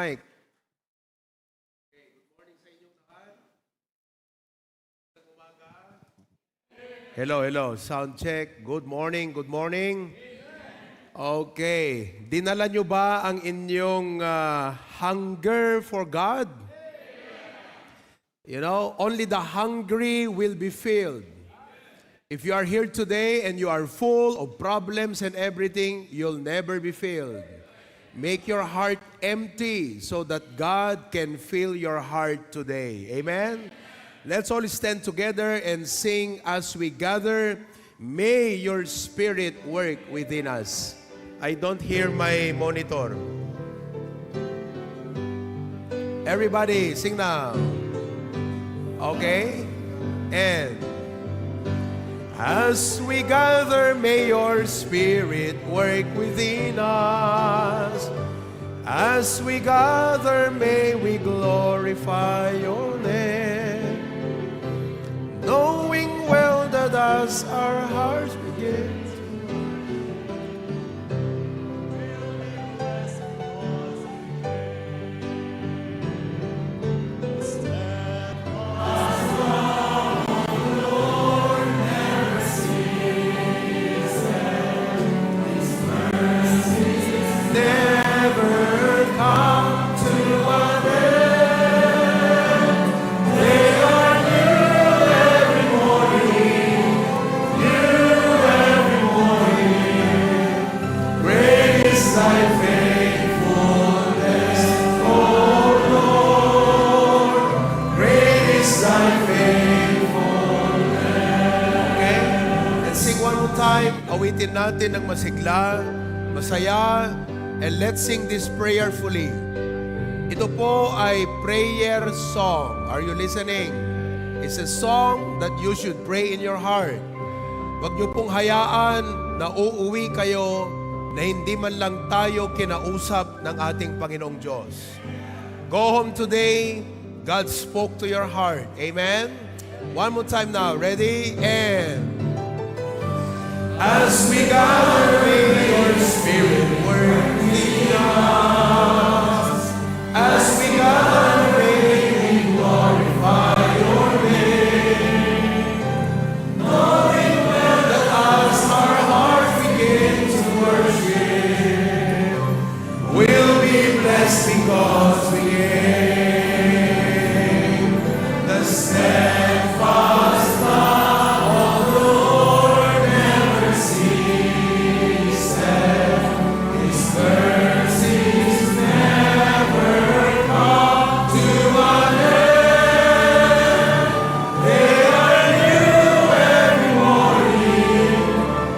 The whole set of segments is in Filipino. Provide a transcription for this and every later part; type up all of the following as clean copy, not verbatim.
Mike. Hello, hello. Sound check. Good morning, good morning. Okay. Dinala nyo ba ang inyong hunger for God? You know, only the hungry will be filled. If you are here today and you are full of problems and everything, you'll never be filled. Make your heart empty so that God can fill your heart today. Amen? Let's all stand together and sing as we gather. May your spirit work within us. I don't hear my monitor. Everybody, sing now. Okay? And as we gather, may your spirit work within us. As we gather, may we glorify your name. Knowing well that as our hearts begin time, awitin natin ng masigla, masaya, and let's sing this prayerfully. Ito po ay prayer song. Are you listening? It's a song that you should pray in your heart. Huwag niyo pong hayaan na uuwi kayo na hindi man lang tayo kinausap ng ating Panginoong Diyos. Go home today, God spoke to your heart. Amen? One more time now. Ready? And as we gather, may your Spirit work within us. As we gather, may we glorify your name. Knowing well that as our hearts begin to worship, we'll be blessed because we gain the steadfast love of the Lord never ceases. His mercies never come to an end. They are new every morning,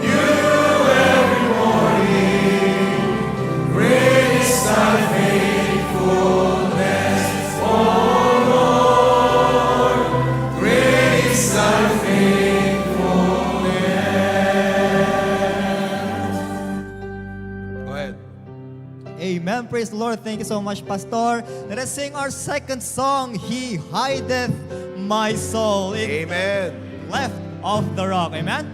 new every morning. Great is thy faithfulness, O Lord. Great is thy faithfulness. Go ahead. Amen. Praise the Lord. Thank you so much, Pastor. Let us sing our second song, He Hideth My Soul in Amen. Left of the Rock. Amen.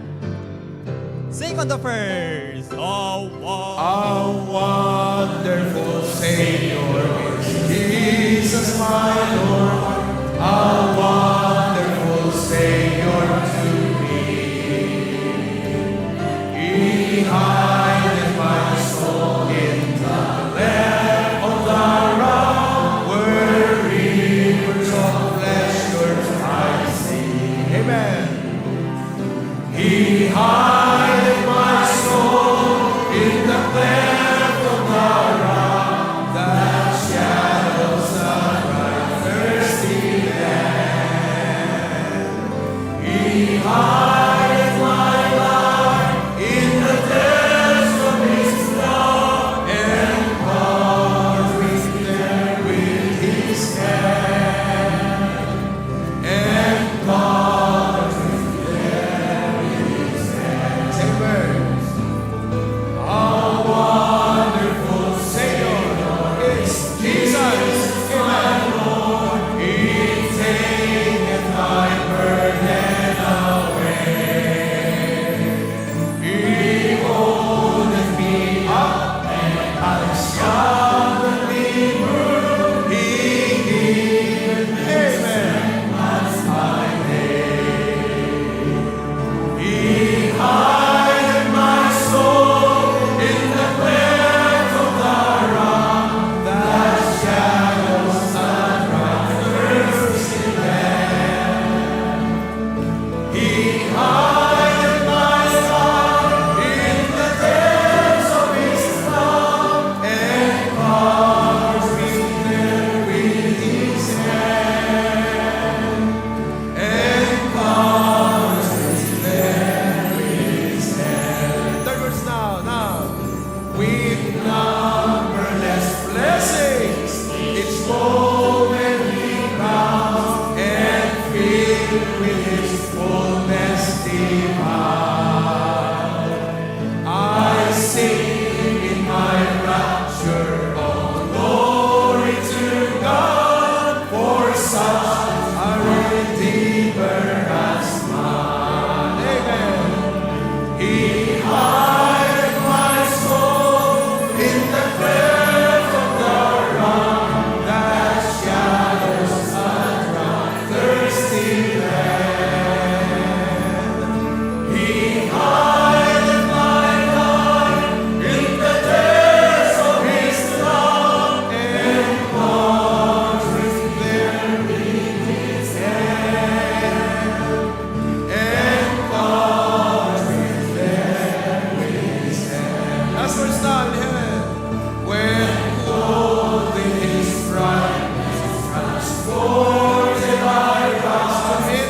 Sing on the first. Oh, wow. How wonderful Savior is Jesus my Lord. How wonderful Savior to me. He hideth my soul in the cleft of the rock, where rivers of pleasures I see. Amen. He hideth my soul in the cleft of the rock, that shadows the right thirsty land. He hideth my life in the depths of His love, and covers me there with His hand, and covers me there with His hand. Same words. How wonderful Savior is Jesus, my Lord. He taketh my burden away. He holdeth me up, and I shall not be moved. He giveth me, amen, that's my name. He hideth my soul in the cleft of the rock, that shadows the right thirsty land. He hideth my life in the depths of His love, and covers me there with His hand, and covers me there with His hand. Third verse now. With numberless blessings, each moment He comes, and filled with His fullness divine. I sing in my rapture, oh glory to God, for such a Redeemer as mine. Amen. He hideth my soul in the cleft of the rock, that shadows the dry, thirsty land. He hideth my life in the depths of His love, and covers me there with His hand, and covers me there with His hand. That's where it's done in heaven. When clothed in His brightness, transported by God's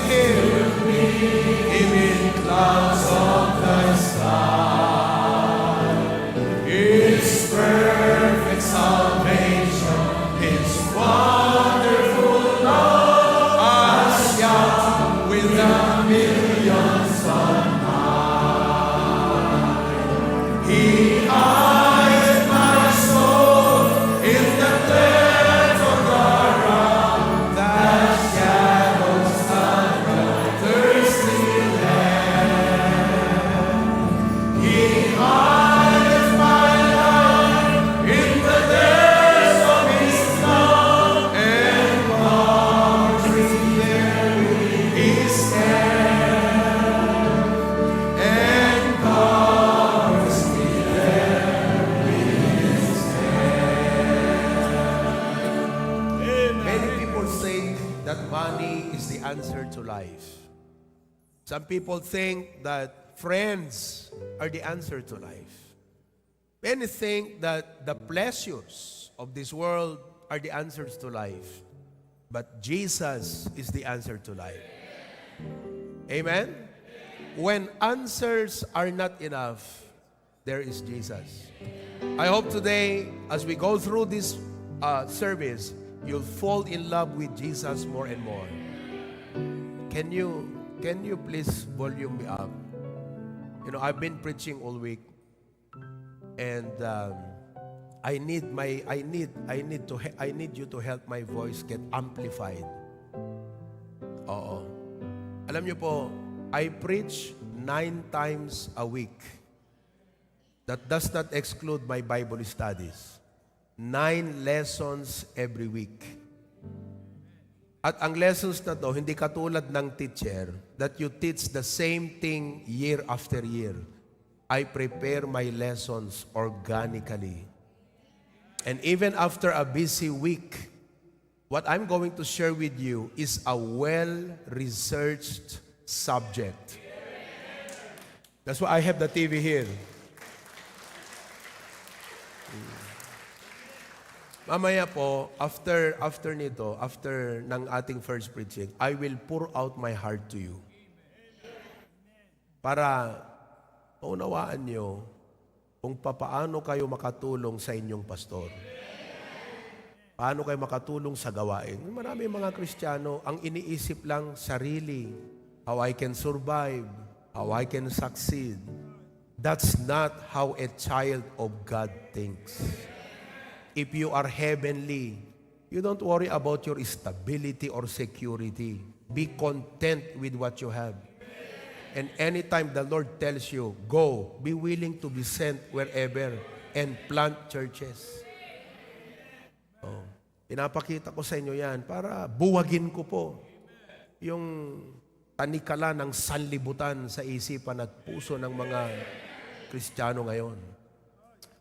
to meet Him in clouds of thy life. Some people think that friends are the answer to life. Many think that the pleasures of this world are the answers to life. But Jesus is the answer to life. Amen? When answers are not enough, there is Jesus. I hope today, as we go through this service, you'll fall in love with Jesus more and more. Can you please volume me up? You know, I've been preaching all week, and I need you to help my voice get amplified. Oo. Alam niyo po, I preach 9 times a week. That does not exclude my Bible studies. 9 lessons every week. At ang lessons na to, hindi katulad ng teacher that you teach the same thing year after year. I prepare my lessons organically. And even after a busy week, what I'm going to share with you is a well-researched subject. That's why I have the TV here. Mamaya po, after nito, after ng ating first preaching, I will pour out my heart to you. Para maunawaan nyo kung paano kayo makatulong sa inyong pastor. Paano kayo makatulong sa gawain. Marami mga Kristiyano, ang iniisip lang sarili. How I can survive. How I can succeed. That's not how a child of God thinks. If you are heavenly, you don't worry about your stability or security. Be content with what you have. And anytime the Lord tells you, go, be willing to be sent wherever and plant churches. Oh, pinapakita ko sa inyo yan para buwagin ko po yung tanikala ng sanlibutan sa isipan at puso ng mga Kristiyano ngayon.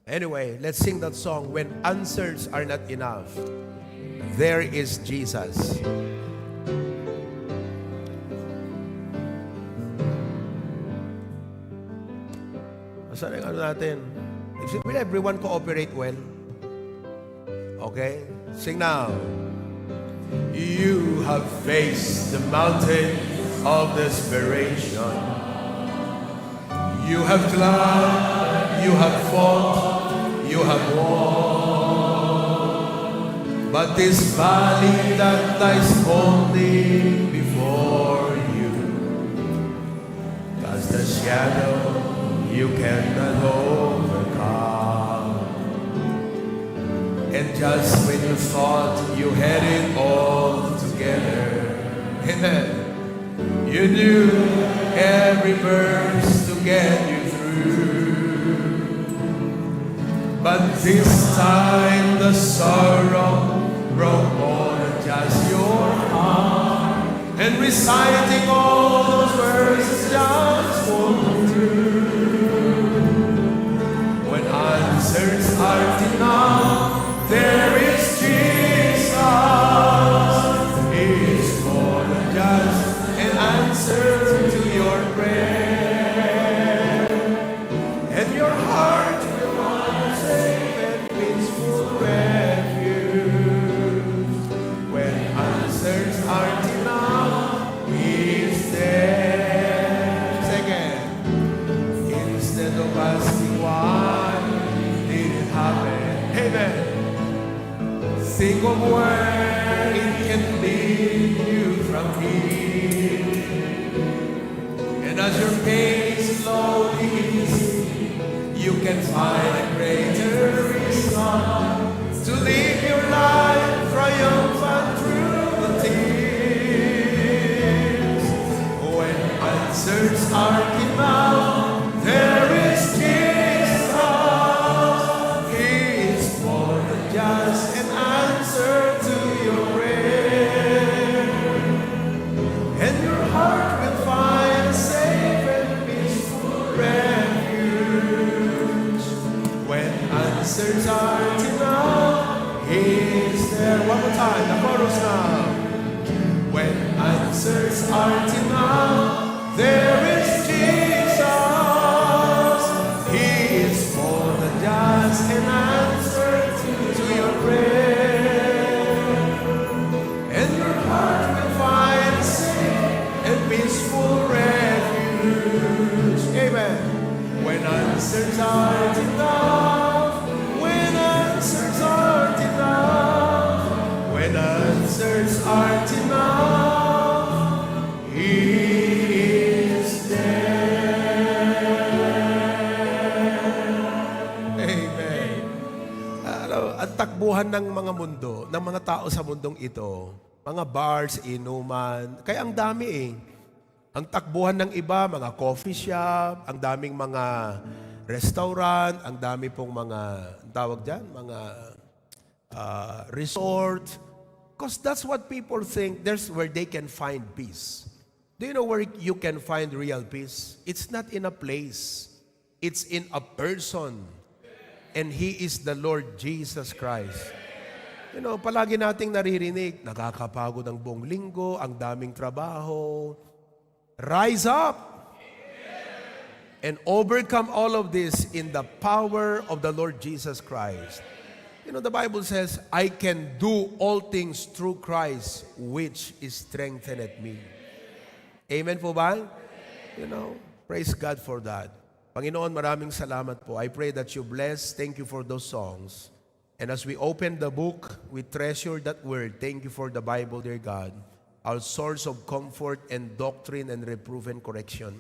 Anyway, let's sing that song, When Answers Are Not Enough. There is Jesus. Saan ang ano natin? Will everyone cooperate well? Okay? Sing now. You have faced the mountain of desperation. You have climbed, you have fought, you have won. But this valley that lies holding before you, cast a shadow you cannot overcome. And just when you thought you had it all together, you knew every verse to get you through. But this time the sorrow broke more than just your heart, and reciting all those verses just won't do. When answers are enough, there is Jesus. He is more than just an answer to your prayer, and your heart will find safe and peaceful refuge. When answers aren't enough, He is there. Second, instead of asking why did it happen, amen, think of where it can lead you from here. And as your pain slowly eases, you can find a greater reason to live your life triumphant through the tears. When answers aren't enough, there is Jesus. He is more than just an answer to your prayer, and your heart will find a safe and peaceful refuge. When answers aren't enough, He is there. One more time, the chorus now. When answers answers are now, there is Jesus. He is for the just and answer to your prayer. And your heart will find a safe and peaceful refuge. Amen. When answers aren't enough, when answers aren't enough, when answers aren't enough, He is there. Amen. Ang takbuhan ng mga mundo, ng mga tao sa mundong ito, mga bars, inuman, kaya ang dami eh. Ang takbuhan ng iba, mga coffee shop, ang daming mga restaurant, ang dami pong mga, ang tawag dyan, mga resort. Because that's what people think, there's where they can find peace. Do you know where you can find real peace? It's not in a place. It's in a person. And He is the Lord Jesus Christ. You know, palagi nating naririnig, nakakapagod ang buong linggo, ang daming trabaho. Rise up and overcome all of this in the power of the Lord Jesus Christ. You know, the Bible says, I can do all things through Christ, which is strengthened me. Amen po ba? You know, praise God for that. Panginoon, maraming salamat po. I pray that you bless. Thank you for those songs. And as we open the book, we treasure that word. Thank you for the Bible, dear God, our source of comfort and doctrine and reproof and correction.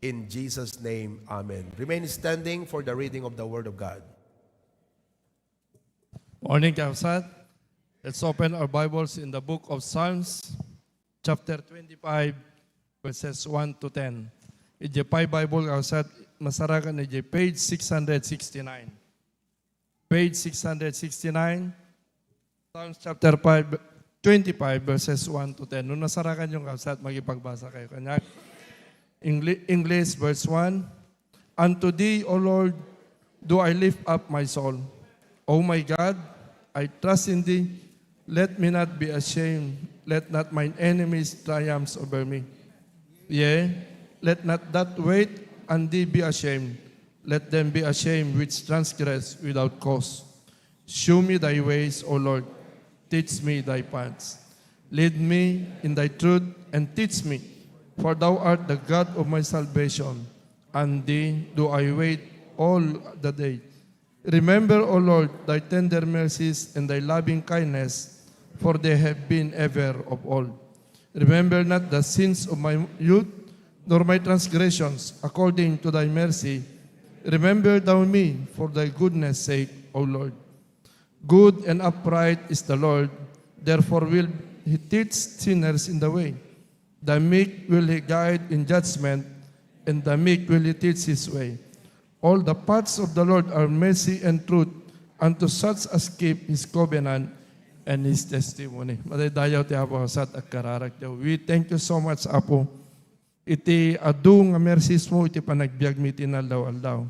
In Jesus' name, amen. Remain standing for the reading of the Word of God. Morning, Kapsat. Let's open our Bibles in the book of Psalms, chapter 25, verses 1 to 10. Ije pay Bible, Kapsat, masarakan ije page 669. Page 669, Psalms chapter 25, verses 1 to 10. Nung nasarakan yung Kapsat, magipagbasa kayo. Kanya, English, verse 1. Unto Thee, O Lord, do I lift up my soul. O my God, I trust in Thee. Let me not be ashamed. Let not mine enemies triumph over me. Yea, let not that wait on Thee be ashamed. Let them be ashamed which transgress without cause. Show me Thy ways, O Lord. Teach me Thy paths. Lead me in Thy truth and teach me. For Thou art the God of my salvation. And Thee do I wait all the day. Remember, O Lord, Thy tender mercies and Thy loving kindness, for they have been ever of old. Remember not the sins of my youth, nor my transgressions, according to Thy mercy. Remember Thou me for Thy goodness' sake, O Lord. Good and upright is the Lord, therefore will He teach sinners in the way. The meek will He guide in judgment, and the meek will He teach His way. All the paths of the Lord are mercy and truth unto such as keep His covenant and His testimony. Madaydayaw ti Apo Sat at kararak daw. We thank you so much, Apo. Iti adu nga mercies mo, iti panagbiag mi tinaldaw-aldaw.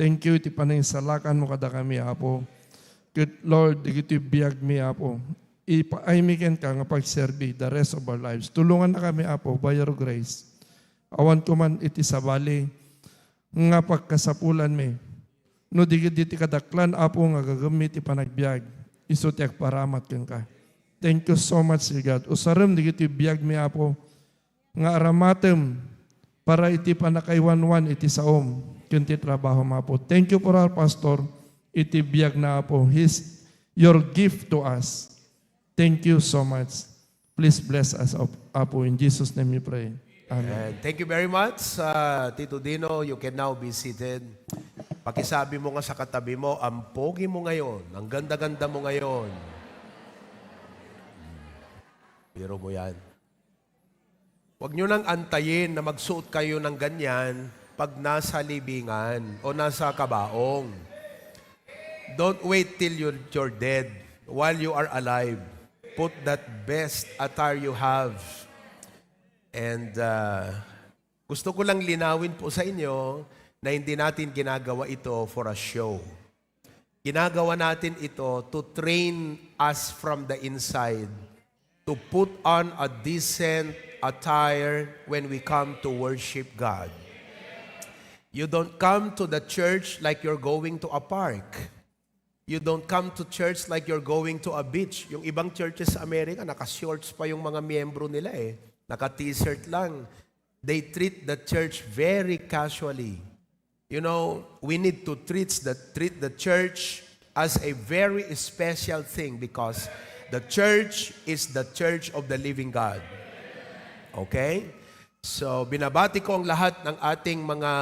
Thank you, iti panangsalakan mo kada kami, Apo. Good Lord, iti biag mi, Apo. Ipaimikin ka nga pagserbi the rest of our lives. Tulungan na kami, Apo, by your grace. Awan ko man iti sabali, nga pagkasapulan mi. No digit diti kadaklan, Apo, nga gagamit iti panagbiag. Iso ti agparamat kang ka. Thank you so much, God. Usaram digit biag mi, Apo, nga aramatem para iti panakaiwanwan iti saom kunti trabaho mapo. Thank you for our pastor. Iti biag na, Apo. Your gift to us. Thank you so much. Please bless us, Apo. In Jesus' name we pray. Amen. And thank you very much, Tito Dino. You can now be seated. Pakisabi mo nga sa katabi mo, ang pogi mo ngayon, ang ganda-ganda mo ngayon. Biro mo yan. Huwag nyo nang antayin na magsuot kayo ng ganyan pag nasa libingan o nasa kabaong. Don't wait till you're dead. While you are alive, put that best attire you have. And gusto ko lang linawin po sa inyo na hindi natin ginagawa ito for a show. Ginagawa natin ito to train us from the inside, to put on a decent attire when we come to worship God. You don't come to the church like you're going to a park. You don't come to church like you're going to a beach. Yung ibang churches sa Amerika, naka-shorts pa yung mga miyembro nila eh. Naka-t-shirt lang. They treat the church very casually. You know, we need to treat the church as a very special thing because the church is the church of the living God. Okay? So, binabati ko ang lahat ng ating mga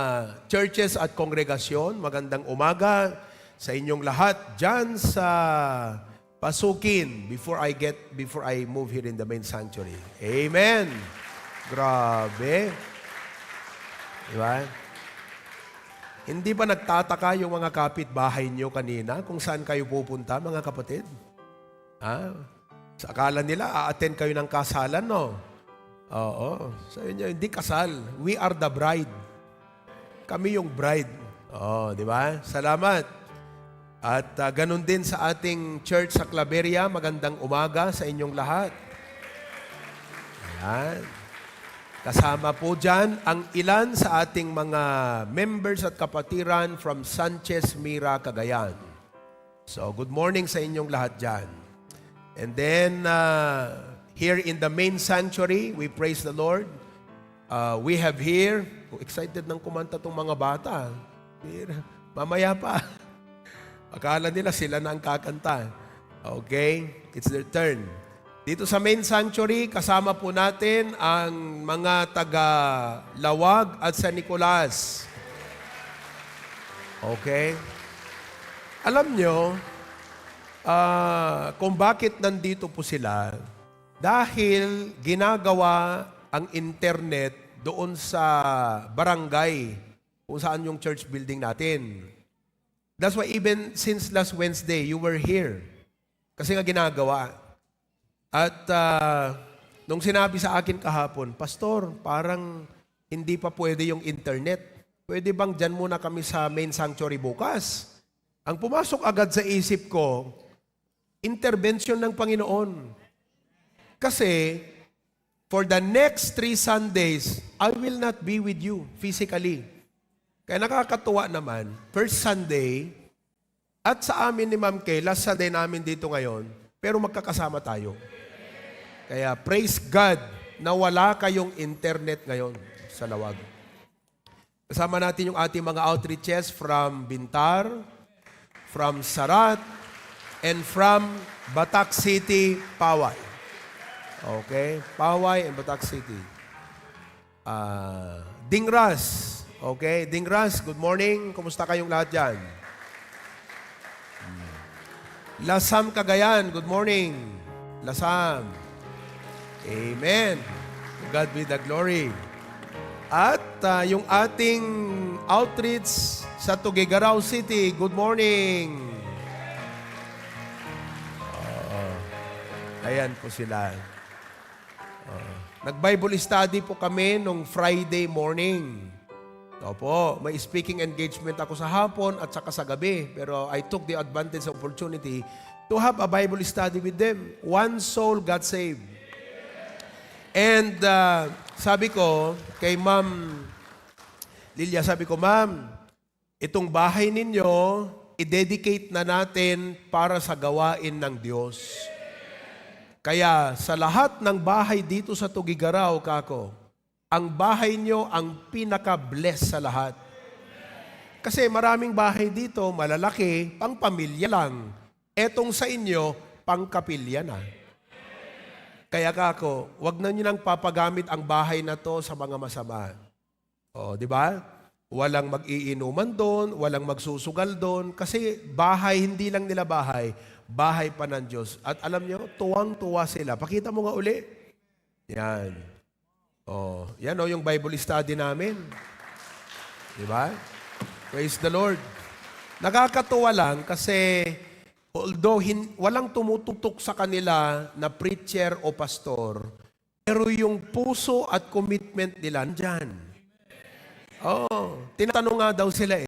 churches at kongregasyon. Magandang umaga sa inyong lahat dyan sa Pasukin before I move here in the main sanctuary. Amen. Grabe. Diba? Hindi ba nagtataka yung mga kapitbahay nyo kanina kung saan kayo pupunta, mga kapatid? Sa akala nila, a-attend kayo ng kasalan, no? Oo. Sabi niyo, hindi kasal. We are the bride. Kami yung bride. Oo, di ba? Salamat. At ganun din sa ating church sa Claveria, magandang umaga sa inyong lahat. Ayan. Kasama po dyan ang ilan sa ating mga members at kapatiran from Sanchez Mira, Cagayan. So, good morning sa inyong lahat dyan. And then, here in the main sanctuary, we praise the Lord. We have here, excited ng kumanta tong mga bata. Mamaya pa. Akala nila sila na ang kakanta. Okay? It's their turn. Dito sa main sanctuary, kasama po natin ang mga taga-Lawag at San Nicolas. Okay? Alam nyo, kung bakit nandito po sila, dahil ginagawa ang internet doon sa barangay kung saan yung church building natin. That's why even since last Wednesday, you were here. Kasi nga ginagawa. At nung sinabi sa akin kahapon, Pastor, parang hindi pa pwede yung internet. Pwede bang dyan muna kami sa main sanctuary bukas? Ang pumasok agad sa isip ko, intervention ng Panginoon. Kasi, for the next 3 Sundays, I will not be with you physically. Kaya nakakatuwa naman, first Sunday, at sa amin ni Ma'am Kay, last Sunday namin dito ngayon, pero magkakasama tayo. Kaya praise God na wala kayong internet ngayon sa Lawag. Kasama natin yung ating mga outreaches from Bintar, from Sarat, and from Batak City, Paway. Okay? Paway and Batak City. Dingras. Okay? Dingras, good morning. Kumusta kayong lahat dyan? Lasam, Cagayan, good morning. Lasam. Amen. To God be the glory. At yung ating outreach sa Tuguegarao City, good morning. Ayan po sila. Nag-Bible study po kami nung Friday morning. Opo, may speaking engagement ako sa hapon at saka sa gabi. Pero I took the advantage of opportunity to have a Bible study with them. One soul got saved. And sabi ko kay Ma'am Lilia, sabi ko, Ma'am, itong bahay ninyo, i-dedicate na natin para sa gawain ng Diyos. Kaya sa lahat ng bahay dito sa Tuguegarao, kako, ang bahay nyo ang pinaka-bless sa lahat. Kasi maraming bahay dito, malalaki, pang pamilya lang. Etong sa inyo, pang kapilya na. Kaya kako, wag na nyo nang papagamit ang bahay na to sa mga masama. O, di ba? Walang mag-iinuman doon, walang magsusugal doon, kasi bahay, hindi lang nila bahay, bahay pa ng Diyos. At alam nyo, tuwang-tuwa sila. Pakita mo nga uli. Yan. O, yan o, yung Bible study namin. Di ba? Praise the Lord. Nakakatuwa lang kasi although walang tumututok sa kanila na preacher o pastor, pero yung puso at commitment nila nandyan. Tinatanong nga daw sila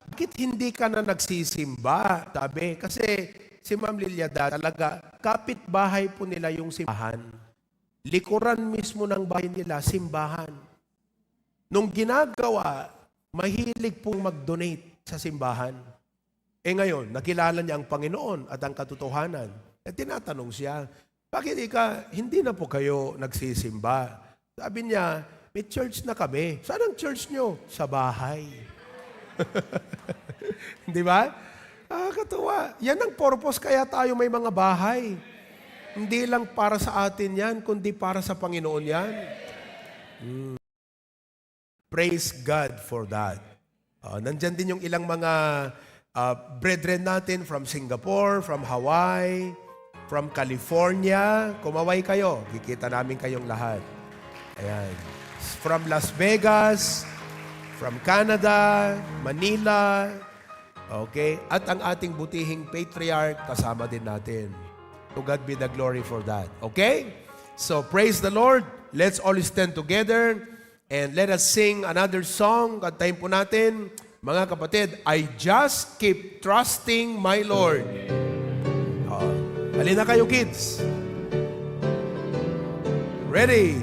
bakit hindi ka na nagsisimba? Sabi, kasi si Ma'am Lilia talaga, kapitbahay po nila yung simbahan. likuran mismo ng bahay nila, simbahan. Nung ginagawa, mahilig pong mag-donate sa simbahan. Ngayon, nakilala niya ang Panginoon at ang katotohanan. Tinatanong siya, bakit hindi na po kayo nagsisimba? Sabi niya, may church na kami. Saan ang church nyo? Sa bahay. Di ba? Katuwa. Yan ang purpose kaya tayo may mga bahay. Hindi lang para sa atin yan, kundi para sa Panginoon yan. Praise God for that. Nandyan din yung ilang mga brethren natin from Singapore, from Hawaii, from California. Kumaway kayo. Kikita namin kayong lahat. Ayan. From Las Vegas, from Canada, Manila. Okay? At ang ating butihing patriarch, kasama din natin. To God be the glory for that. Okay? So, praise the Lord. Let's all stand together and let us sing another song. Kantahin po natin, mga kapatid, I just keep trusting my Lord. Halina kayo, kids. Ready?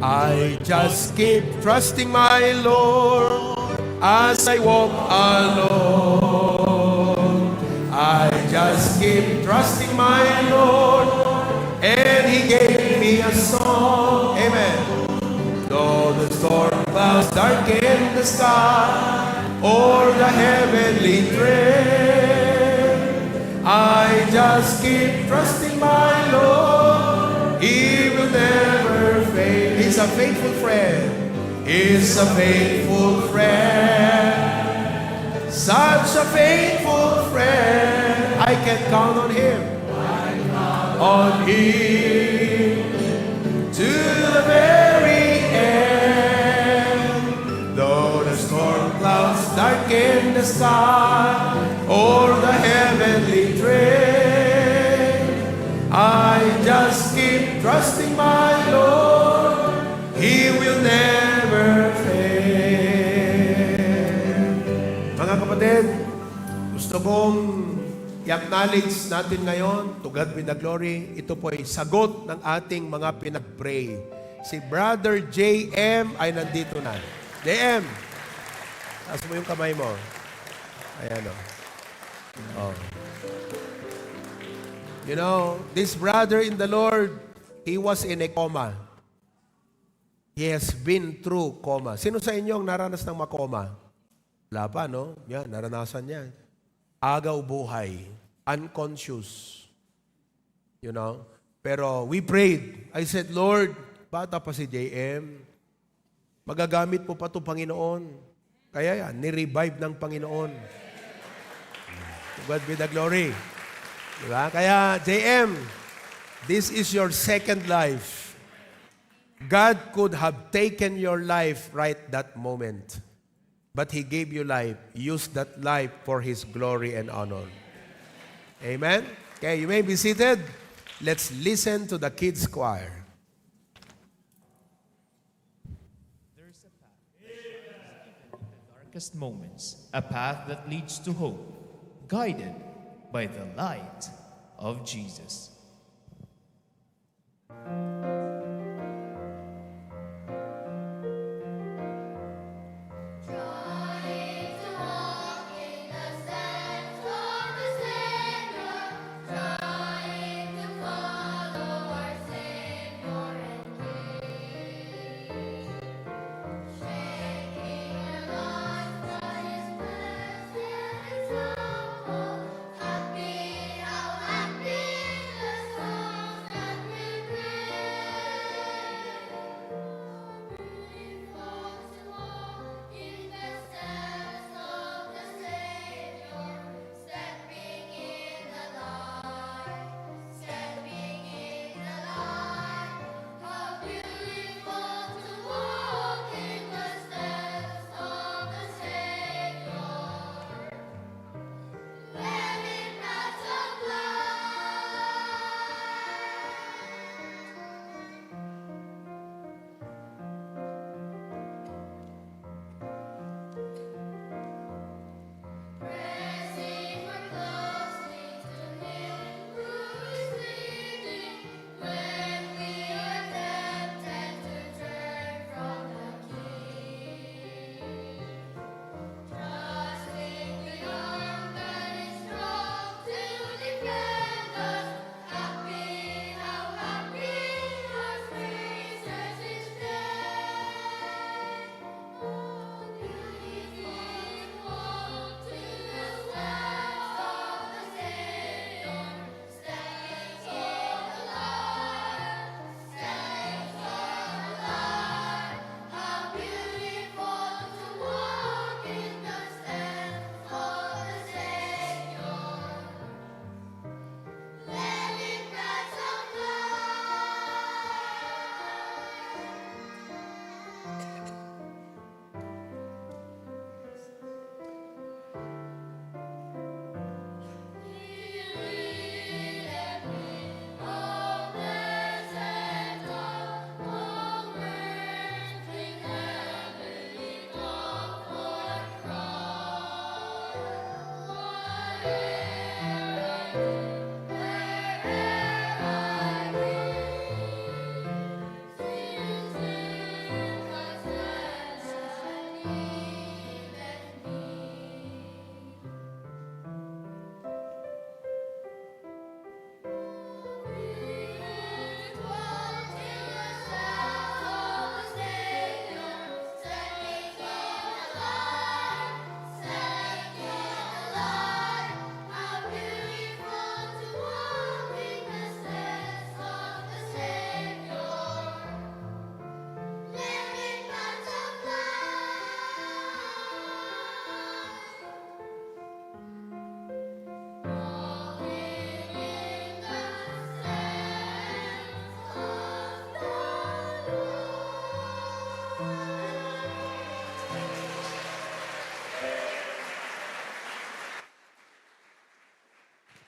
I just keep trusting my Lord as I walk alone. I just keep trusting my Lord, and He gave me a song. Amen. Though the storm clouds darken the sky, or the heavenly train, I just keep trusting my Lord. He will never fail. He's a faithful friend. He's a faithful friend. Such a faithful friend. I can count on Him. On Him to the very end. Though the storm clouds darken the sky, or the heavenly train, I just keep trusting my Lord. He will never fail. Mga kapatid, gusto kong i-acknowledge natin ngayon, to God be the glory, ito po ay sagot ng ating mga pinag-pray. Si Brother J.M. ay nandito na. J.M., taas mo yung kamay mo. Ayan o. Oh. You know, this brother in the Lord, he was in a coma. He has been through coma. Sino sa inyo ang naranas ng makoma? Wala pa, no? Yan, naranasan niya. Agaw buhay. Unconscious. You know? Pero we prayed. I said, Lord, bata pa si JM. Magagamit po pa ito, Panginoon. Kaya yan, ni-revive ng Panginoon. To God be the glory. Diba? Kaya, JM, this is your second life. God could have taken your life right that moment. But He gave you life. Use that life for His glory and honor. Amen? Okay, you may be seated. Let's listen to the kids' choir. There's a path, even in the darkest moments, a path that leads to hope, guided by the light of Jesus. Happy, how happy the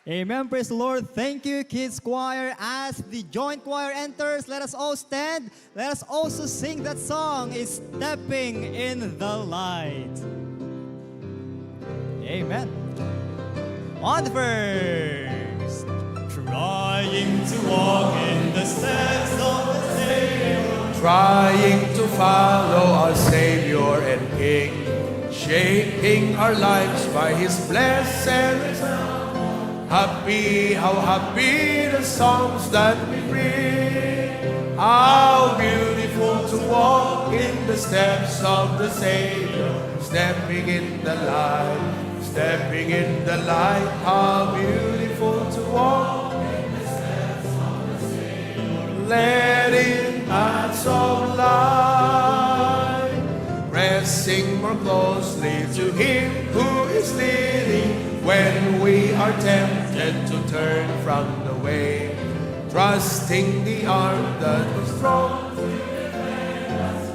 Amen. Praise the Lord. Thank you, Kids Choir. As the joint choir enters, let us all stand. Let us also sing that song, is Stepping in the Light. Amen. On the verse. Trying to walk in the steps of the Savior. Trying to follow our Savior and King, shaping our lives by His blessed. Happy, how happy the songs that we bring. How beautiful to walk in the steps of the Savior, stepping in the light, stepping in the light. How beautiful to walk in the steps of the Savior, letting paths of light, pressing more closely to Him who is leading. When we are tempted to turn from the way, trusting the arm that is strong.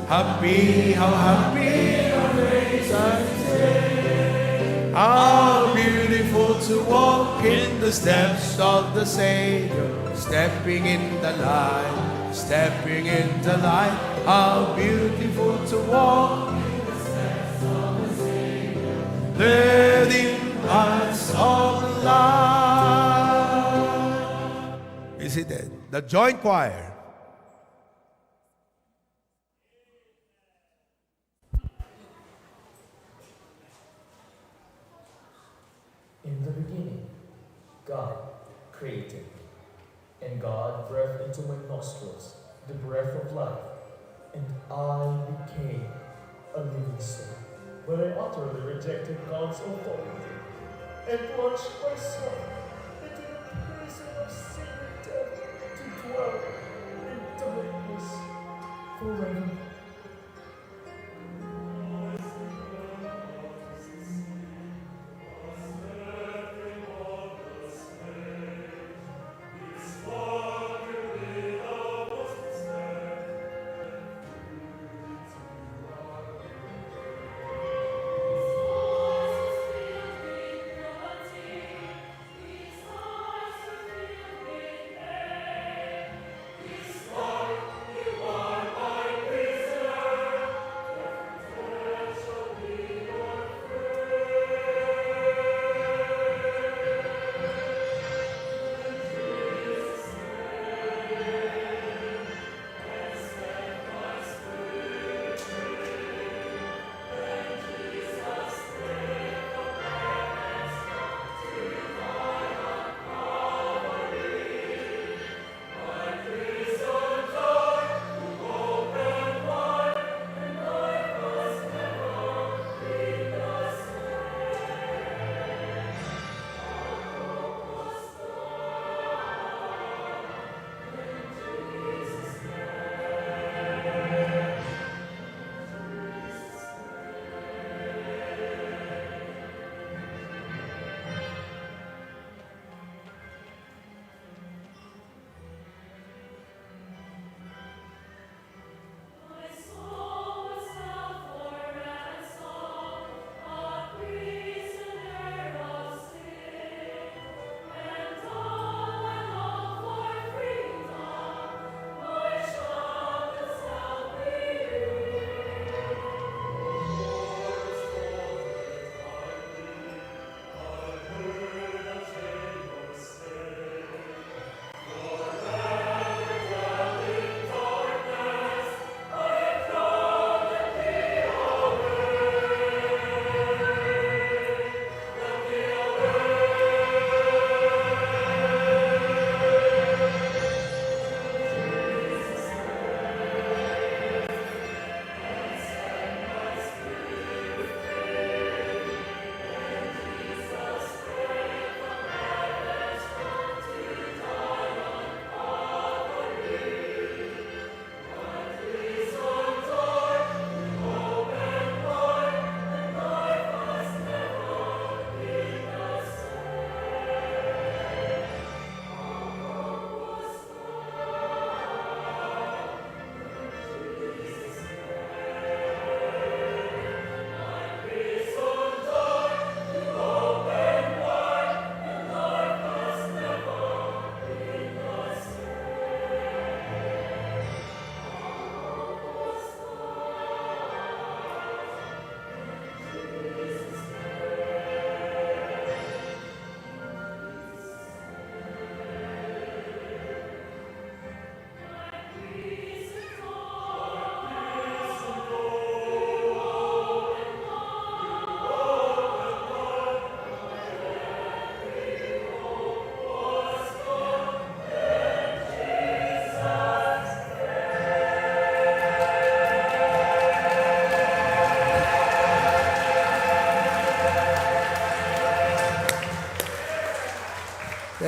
Happy, how happy our days are today. How beautiful to walk in the steps of the Savior, stepping in the light, stepping in the light. How beautiful to walk in the steps of the Savior, leading paths of life. Be seated. The joint choir. In the beginning, God created, and God breathed into my nostrils the breath of life, and I became a living soul. But I utterly rejected God's authority and plunged myself into the prison of sin and death to dwell in darkness forever.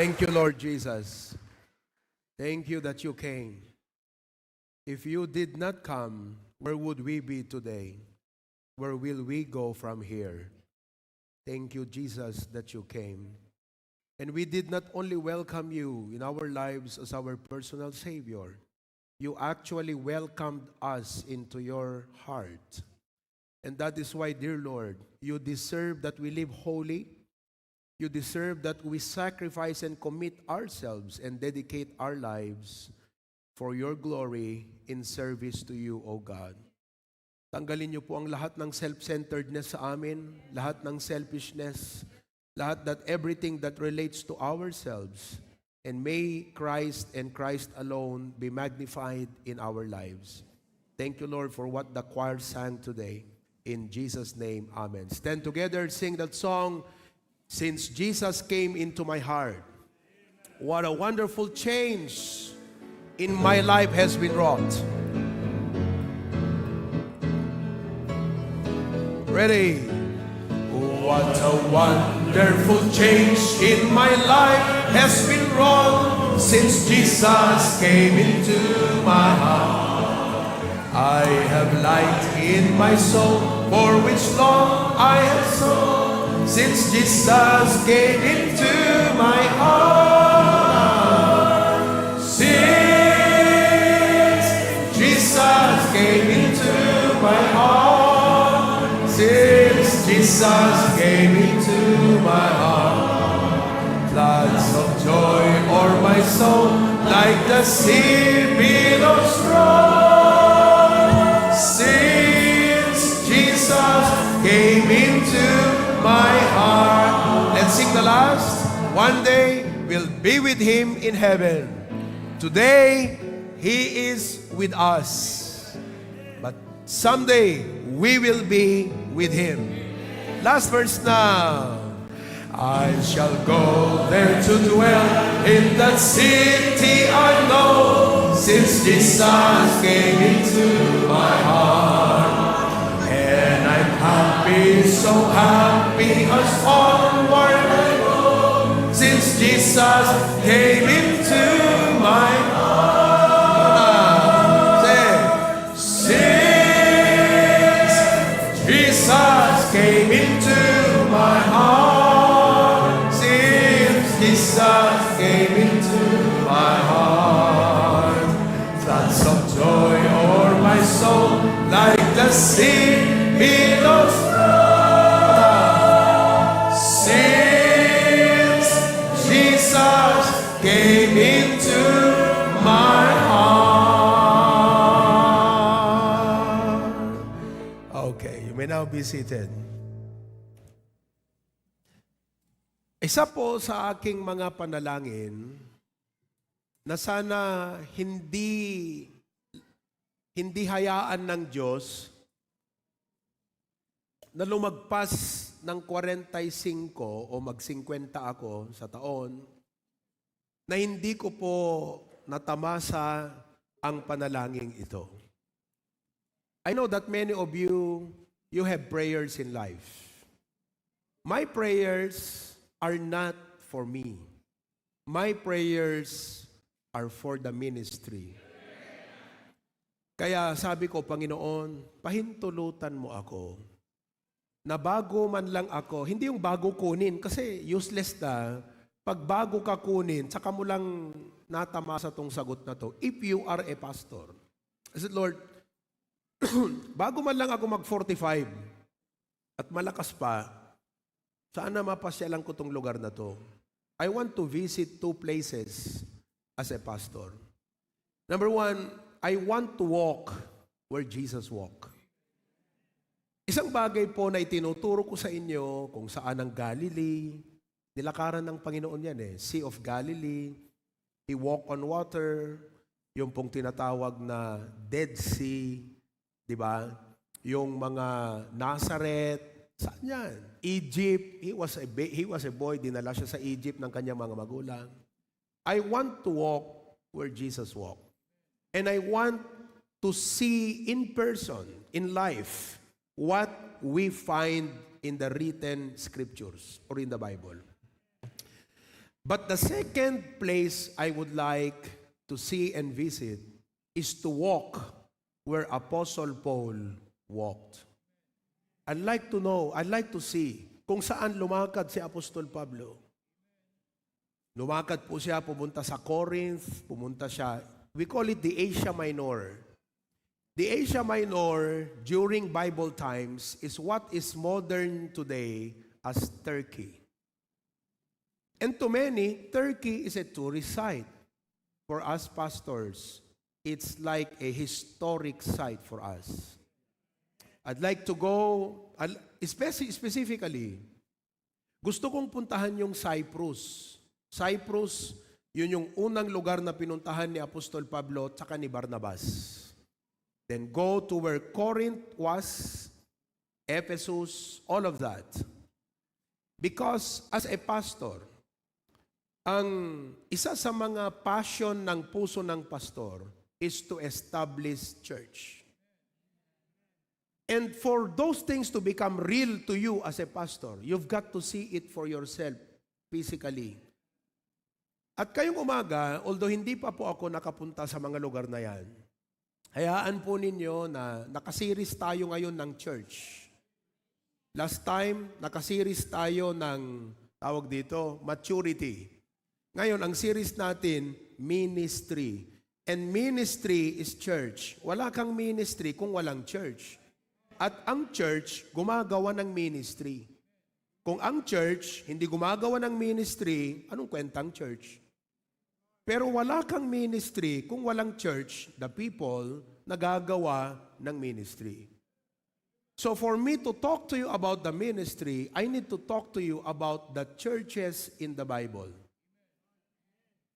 Thank you, Lord Jesus. Thank you that you came. If you did not come, where would we be today? Where will we go from here? Thank you, Jesus, that you came. And we did not only welcome you in our lives as our personal Savior, you actually welcomed us into your heart. And that is why, dear Lord, you deserve that we live holy. You deserve that we sacrifice and commit ourselves and dedicate our lives for your glory in service to you, O God. Tanggalin niyo po ang lahat ng self-centeredness sa amin, lahat ng selfishness, lahat that everything that relates to ourselves. And may Christ and Christ alone be magnified in our lives. Thank you, Lord, for what the choir sang today. In Jesus' name, amen. Stand together, sing that song, Since Jesus Came Into My Heart. What a wonderful change in my life has been wrought. Ready? What a wonderful change in my life has been wrought since Jesus came into my heart. I have light in my soul, for which long I have sought, since Jesus came into my heart. Since Jesus came into my heart, since Jesus came into my heart, floods of joy o'er my soul, like the sea billows roll. Since Jesus came into my heart. Let's sing the last. One day we'll be with Him in heaven. Today He is with us, but someday we will be with Him. Last verse now. I shall go there to dwell in that city I know, since Jesus came into my heart. And I'm happy, so happy as onward I go, since Jesus came into my heart. Since Jesus came into my heart, since Jesus came into my heart, floods of joy o'er my soul, like the sea billows roll. Since Jesus came into my heart. Okay, you may now be seated. Isa po sa aking mga panalangin na sana hindi hayaan ng Diyos na lumagpas ng 45 o mag-50 ako sa taon, na hindi ko po natamasa ang panalangin ito. I know that many of you have prayers in life. My prayers are not for me. My prayers are for the ministry. Kaya sabi ko, Panginoon, pahintulutan mo ako na bago man lang ako, hindi yung bago kunin, kasi useless na, pag bago ka kunin, saka mo lang natamasa tong sagot na to, if you are a pastor. I said, Lord, bago man lang ako mag-45 at malakas pa, sana mapasyalan ko tong lugar na to. I want to visit 2 places as a pastor. Number 1, I want to walk where Jesus walked. Isang bagay po na itinuturo ko sa inyo kung saan ang Galilee, nilakaran ng Panginoon yan Sea of Galilee, He walked on water, yung pong tinatawag na Dead Sea, di ba? Yung mga Nazareth, saan yan? Egypt, he was a boy, dinala siya sa Egypt ng kanyang mga magulang. I want to walk where Jesus walked. And I want to see in person, in life, what we find in the written scriptures or in the Bible. But the second place I would like to see and visit is to walk where Apostle Paul walked. I'd like to see kung saan lumakad si Apostol Pablo. Lumakad po siya, pumunta sa Corinth, pumunta siya, we call it the Asia Minor. The Asia Minor during Bible times is what is modern today as Turkey. And to many, Turkey is a tourist site. For us pastors, it's like a historic site for us. I'd like to go, specifically, gusto kong puntahan yung Cyprus. Cyprus, yun yung unang lugar na pinuntahan ni Apostol Pablo at saka ni Barnabas. Then go to where Corinth was, Ephesus, all of that. Because as a pastor, ang isa sa mga passion ng puso ng pastor is to establish church. And for those things to become real to you as a pastor, you've got to see it for yourself physically. At kayong umaga, although hindi pa po ako nakapunta sa mga lugar na yan, hayaan po ninyo na nakasiris tayo ngayon ng church. Last time, nakasiris tayo ng, tawag dito, maturity. Ngayon, ang series natin, ministry. And ministry is church. Wala kang ministry kung walang church. At ang church, gumagawa ng ministry. Kung ang church hindi gumagawa ng ministry, anong kwentang church? Pero wala kang ministry kung walang church, the people, nagagawa ng ministry. So for me to talk to you about the ministry, I need to talk to you about the churches in the Bible.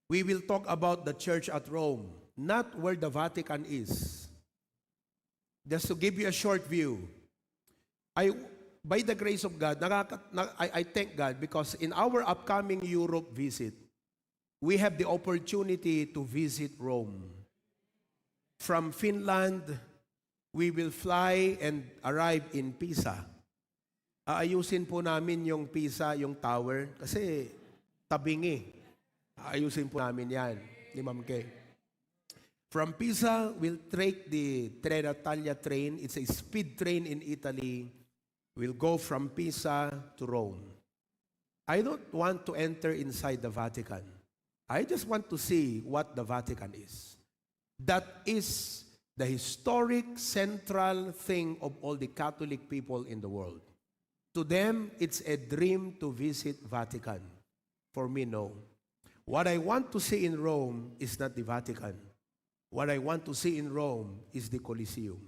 We will talk about the church at Rome, not where the Vatican is. Just to give you a short view, by the grace of God, I thank God because in our upcoming Europe visit, we have the opportunity to visit Rome. From Finland, we will fly and arrive in Pisa. Aayusin po namin yung Pisa, yung tower, kasi tabingi. Aayusin po namin yan, ni Ma'am Kay. From Pisa, we'll take the Trenitalia train. It's a speed train in Italy. We'll go from Pisa to Rome. I don't want to enter inside the Vatican. I just want to see what the Vatican is. That is the historic central thing of all the Catholic people in the world. To them, it's a dream to visit Vatican. For me, no. What I want to see in Rome is not the Vatican. What I want to see in Rome is the Colosseum.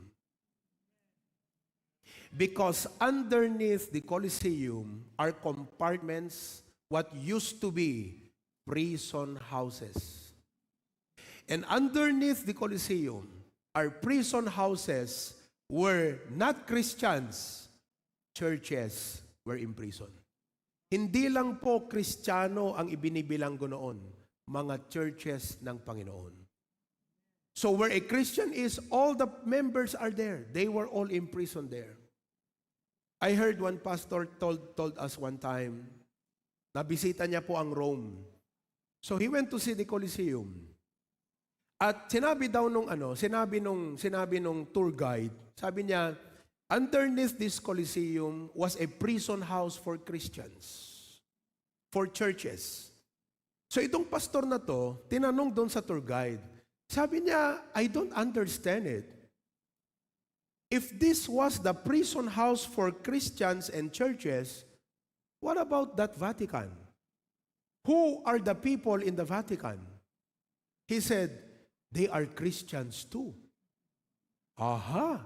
Because underneath the Colosseum are compartments, what used to be prison houses. And underneath the Colosseum are prison houses where not Christians, churches were imprisoned. Hindi lang po Kristiyano ang ibinibilang ko noon, mga churches ng Panginoon. So where a Christian is, all the members are there. They were all imprisoned there. I heard one pastor told us one time, nabisita niya po ang Rome. So he went to see the Colosseum. At sinabi nung tour guide, sabi niya, underneath this Colosseum was a prison house for Christians, for churches. So itong pastor na to, tinanong doon sa tour guide, sabi niya, I don't understand it. If this was the prison house for Christians and churches, what about that Vatican? Who are the people in the Vatican? He said, they are Christians too. Aha!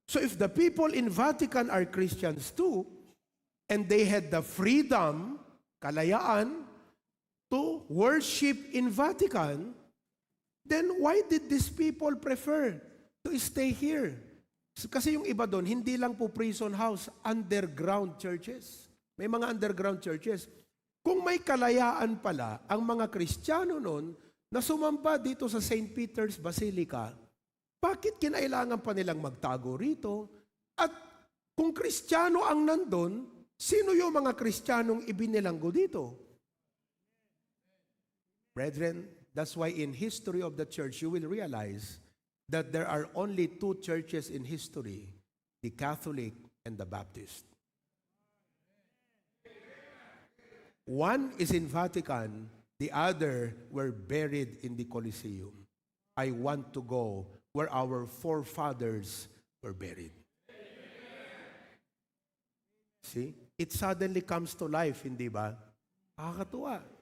So if the people in Vatican are Christians too, and they had the freedom, kalayaan, to worship in Vatican, then why did these people prefer to stay here? Kasi yung iba doon, hindi lang po prison house, underground churches. May mga underground churches. Kung may kalayaan pala ang mga Kristiyano noon na sumamba dito sa St. Peter's Basilica, bakit kinailangan pa nilang magtago rito? At kung Kristiyano ang nandun, sino yung mga Kristiyanong ibinilanggo dito? Brethren, that's why in history of the church, you will realize that there are only two churches in history, the Catholic and the Baptist. One is in Vatican, the other were buried in the Colosseum. I want to go where our forefathers were buried. See? It suddenly comes to life, hindi ba? Nakakatuwa.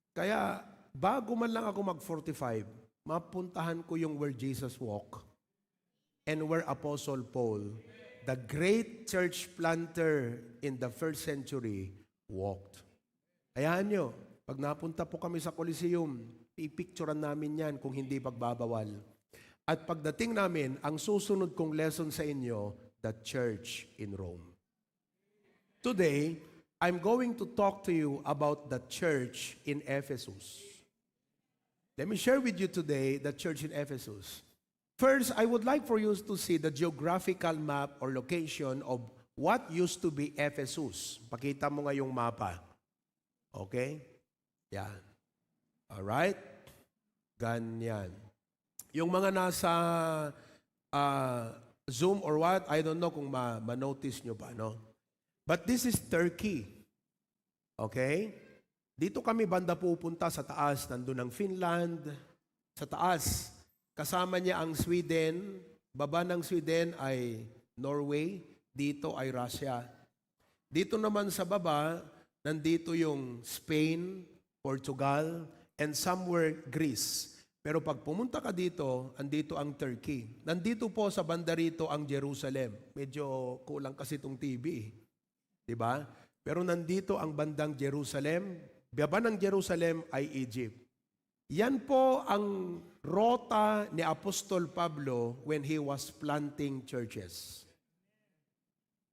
Kaya, bago man lang ako mag-45, mapuntahan ko yung where Jesus walked and where Apostle Paul, the great church planter in the first century, walked. Hayaan nyo, pag napunta po kami sa Colosseum, pipicturean namin yan kung hindi pagbabawal. At pagdating namin, ang susunod kong lesson sa inyo, the church in Rome. Today, I'm going to talk to you about the church in Ephesus. Let me share with you today the church in Ephesus. First, I would like for you to see the geographical map or location of what used to be Ephesus. Pakita mo nga yung mapa. Okay? Yan. Alright? Ganyan. Yung mga nasa Zoom or what, I don't know kung ma-notice nyo pa, no? But this is Turkey. Okay? Dito kami banda pupunta sa taas. Nandun ang Finland. Sa taas. Kasama niya ang Sweden. Baba ng Sweden ay Norway. Dito ay Russia. Dito naman sa baba, nandito yung Spain, Portugal, and somewhere Greece. Pero pag pumunta ka dito, andito ang Turkey. Nandito po sa banda rito ang Jerusalem. Medyo kulang kasi itong TV. Diba? Pero nandito ang bandang Jerusalem. Baba ng Jerusalem ay Egypt. Yan po ang rota ni Apostol Pablo when he was planting churches.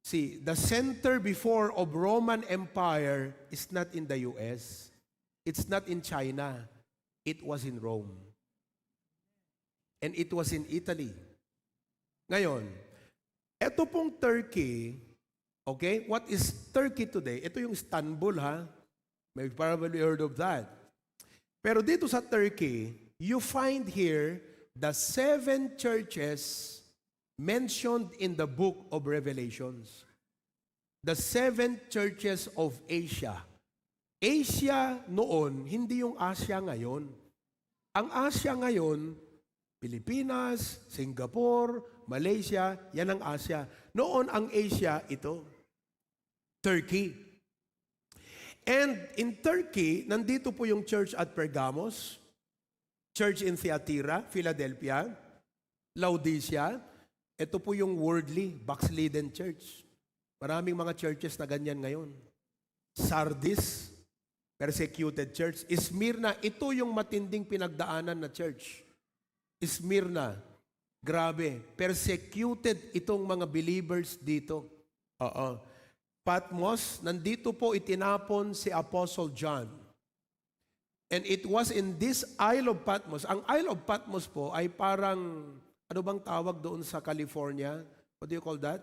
See, the center before of Roman Empire is not in the US. It's not in China. It was in Rome. And it was in Italy. Ngayon, eto pong Turkey, okay? What is Turkey today? Ito yung Istanbul, ha? May probably heard of that. Pero dito sa Turkey, you find here the 7 churches mentioned in the book of Revelations. The 7 churches of Asia. Asia noon, hindi yung Asia ngayon. Ang Asia ngayon, Pilipinas, Singapore, Malaysia, yan ang Asia. Noon ang Asia, ito. Turkey. And in Turkey, nandito po yung church at Pergamos, church in Thyatira, Philadelphia, Laodicea. Ito po yung worldly, backslidden church. Maraming mga churches na ganyan ngayon. Sardis, persecuted church. Smyrna, ito yung matinding pinagdaanan na church. Smyrna, grabe, persecuted itong mga believers dito. Oo. Patmos, nandito po itinapon si Apostle John. And it was in this Isle of Patmos. Ang Isle of Patmos po ay parang, ano bang tawag doon sa California? What do you call that?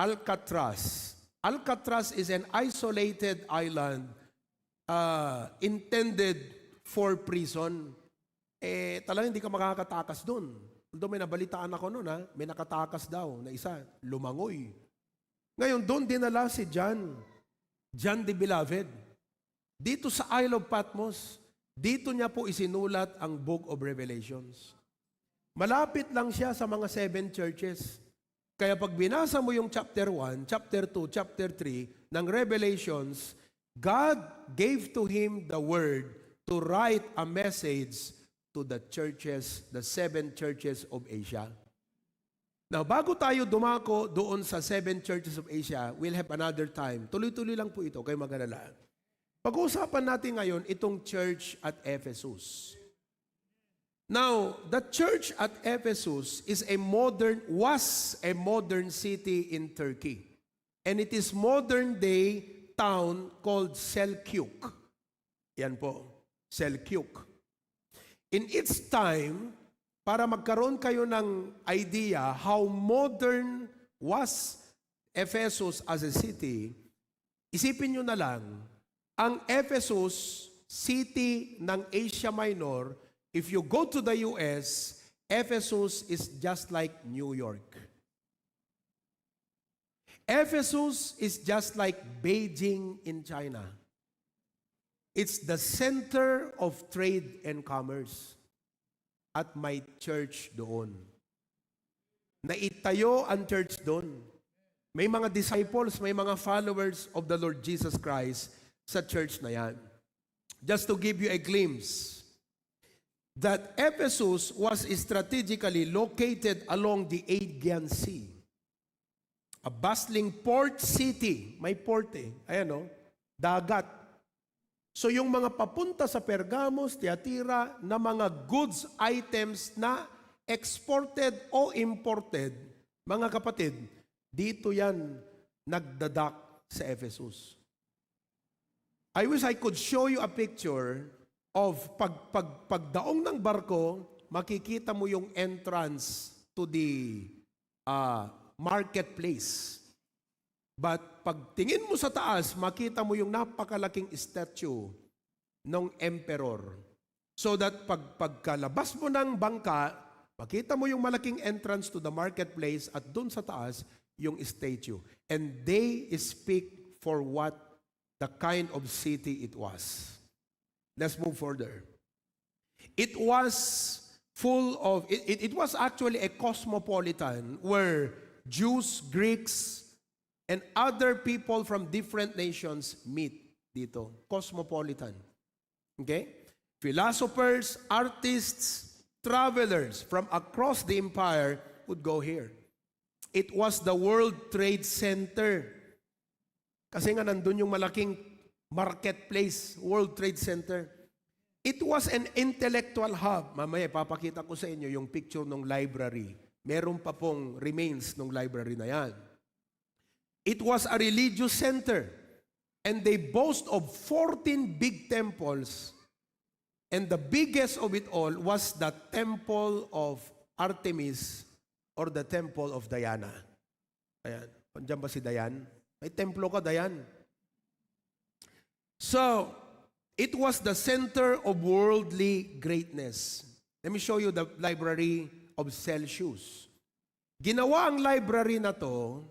Alcatraz. Alcatraz is an isolated island intended for prison. Talagang hindi ka makakatakas doon. Although may nabalitaan ako noon, may nakatakas daw na isa, lumangoy. Ngayon, doon dinala si John the Beloved. Dito sa Isle of Patmos, dito niya po isinulat ang Book of Revelations. Malapit lang siya sa mga 7 churches. Kaya pag binasa mo yung chapter 1, chapter 2, chapter 3 ng Revelations, God gave to him the word to write a message to the churches, the 7 churches of Asia. Now, bago tayo dumako doon sa 7 churches of Asia, we'll have another time. Tuloy-tuloy lang po ito, kayo mag-alala. Pag-uusapan natin ngayon itong church at Ephesus. Now, the church at Ephesus was a modern city in Turkey. And it is modern-day town called Selçuk. Yan po, Selçuk. In its time, para magkaroon kayo ng idea how modern was Ephesus as a city, isipin nyo na lang, ang Ephesus city ng Asia Minor. If you go to the US, Ephesus is just like New York. Ephesus is just like Beijing in China. It's the center of trade and commerce. At may church doon. Naitayo ang church doon. May mga disciples, may mga followers of the Lord Jesus Christ sa church na yan. Just to give you a glimpse, that Ephesus was strategically located along the Aegean Sea. A bustling port city. May port eh. Ayan o. Dagat. So yung mga papunta sa Pergamos, Tiatira, na mga goods items na exported o imported, mga kapatid, dito yan nagdadak sa Ephesus. I wish I could show you a picture of pagdaong ng barko, makikita mo yung entrance to the marketplace. But pagtingin mo sa taas, makita mo yung napakalaking statue ng emperor. So that pagkalabas mo ng bangka, makita mo yung malaking entrance to the marketplace at dun sa taas, yung statue. And they speak for what the kind of city it was. Let's move further. It was full of, it was actually a cosmopolitan where Jews, Greeks, and other people from different nations meet dito. Cosmopolitan. Okay? Philosophers, artists, travelers from across the empire would go here. It was the World Trade Center. Kasi nga nandun yung malaking marketplace, World Trade Center. It was an intellectual hub. Mamaya, papakita ko sa inyo yung picture ng library. Meron pa pong remains ng library na yan. It was a religious center. And they boast of 14 big temples. And the biggest of it all was the temple of Artemis or the temple of Diana. Ayan. Andiyan ba si Diane? May templo ka, Diane. So, it was the center of worldly greatness. Let me show you the library of Celsius. Ginawa ang library na to,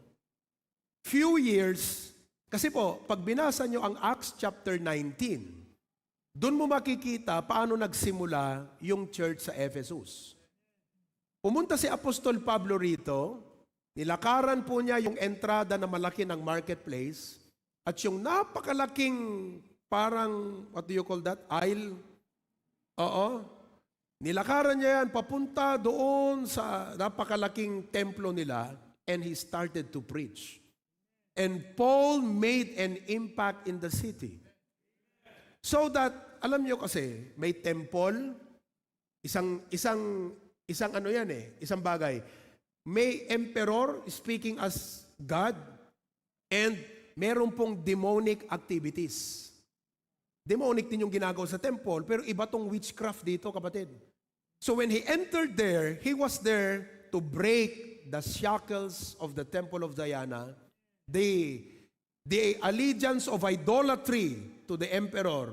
few years, kasi po, pag binasa nyo ang Acts chapter 19, doon mo makikita paano nagsimula yung church sa Ephesus. Pumunta si Apostol Pablo rito, nilakaran po niya yung entrada na malaki ng marketplace, at yung napakalaking parang, what do you call that? Aisle? Oo. Nilakaran niya yan papunta doon sa napakalaking templo nila, and he started to preach. And Paul made an impact in the city. So that, alam niyo kasi, may temple, isang ano yan eh, isang bagay. May emperor speaking as God, and meron pong demonic activities. Demonic din yung ginagawa sa temple, pero iba tong witchcraft dito, kapatid. So when he entered there, he was there to break the shackles of the temple of Diana, the allegiance of idolatry to the emperor,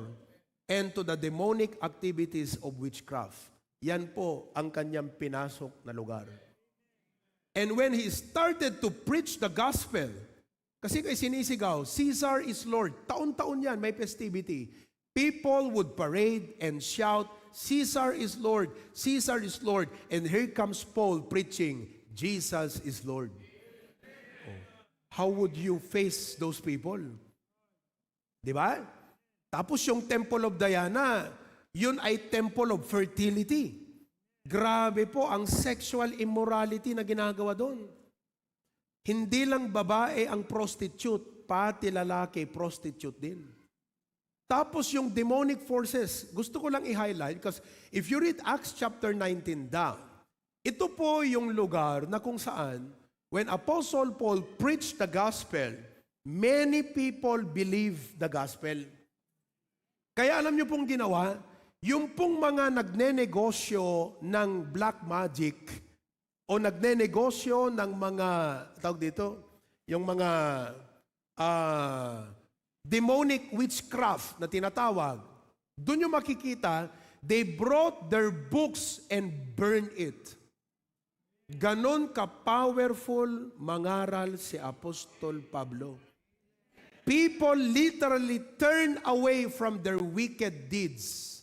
and to the demonic activities of witchcraft. Yan po ang kanyang pinasok na lugar. And when he started to preach the gospel, kasi kay sinisigaw, Caesar is Lord. Taon-taon yan, may festivity. People would parade and shout, Caesar is Lord, Caesar is Lord. And here comes Paul preaching, Jesus is Lord. Oh. How would you face those people? Di ba? Tapos yung Temple of Diana, yun ay temple of fertility. Grabe po ang sexual immorality na ginagawa doon. Hindi lang babae ang prostitute, pati lalaki prostitute din. Tapos yung demonic forces, gusto ko lang i-highlight because if you read Acts chapter 19 down, ito po yung lugar na kung saan when Apostle Paul preached the gospel, many people believe the gospel. Kaya alam niyo pong ginawa, yung pong mga nagnenegosyo ng black magic o nagnenegosyo ng mga, tawag dito, yung mga demonic witchcraft na tinatawag, Doon yung makikita, they brought their books and burned it. Ganon ka-powerful mangaral si Apostol Pablo. People literally turn away from their wicked deeds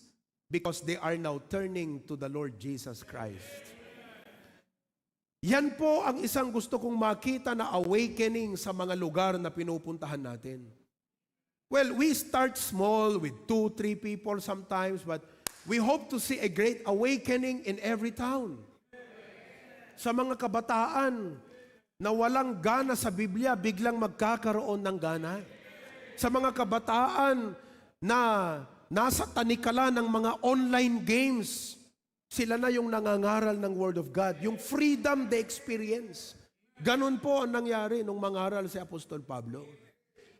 because they are now turning to the Lord Jesus Christ. Yan po ang isang gusto kong makita na awakening sa mga lugar na pinupuntahan natin. Well, we start small with 2, 3 people sometimes, but we hope to see a great awakening in every town. Sa mga kabataan na walang gana sa Biblia, biglang magkakaroon ng gana. Sa mga kabataan na nasa tanikala ng mga online games, sila na yung nangangaral ng Word of God. Yung freedom they experience. Ganon po ang nangyari nung mangaral si Apostol Pablo.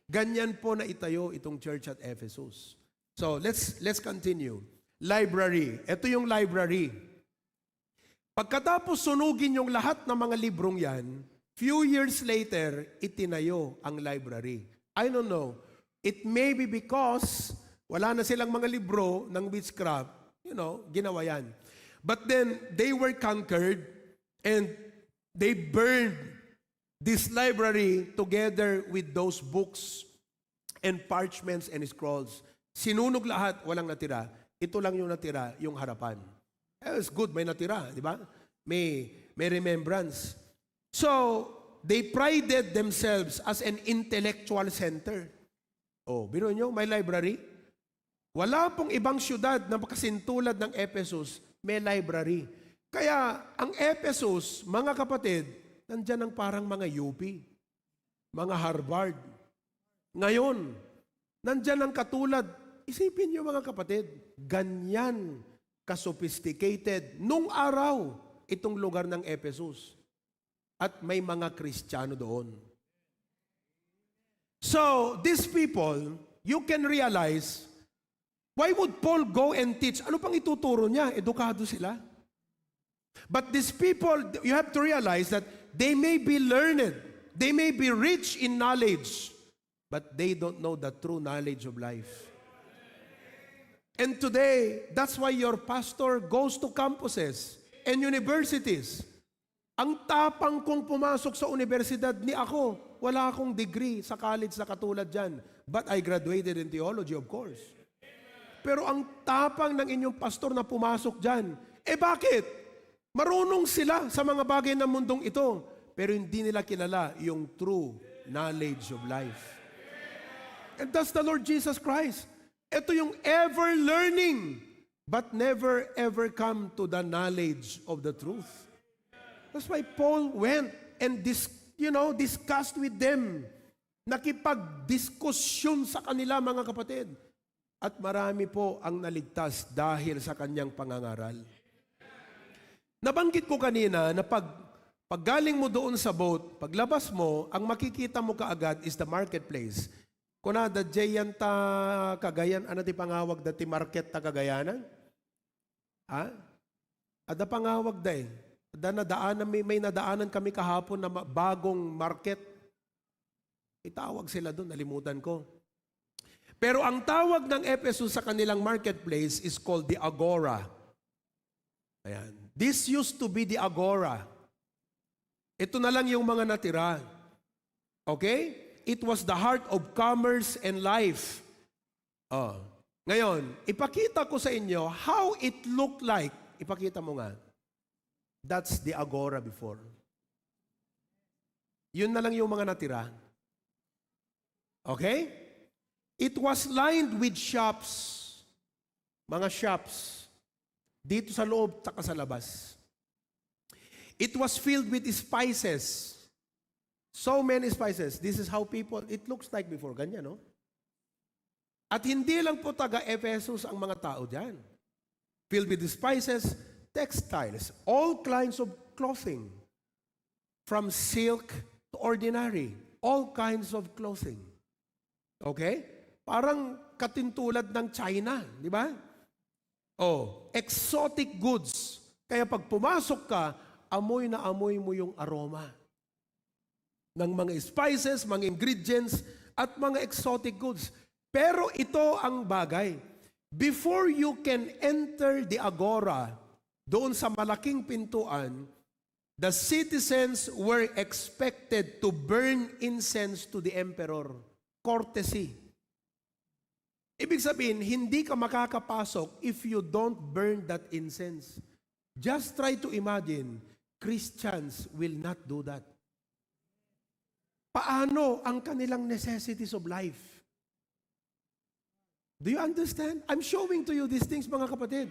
Ganyan po na itayo itong church at Ephesus. So, let's continue. Library. Ito yung library. Pagkatapos sunugin yung lahat ng mga librong yan, few years later, itinayo ang library. I don't know. It may be because wala na silang mga libro ng witchcraft. Ginawa yan. But then, they were conquered and they burned this library together with those books and parchments and scrolls. Sinunog lahat, walang natira. Ito lang yung natira, yung harapan. It's good, may natira, di ba? May remembrance. So, they prided themselves as an intellectual center. Oh, biro nyo, may library. Wala pong ibang syudad na kasintulad ng Ephesus, may library. Kaya, ang Ephesus, mga kapatid, nandyan ang parang mga UP, mga Harvard. Ngayon, nandyan ang katulad, isipin nyo mga kapatid, ganyan ka-sophisticated nung araw itong lugar ng Ephesus. At may mga Kristiyano doon. So, these people, you can realize, why would Paul go and teach? Ano pang ituturo niya? Edukado sila. But these people, you have to realize that they may be learned, they may be rich in knowledge, but they don't know the true knowledge of life. And today, that's why your pastor goes to campuses and universities. Ang tapang kong pumasok sa universidad ni ako, wala akong degree sa college na katulad dyan. But I graduated in theology, of course. Pero ang tapang ng inyong pastor na pumasok dyan, bakit? Marunong sila sa mga bagay ng mundong ito, pero hindi nila kilala yung true knowledge of life. And that's the Lord Jesus Christ. Ito yung ever learning, but never ever come to the knowledge of the truth. That's why Paul went and discussed with them. Nakipag-diskusyon sa kanila, mga kapatid. At marami po ang naligtas dahil sa kanyang pangangaral. Nabanggit ko kanina na pag galing mo doon sa boat, paglabas mo, ang makikita mo kaagad is the marketplace. Kuna da jayan ta Cagayan, ano ti pangawag da ti market ta Cagayanan? Ada pangawag da eh. May nadaanan kami kahapon na bagong market. Itawag sila doon, nalimutan ko. Pero ang tawag ng Ephesus sa kanilang marketplace is called the Agora. Ayan. This used to be the Agora. Ito na lang yung mga natira. Okay? It was the heart of commerce and life. Ngayon, ipakita ko sa inyo how it looked like. Ipakita mo nga. That's the Agora before. Yun na lang yung mga natira. Okay? It was lined with shops. Mga shops. Dito sa loob, taka sa labas. It was filled with spices. So many spices. This is how people, it looks like before. Ganyan, no? At hindi lang po taga-Ephesus ang mga tao dyan. Filled with spices, textiles, all kinds of clothing. From silk to ordinary. All kinds of clothing. Okay? Parang katintulad ng China, di ba? Exotic goods. Kaya pag pumasok ka, amoy na amoy mo yung aroma ng mga spices, mga ingredients, at mga exotic goods. Pero ito ang bagay. before you can enter the agora, doon sa malaking pintuan, the citizens were expected to burn incense to the emperor. Courtesy. Ibig sabihin, hindi ka makakapasok if you don't burn that incense. Just try to imagine, Christians will not do that. Paano ang kanilang necessities of life? Do you understand? I'm showing to you these things, mga kapatid,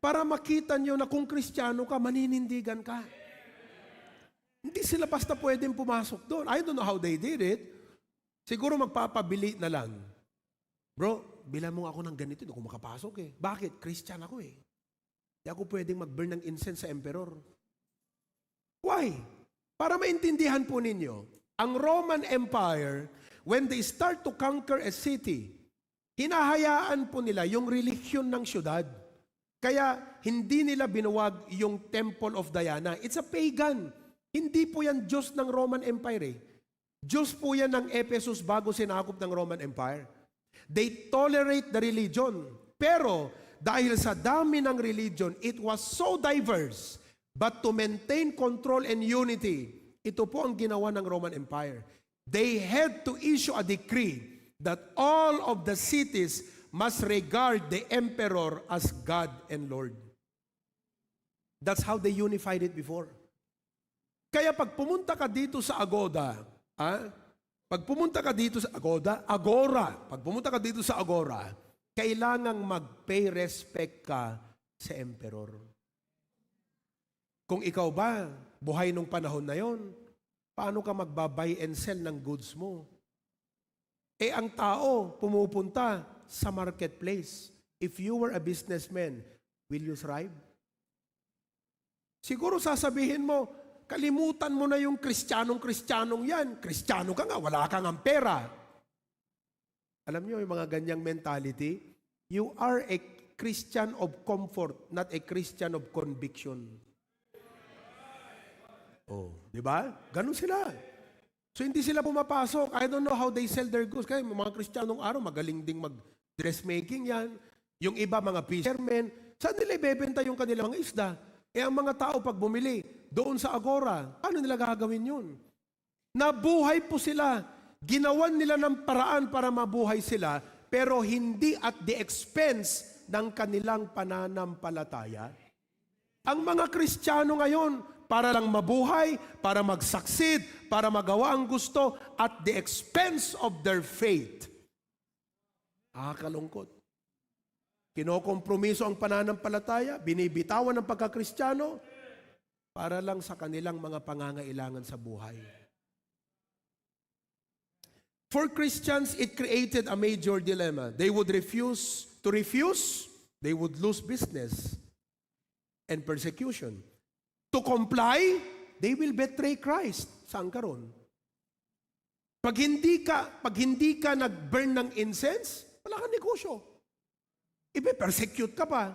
para makita nyo na kung Kristiyano ka, maninindigan ka. Hindi sila basta pwedeng pumasok doon. I don't know how they did it. Siguro magpapabili na lang. Bro, bilang mo ako ng ganito, hindi ako makapasok eh. Bakit? Christian ako eh. Hindi ako pwedeng mag-burn ng incense sa emperor. Why? Para maintindihan po ninyo, ang Roman Empire, when they start to conquer a city, hinahayaan po nila yung relihiyon ng syudad. Kaya hindi nila binuwag yung Temple of Diana. It's a pagan. Hindi po yan Diyos ng Roman Empire eh. Diyos po yan ng Ephesus bago sinakop ng Roman Empire. They tolerate the religion. Pero dahil sa dami ng religion, it was so diverse. But to maintain control and unity, ito po ang ginawa ng Roman Empire. They had to issue a decree that all of the cities must regard the emperor as God and Lord. That's how they unified it before. Kaya pag pumunta ka dito sa Agoda, pag pumunta ka dito sa Agora, pag pumunta ka dito sa Agora, kailangang mag-pay respect ka sa emperor. Kung ikaw ba, buhay nung panahon na yon, paano ka magba-buy and sell ng goods mo? Eh ang tao pumupunta sa marketplace. If you were a businessman, will you thrive? Siguro sasabihin mo, kalimutan mo na yung kristyanong yan. Kristiyano ka nga, wala kang ang pera. Alam niyo yung mga ganyang mentality? You are a Christian of comfort, not a Christian of conviction. Oh, di ba? Ganun sila. So hindi sila pumapasok. I don't know how they sell their goods. Kaya mga Kristiyanong araw, magaling ding mag-dressmaking yan. Yung iba, mga fishermen. Saan nila ibebenta yung kanilang mga isda? Eh ang mga tao pag bumili, doon sa Agora, paano nila gagawin yun? Nabuhay po sila. Ginawan nila ng paraan para mabuhay sila, pero hindi at the expense ng kanilang pananampalataya. Ang mga Kristiyano ngayon, para lang mabuhay, para mag-succeed, para magawa ang gusto, at the expense of their faith. Kalungkot. Kinokompromiso ang pananampalataya, binibitawan ang pagka-Kristiyano, para lang sa kanilang mga pangangailangan sa buhay. For Christians, it created a major dilemma. They would refuse, they would lose business and persecution. To comply, they will betray Christ. Saan ka ron? Pag hindi ka nag-burn ng incense, wala kang negosyo. Ibe-persecute ka pa.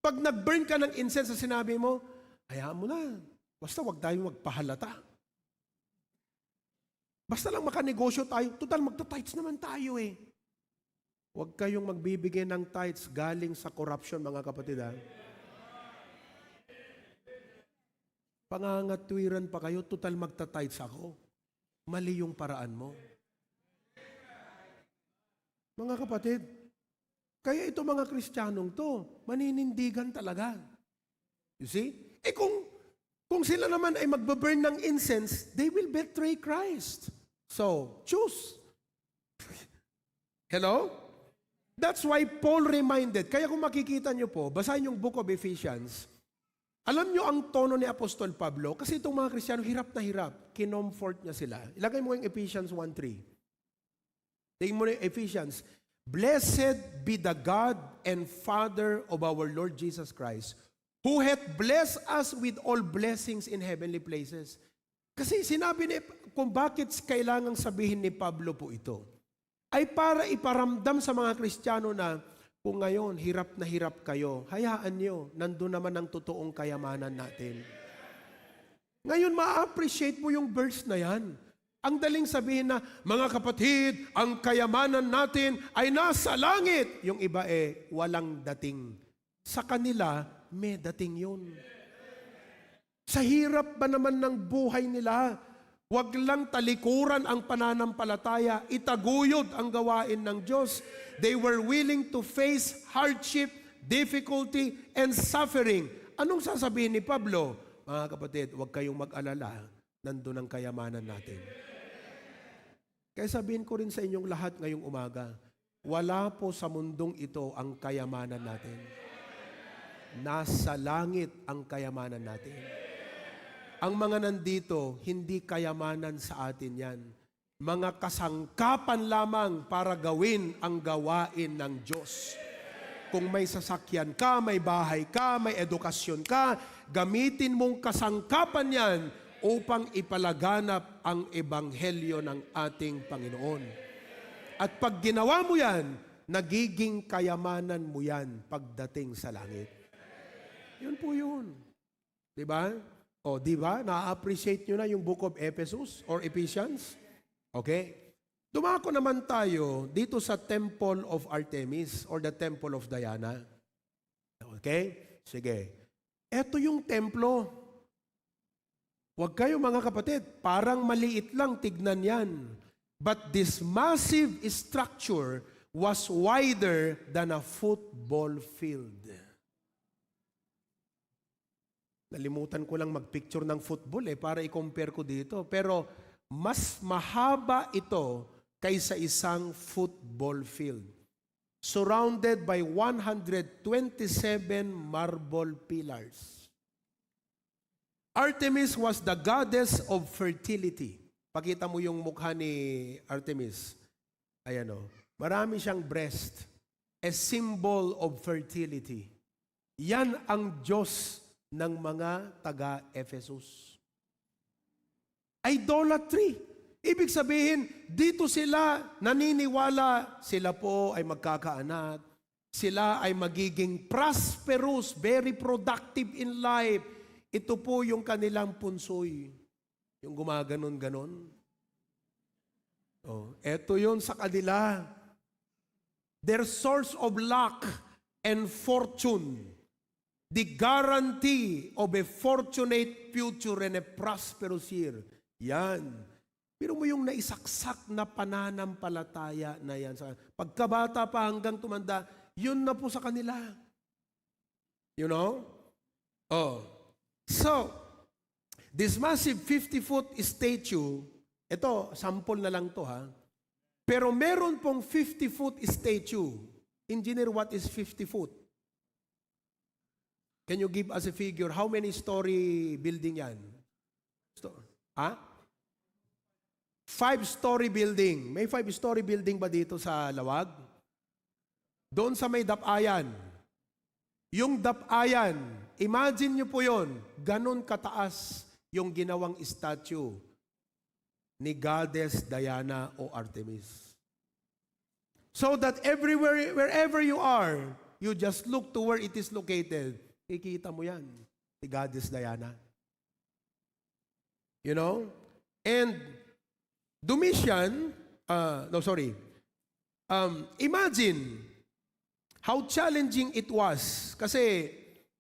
Pag nag-burn ka ng incense sa sinabi mo, hayaan mo na. Basta wag tayong magpahalata. Basta lang makanegosyo tayo. Total, magta-tithes naman tayo eh. Huwag kayong magbibigay ng tithes galing sa corruption, mga kapatid. Pangangatwiran pa kayo, total magta-tithes ako. Mali yung paraan mo. Mga kapatid, kaya ito mga Kristiyanong to, maninindigan talaga. You see? Eh kung sila naman ay magbaburn ng incense, they will betray Christ. So, choose. Hello? That's why Paul reminded. Kaya kung makikita nyo po, basahin yung book of Ephesians. Alam nyo ang tono ni Apostol Pablo? Kasi itong mga Kristiyano, hirap na hirap. Kinomfort niya sila. Ilagay mo yung Ephesians 1:3. Tingin mo na yung Ephesians. Blessed be the God and Father of our Lord Jesus Christ, who hath blessed us with all blessings in heavenly places. Kasi sinabi ni, kung bakit kailangang sabihin ni Pablo po ito, ay para iparamdam sa mga Kristiyano na, kung ngayon, hirap na hirap kayo, hayaan nyo, nandun naman ang totoong kayamanan natin. Ngayon, ma-appreciate mo yung verse na yan. Ang daling sabihin na, mga kapatid, ang kayamanan natin ay nasa langit. Yung iba walang dating. Sa kanila, may dating yun. Sa hirap ba naman ng buhay nila, wag lang talikuran ang pananampalataya, itaguyod ang gawain ng Diyos. They were willing to face hardship, difficulty, and suffering. Anong sasabihin ni Pablo? Mga kapatid, huwag kayong mag-alala, nandun ang kayamanan natin. Kaya sabihin ko rin sa inyong lahat ngayong umaga, wala po sa mundong ito ang kayamanan natin. Nasa langit ang kayamanan natin. Ang mga nandito, hindi kayamanan sa atin yan. Mga kasangkapan lamang para gawin ang gawain ng Diyos. Kung may sasakyan ka, may bahay ka, may edukasyon ka, gamitin mong kasangkapan yan upang ipalaganap ang ebanghelyo ng ating Panginoon. At pag ginawa mo yan, nagiging kayamanan mo yan pagdating sa langit. Yun po yun. Diba? O, diba? Na-appreciate nyo na yung book of Ephesus or Ephesians? Okay? Dumako naman tayo dito sa Temple of Artemis or the Temple of Diana. Okay? Sige. Ito yung templo. Huwag kayo mga kapatid, parang maliit lang tignan yan. But this massive structure was wider than a football field. Nalimutan ko lang magpicture ng football para i-compare ko dito. Pero mas mahaba ito kaysa isang football field. Surrounded by 127 marble pillars. Artemis was the goddess of fertility. Pakita mo yung mukha ni Artemis. Ayan o. Marami siyang breast. A symbol of fertility. Yan ang Diyos ng mga taga-Ephesus. Idolatry. Ibig sabihin, dito sila naniniwala, sila po ay magkakaanak, sila ay magiging prosperous, very productive in life. Ito po yung kanilang punsoy. Yung gumaganon-ganon. Oh, eto yun sa kanila. Their source of luck and fortune. The guarantee of a fortunate future and a prosperous year. Yan. Pero mo yung naisaksak na pananampalataya na yan. Pagkabata pa hanggang tumanda, yun na po sa kanila. You know? Oh. So, this massive 50-foot statue, ito, sample na lang to ha. Pero meron pong 50-foot statue. Engineer, what is 50 foot? Can you give us a figure? How many story building yan? Ha? 5-story building. May 5-story building ba dito sa Lawag? Doon sa may Dapayan. Yung Dapayan, imagine nyo po yon, ganun kataas yung ginawang statue ni Goddess Diana o Artemis. So that everywhere, wherever you are, you just look to where it is located. Ikita mo yan, si Goddess Diana. You know? And Domitian, imagine how challenging it was. Kasi,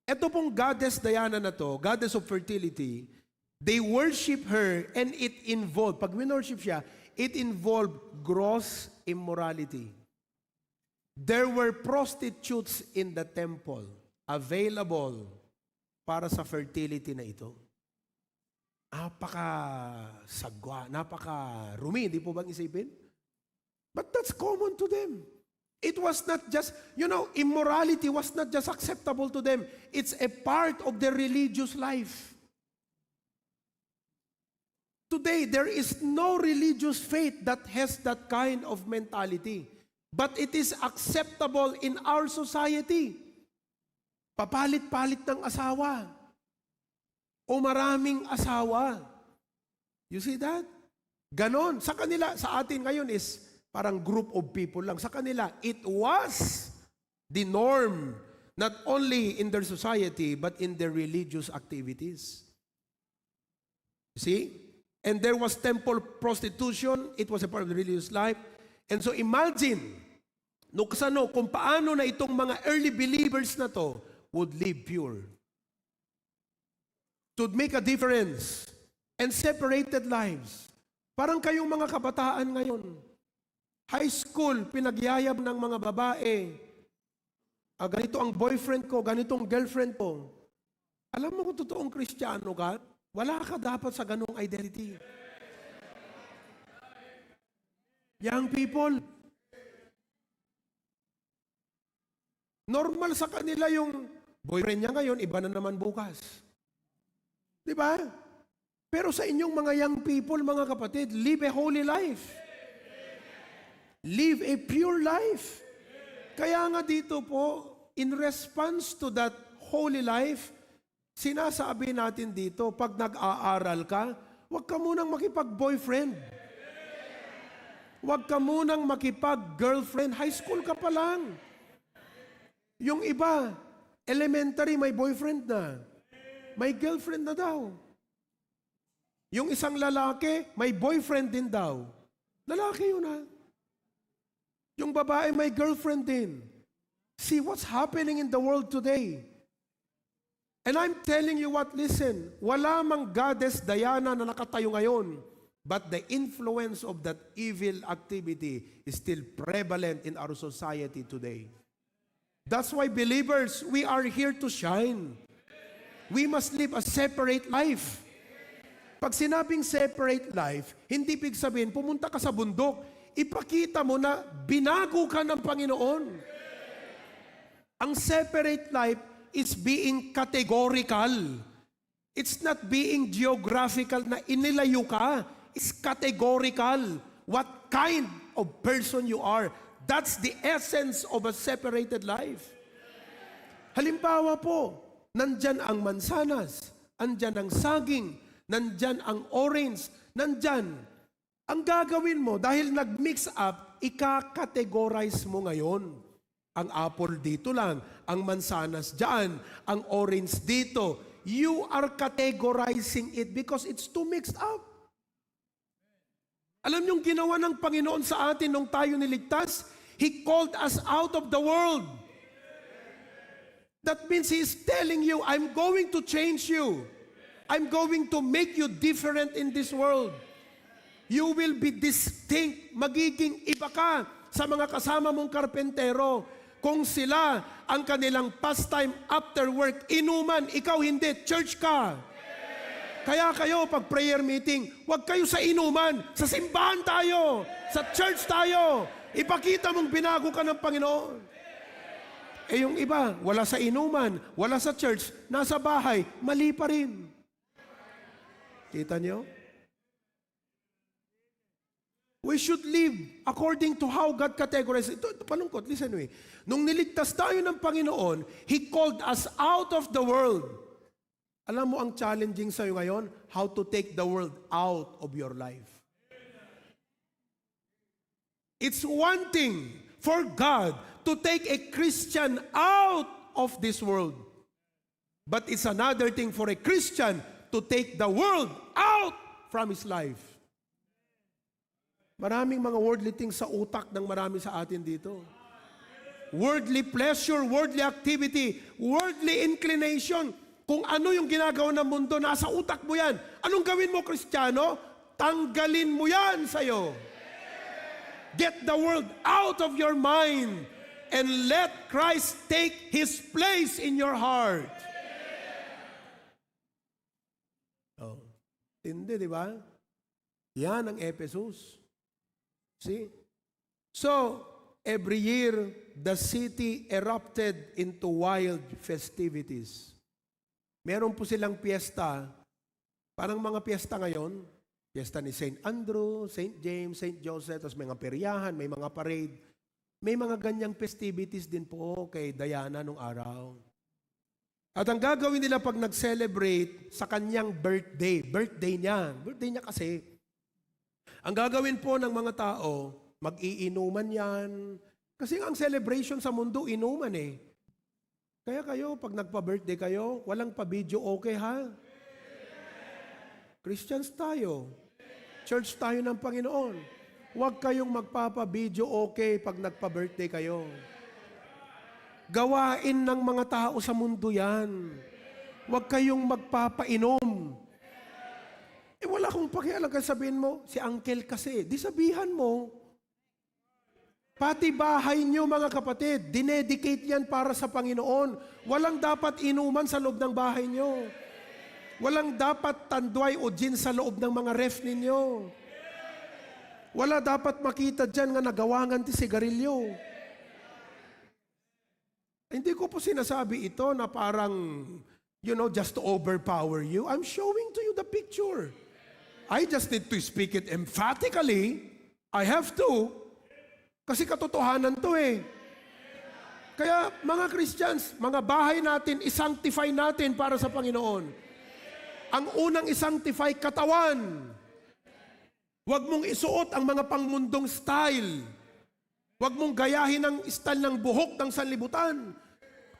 eto pong Goddess Diana na to, Goddess of Fertility, they worship her and it involved, pag winorship siya, it involved gross immorality. There were prostitutes in the temple available para sa fertility na ito. Napaka-sagwa, napaka-rumi, di po bang isipin? But that's common to them. It was not just, immorality was not just acceptable to them. It's a part of their religious life. Today, there is no religious faith that has that kind of mentality. But it is acceptable in our society. Papalit-palit ng asawa. O maraming asawa. You see that? Ganon. Sa kanila, sa atin ngayon is parang group of people lang. Sa kanila, it was the norm, not only in their society, but in their religious activities. You see? and there was temple prostitution. It was a part of the religious life. And so imagine, kung paano na itong mga early believers na to would live pure. To make a difference and separated lives. Parang kayong mga kabataan ngayon. High school, pinagyayab ng mga babae. Ganito ang boyfriend ko, ganitong girlfriend ko. Alam mo kung totoong Kristiyano ka, wala ka dapat sa ganong identity. Young people, normal sa kanila yung boyfriend niya ngayon, iba na naman bukas. Di ba? Pero sa inyong mga young people, mga kapatid, live a holy life. Live a pure life. Kaya nga dito po, in response to that holy life, sinasabi natin dito, pag nag-aaral ka, huwag ka munang makipag-boyfriend. Huwag ka munang makipag-girlfriend. High school ka pa lang. Yung iba, elementary, may boyfriend na. May girlfriend na daw. Yung isang lalaki, may boyfriend din daw. Lalaki yun ha. Yung babae, may girlfriend din. See what's happening in the world today. And I'm telling you what, listen, wala mang goddess Diana na nakatayo ngayon, but the influence of that evil activity is still prevalent in our society today. That's why believers, we are here to shine. We must live a separate life. Pag sinabing separate life, hindi ibig sabihin, pumunta ka sa bundok, ipakita mo na binago ka ng Panginoon. Ang separate life is being categorical. It's not being geographical na inilayo ka. It's categorical. What kind of person you are. That's the essence of a separated life. Halimbawa po, nandyan ang mansanas, andyan ang saging, nandyan ang orange, nandyan. Ang gagawin mo, dahil nag-mix up, ika-categorize mo ngayon. Ang apple dito lang, ang mansanas dyan, ang orange dito. You are categorizing it because it's too mixed up. Alam niyong ginawa ng Panginoon sa atin nung tayo niligtas? He called us out of the world. That means He is telling you, I'm going to change you. I'm going to make you different in this world. You will be distinct. Magiging iba ka sa mga kasama mong karpentero. Kung sila ang kanilang pastime after work, inuman, ikaw hindi, church ka. Kaya kayo, pag prayer meeting, huwag kayo sa inuman, sa simbahan tayo, sa church tayo. Ipakita mong binago ka ng Panginoon. Eh yung iba, wala sa inuman, wala sa church, nasa bahay, mali pa rin. Kita niyo? We should live according to how God categorized. Ito palungkot, listen me. Nung niligtas tayo ng Panginoon, He called us out of the world. Alam mo ang challenging sa'yo ngayon? How to take the world out of your life. It's one thing for God to take a Christian out of this world. But it's another thing for a Christian to take the world out from his life. Maraming mga worldly things sa utak ng marami sa atin dito. Worldly pleasure, worldly activity, worldly inclination. Kung ano yung ginagawa ng mundo, nasa utak mo yan. Anong gawin mo, Kristiyano? Tanggalin mo yan sa'yo. Get the world out of your mind and let Christ take His place in your heart. Oh, hindi, di ba? Yan ang Ephesus. See? So, every year, the city erupted into wild festivities. Meron po silang piyesta, parang mga piyesta ngayon, piyesta ni St. Andrew, St. James, St. Joseph, tapos may mga peryahan, may mga parade. May mga ganyang festivities din po kay Diana nung araw. At ang gagawin nila pag nag-celebrate sa kanyang birthday niya kasi, ang gagawin po ng mga tao, mag-iinuman yan. Kasi ang celebration sa mundo, inuman eh. Kaya kayo, pag nagpa-birthday kayo, walang pa-video, okay ha? Christians tayo. Church tayo ng Panginoon. Huwag kayong magpapa-video okay pag nagpa-birthday kayo. Gawain ng mga tao sa mundo yan. Huwag kayong magpapainom. Wala akong pakialam kasi sabihin mo, si uncle kasi. Di sabihan mo. Pati bahay nyo, mga kapatid, dinedicate yan para sa Panginoon. Walang dapat inuman sa loob ng bahay nyo. Walang dapat tanduay o gin sa loob ng mga ref ninyo. Wala dapat makita dyan nga nagawangan ti sigarilyo. Hindi ko po sinasabi ito na parang, just to overpower you. I'm showing to you the picture. I just need to speak it emphatically. I have to. Kasi katotohanan to eh. Kaya mga Christians, mga bahay natin, isanctify natin para sa Panginoon. Ang unang isanctify, katawan. Huwag mong isuot ang mga pangmundong style. Huwag mong gayahin ang style ng buhok ng sanlibutan.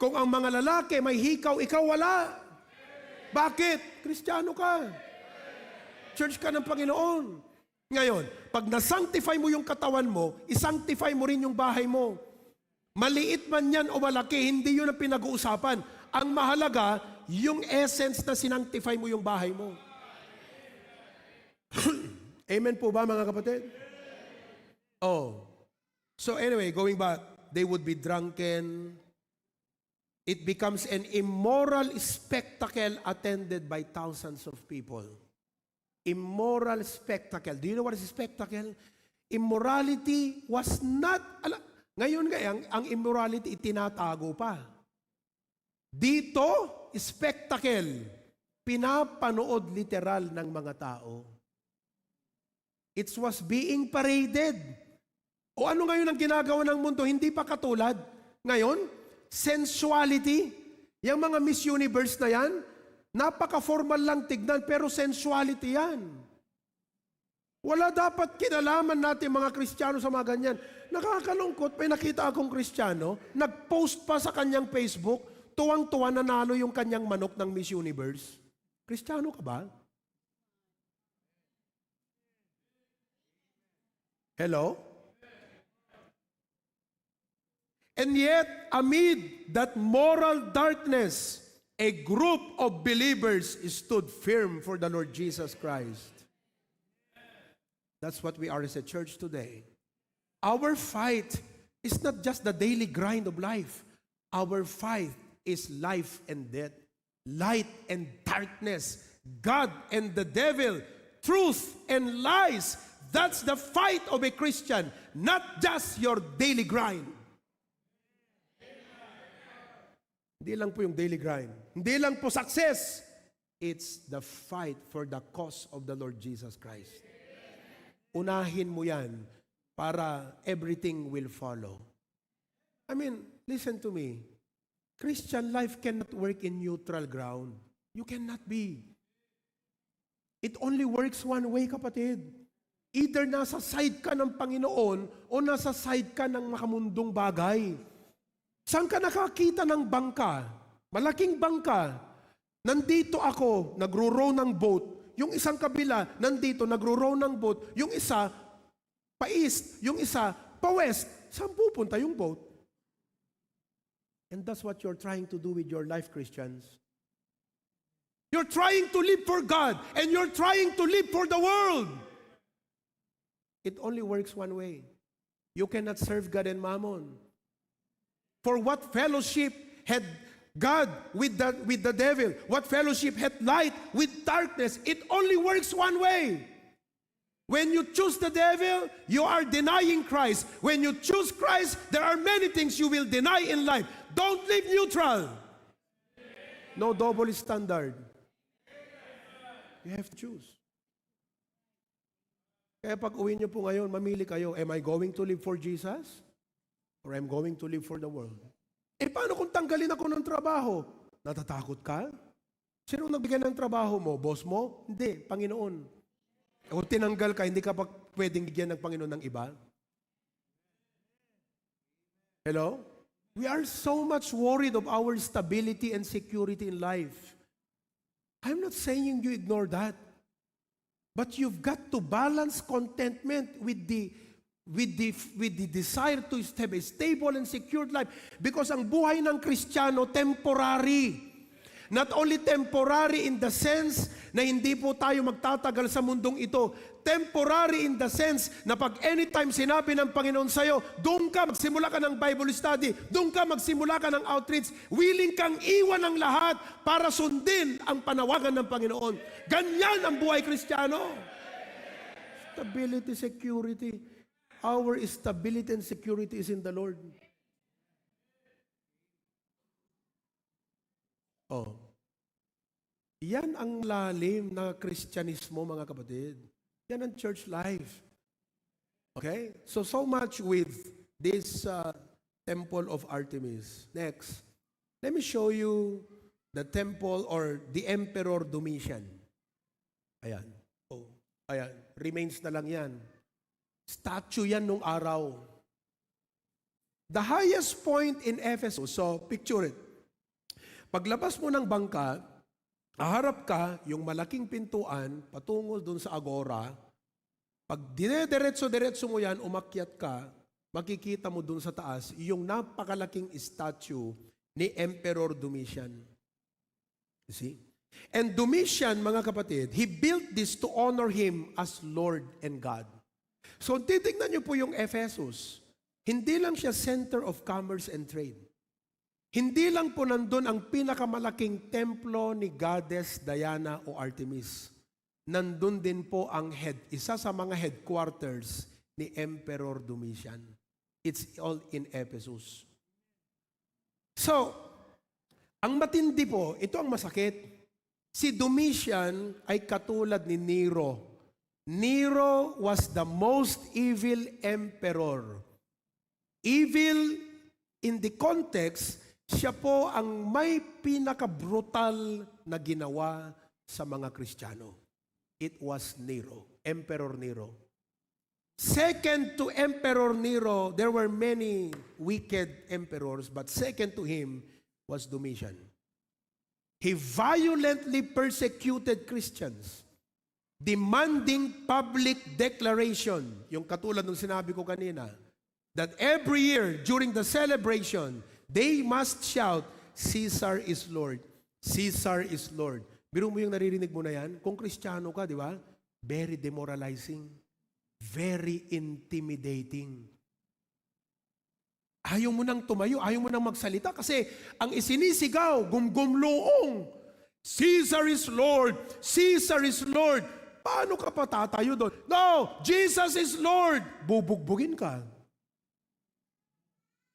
Kung ang mga lalaki may hikaw, ikaw wala. Bakit? Kristiyano ka. Church ka ng Panginoon. Ngayon, pag nasanctify mo yung katawan mo, isanctify mo rin yung bahay mo. Maliit man yan o malaki, hindi yun ang pinag-uusapan. Ang mahalaga, yung essence na sinanctify mo yung bahay mo. Amen po ba, mga kapatid? Oh. So anyway, going back, they would be drunken. It becomes an immoral spectacle attended by thousands of people. Immoral spectacle. Do you know what is spectacle? Immorality was not, ngayon ang immorality itinatago pa. Dito, spectacle. Pinapanood literal ng mga tao. It was being paraded. O ano ngayon ang ginagawa ng mundo? Hindi pa katulad. Ngayon, sensuality. Yung mga Miss Universe na yan, napaka-formal lang tignan, pero sensuality yan. Wala dapat kinalaman natin mga Kristiyano sa mga ganyan. Nakakalungkot, may nakita akong Kristiyano, nag-post pa sa kanyang Facebook, tuwang-tuwa nanalo yung kanyang manok ng Miss Universe. Kristiyano ka ba? Hello? And yet, amid that moral darkness, a group of believers stood firm for the Lord Jesus Christ. That's what we are as a church today. Our fight is not just the daily grind of life. Our fight is life and death, light and darkness, God and the devil, truth and lies. That's the fight of a Christian, not just your daily grind. Hindi lang po yung daily grind. Hindi lang po success. It's the fight for the cause of the Lord Jesus Christ. Unahin mo yan para everything will follow. I mean, listen to me. Christian life cannot work in neutral ground. You cannot be. It only works one way, kapatid. Either nasa side ka ng Panginoon o nasa side ka ng makamundong bagay. Saan ka nakakita ng bangka? Malaking bangka. Nandito ako, nagro-row ng boat. Yung isang kabila, nandito, nagro-row ng boat. Yung isa, pa-east. Yung isa, pa-west. Saan pupunta yung boat? And that's what you're trying to do with your life, Christians. You're trying to live for God, and you're trying to live for the world. It only works one way. You cannot serve God and mammon. For what fellowship had God with the devil? What fellowship had light with darkness? It only works one way. When you choose the devil, you are denying Christ. When you choose Christ, there are many things you will deny in life. Don't live neutral. No double standard. You have to choose. Kaya pag uwi niyo po ngayon, mamili kayo, am I going to live for Jesus? Or I'm going to live for the world? Paano kung tanggalin ako ng trabaho? Natatakot ka? Sino nagbigay ng trabaho mo? Boss mo? Hindi, Panginoon. Kung tinanggal ka, hindi ka pa pwedeng bigyan ng Panginoon ng iba? Hello? We are so much worried of our stability and security in life. I'm not saying you ignore that. But you've got to balance contentment with the desire to have a stable and secured life. Because ang buhay ng Kristiyano, temporary. Not only temporary in the sense na hindi po tayo magtatagal sa mundong ito. Temporary in the sense na pag anytime sinabi ng Panginoon sa'yo, doon ka, magsimula ka ng Bible study, doon ka, magsimula ka ng outreach, willing kang iwan ang lahat para sundin ang panawagan ng Panginoon. Ganyan ang buhay Kristiyano. Stability, security. Our stability and security is in the Lord. Oh. Yan ang lalim na Kristyanismo, mga kapatid. Yan ang church life. Okay? So much with this temple of Artemis. Next. Let me show you the temple or the Emperor Domitian. Ayan. Oh, ayan. Remains na lang yan. Statue yan nung araw. The highest point in Ephesus, so picture it. Paglabas mo ng bangka, haharap ka, yung malaking pintuan, patungo dun sa agora. Pag diretso-diretso mo yan, umakyat ka, makikita mo dun sa taas, yung napakalaking statue ni Emperor Domitian. You see? And Domitian, mga kapatid, he built this to honor him as Lord and God. So, titignan niyo po yung Ephesus. Hindi lang siya center of commerce and trade. Hindi lang po nandun ang pinakamalaking templo ni Goddess Diana o Artemis. Nandun din po ang isa sa mga headquarters ni Emperor Domitian. It's all in Ephesus. So, ang matindi po, ito ang masakit. Si Domitian ay katulad ni Nero. Nero was the most evil emperor. Evil in the context, siya po ang may pinaka-brutal na ginawa sa mga Kristiyano. It was Nero, Emperor Nero. Second to Emperor Nero, there were many wicked emperors, but second to him was Domitian. He violently persecuted Christians, demanding public declaration, yung katulad ng sinabi ko kanina, that every year during the celebration, they must shout, Caesar is Lord. Caesar is Lord. Biro mo yung naririnig mo na yan? Kung Kristiyano ka, di ba? Very demoralizing. Very intimidating. Ayaw mo nang tumayo, ayaw mo nang magsalita kasi ang isinisigaw, gumgumloong. Caesar is Lord. Caesar is Lord. Paano ka pa tatayo doon? No! Jesus is Lord! Bubugbugin ka.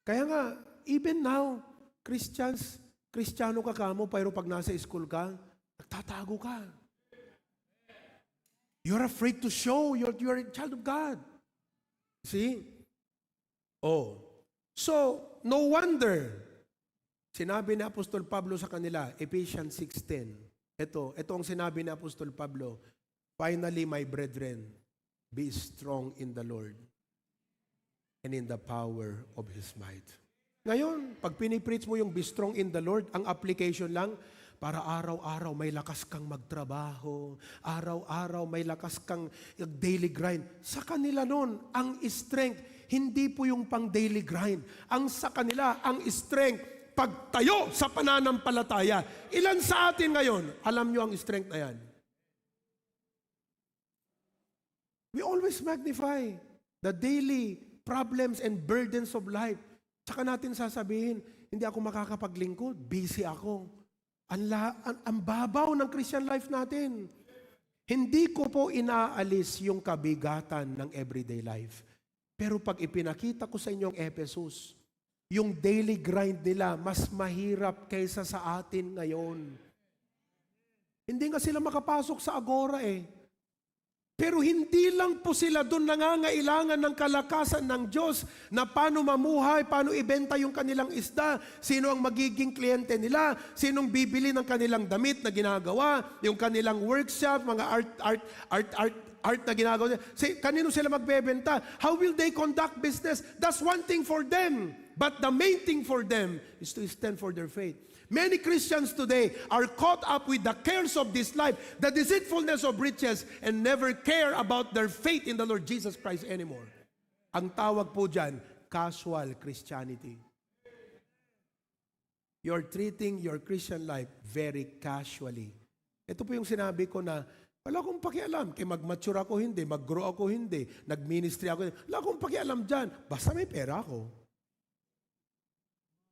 Kaya nga, even now, Kristiyano ka kamo, pero pag nasa school ka, nagtatago ka. You're afraid to show you're a child of God. See? Oh. So, no wonder, sinabi ni Apostol Pablo sa kanila, Ephesians 6:10. Ito ang sinabi ni Apostol Pablo, finally, my brethren, be strong in the Lord and in the power of His might. Ngayon, pag pinipreach mo yung be strong in the Lord, ang application lang, para araw-araw may lakas kang magtrabaho, araw-araw may lakas kang daily grind. Sa kanila nun, ang strength, hindi po yung pang daily grind. Ang sa kanila, ang strength, pagtayo sa pananampalataya. Ilan sa atin ngayon, alam nyo ang strength na yan? We always magnify the daily problems and burdens of life. Tsaka natin sasabihin, hindi ako makakapaglingkod, busy ako. Ang babaw ng Christian life natin. Hindi ko po inaalis yung kabigatan ng everyday life. Pero pag ipinakita ko sa inyong Ephesus, yung daily grind nila mas mahirap kaysa sa atin ngayon. Hindi nga sila makapasok sa agora eh. Pero hindi lang po sila doon nangangailangan ng kalakasan ng Diyos na paano mamuhay, paano ibenta yung kanilang isda, sino ang magiging kliyente nila, sinong bibili ng kanilang damit na ginagawa, yung kanilang workshop, mga art na ginagawa nila. Kanino sila magbebenta? How will they conduct business? That's one thing for them. But the main thing for them is to stand for their faith. Many Christians today are caught up with the cares of this life, the deceitfulness of riches, and never care about their faith in the Lord Jesus Christ anymore. Ang tawag po dyan, casual Christianity. You're treating your Christian life very casually. Ito po yung sinabi ko na, wala akong pakialam. Kaya mag-mature ako hindi, mag-grow ako hindi, nag-ministry ako hindi. Wala akong pakialam dyan. Basta may pera ako.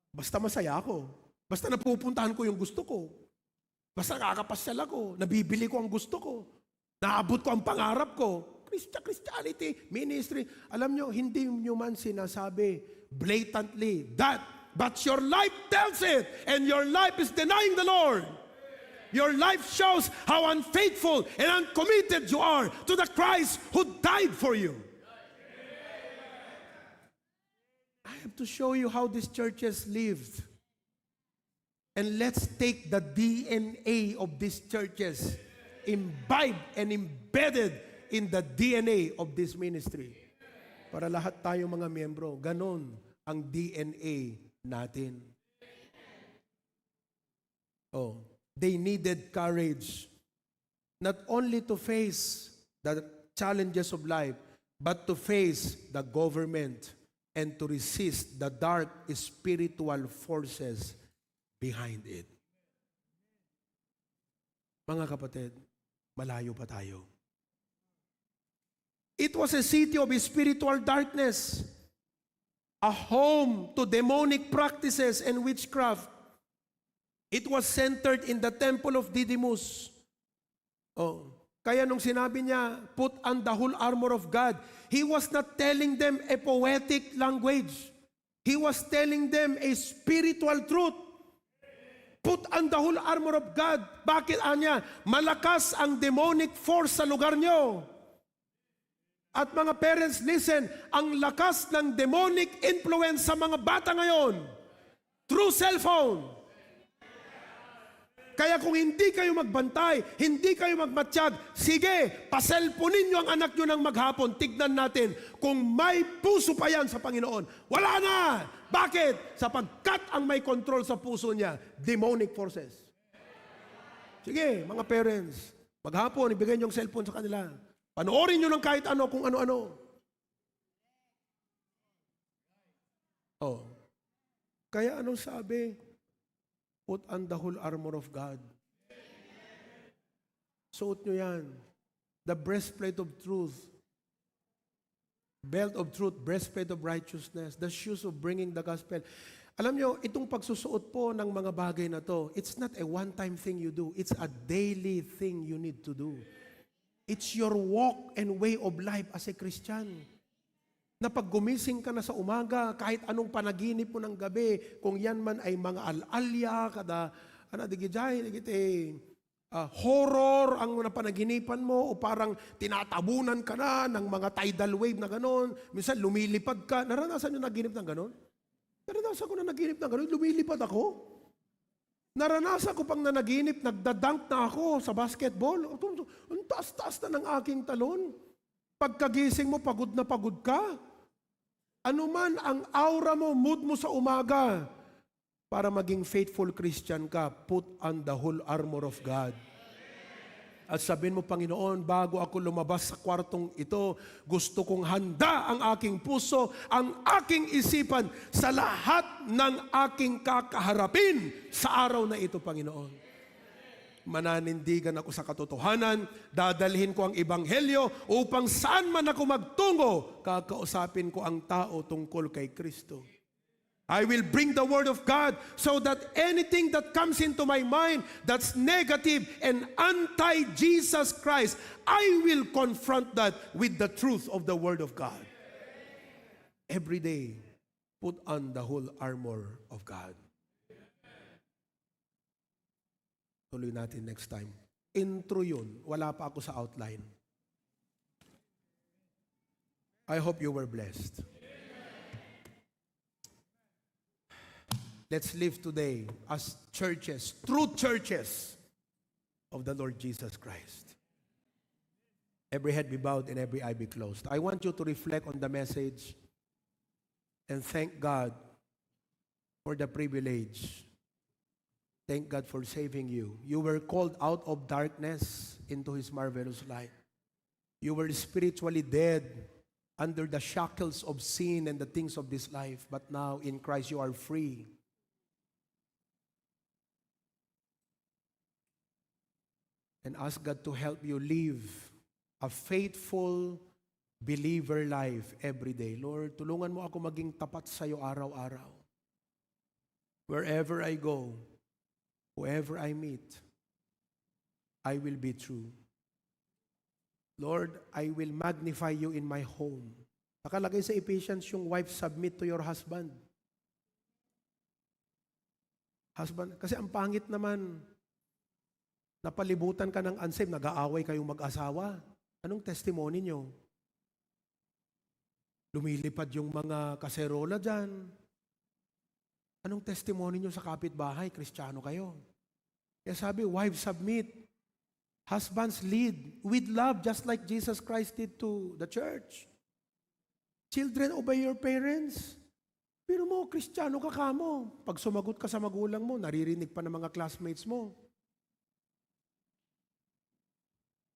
Basta masaya ako. Basta napupuntahan ko yung gusto ko. Basta nakakapasyal ako. Nabibili ko ang gusto ko. Naabot ko ang pangarap ko. Christianity, ministry. Alam nyo, hindi nyo man sinasabi blatantly that, but your life tells it, and your life is denying the Lord. Your life shows how unfaithful and uncommitted you are to the Christ who died for you. I have to show you how these churches lived. And let's take the DNA of these churches, imbibed and embedded in the DNA of this ministry. Para lahat tayo mga miyembro, ganon ang DNA natin. Oh, they needed courage, not only to face the challenges of life, but to face the government and to resist the dark spiritual forces behind it. Mga kapatid, malayo pa tayo. It was a city of spiritual darkness, a home to demonic practices and witchcraft. It was centered in the temple of Didymus. Oh, kaya nung sinabi niya, put on the whole armor of God, he was not telling them a poetic language. He was telling them a spiritual truth. Put on the whole armor of God. Bakit anya? Malakas ang demonic force sa lugar nyo. At mga parents, listen, ang lakas ng demonic influence sa mga bata ngayon, through cellphone. Kaya kung hindi kayo magbantay, hindi kayo magmatsyag, sige, paselponin nyo ang anak nyo ng maghapon, tignan natin kung may puso pa yan sa Panginoon. Wala na! Bakit? Sapagkat ang may control sa puso niya, demonic forces. Sige, mga parents, maghapon, ibigay nyo ang cellphone sa kanila. Panoorin nyo ng kahit ano, kung ano-ano. Oh. Kaya anong sabi? Put on the whole armor of God. Suot nyo yan. The breastplate of truth. Belt of truth, breastplate of righteousness, the shoes of bringing the gospel. Alam nyo, itong pagsusuot po ng mga bagay na to, it's not a one-time thing you do. It's a daily thing you need to do. It's your walk and way of life as a Christian. Na pag gumising ka na sa umaga, kahit anong panaginip mo ng gabi, kung yan man ay mga al-alya, horror ang napanaginipan mo, o parang tinatabunan ka na ng mga tidal wave na gano'n, minsan lumilipad ka. Naranasan nyo naginip ng gano'n? Naranasan ko na naginip ng gano'n, lumilipad ako. Naranasan ko pang nanaginip, nagdadunk na ako sa basketball. Ang taas-taas na ng aking talon. Pagkagising mo, pagod na pagod ka. Ano man ang aura mo, mood mo sa umaga, para maging faithful Christian ka, put on the whole armor of God. At sabihin mo, Panginoon, bago ako lumabas sa kwartong ito, gusto kong handa ang aking puso, ang aking isipan sa lahat ng aking kakaharapin sa araw na ito, Panginoon. Mananindigan ako sa katotohanan, dadalhin ko ang ebanghelyo upang saan man ako magtungo, kakausapin ko ang tao tungkol kay Kristo. I will bring the word of God so that anything that comes into my mind that's negative and anti-Jesus Christ, I will confront that with the truth of the word of God. Every day, put on the whole armor of God. Tuloy natin next time. Intro yun. Wala pa ako sa outline. I hope you were blessed. Let's live today as churches, true churches of the Lord Jesus Christ. Every head be bowed and every eye be closed. I want you to reflect on the message and thank God for the privilege. Thank God for saving you. You were called out of darkness into His marvelous light. You were spiritually dead under the shackles of sin and the things of this life. But now in Christ you are free. And ask God to help you live a faithful believer life every day. Lord, tulungan mo ako maging tapat sa iyo araw-araw. Wherever I go, whoever I meet, I will be true. Lord, I will magnify you in my home. Nakalagay sa Ephesians yung wife, submit to your husband. Husband, kasi ang pangit naman, napalibutan ka ng unsaved, nag-aaway kayong mag-asawa. Anong testimony nyo? Lumilipad yung mga kaserola dyan. Anong testimony nyo sa kapitbahay? Kristiyano kayo. Kaya sabi, wives submit. Husbands lead with love just like Jesus Christ did to the church. Children, obey your parents. Pero mo, Kristiyano ka kamo. Pag sumagot ka sa magulang mo, naririnig pa ng mga classmates mo.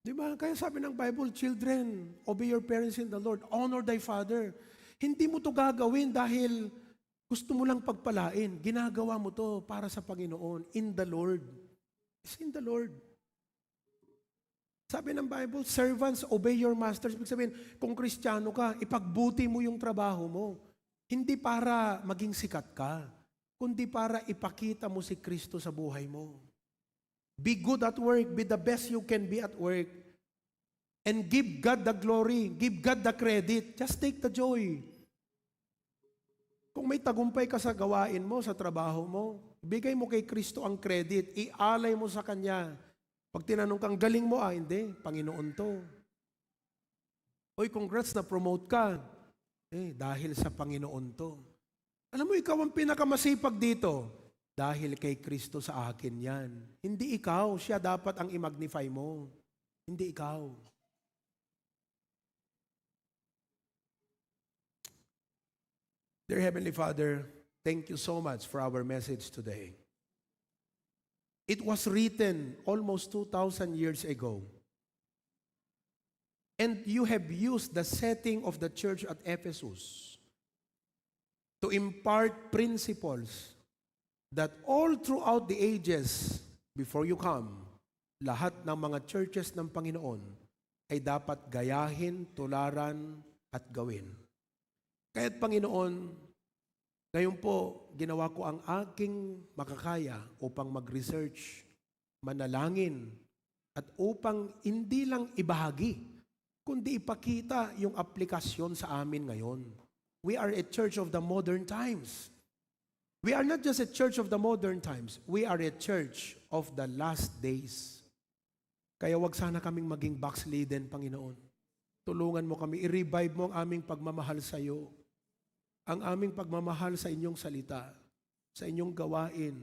Diba? Kaya sabi ng Bible, children, obey your parents in the Lord. Honor thy father. Hindi mo to gagawin dahil gusto mo lang pagpalain. Ginagawa mo to para sa Panginoon. In the Lord. It's in the Lord. Sabi ng Bible, servants, obey your masters. Ibig sabihin, kung Kristiyano ka, ipagbuti mo yung trabaho mo. Hindi para maging sikat ka, kundi para ipakita mo si Kristo sa buhay mo. Be good at work. Be the best you can be at work. And give God the glory. Give God the credit. Just take the joy. Kung may tagumpay ka sa gawain mo, sa trabaho mo, bigay mo kay Kristo ang credit. Ialay mo sa Kanya. Pag tinanong kang galing mo, hindi. Panginoon to. Oy, congrats na promote ka. Dahil sa Panginoon to. Alam mo, ikaw ang pinakamasipag dito. Dahil kay Kristo sa akin yan. Hindi ikaw, siya dapat ang i-magnify mo. Hindi ikaw. Dear Heavenly Father, thank you so much for our message today. It was written almost 2,000 years ago. And you have used the setting of the church at Ephesus to impart principles that all throughout the ages before you come, lahat ng mga churches ng Panginoon ay dapat gayahin, tularan, at gawin. Kaya't Panginoon, ngayon po, ginawa ko ang aking makakaya upang mag-research, manalangin, at upang hindi lang ibahagi, kundi ipakita yung aplikasyon sa amin ngayon. We are a church of the modern times. We are not just a church of the modern times. We are a church of the last days. Kaya wag sana kaming maging backslidden, Panginoon. Tulungan mo kami, i-revive mo ang aming pagmamahal sa iyo. Ang aming pagmamahal sa inyong salita, sa inyong gawain,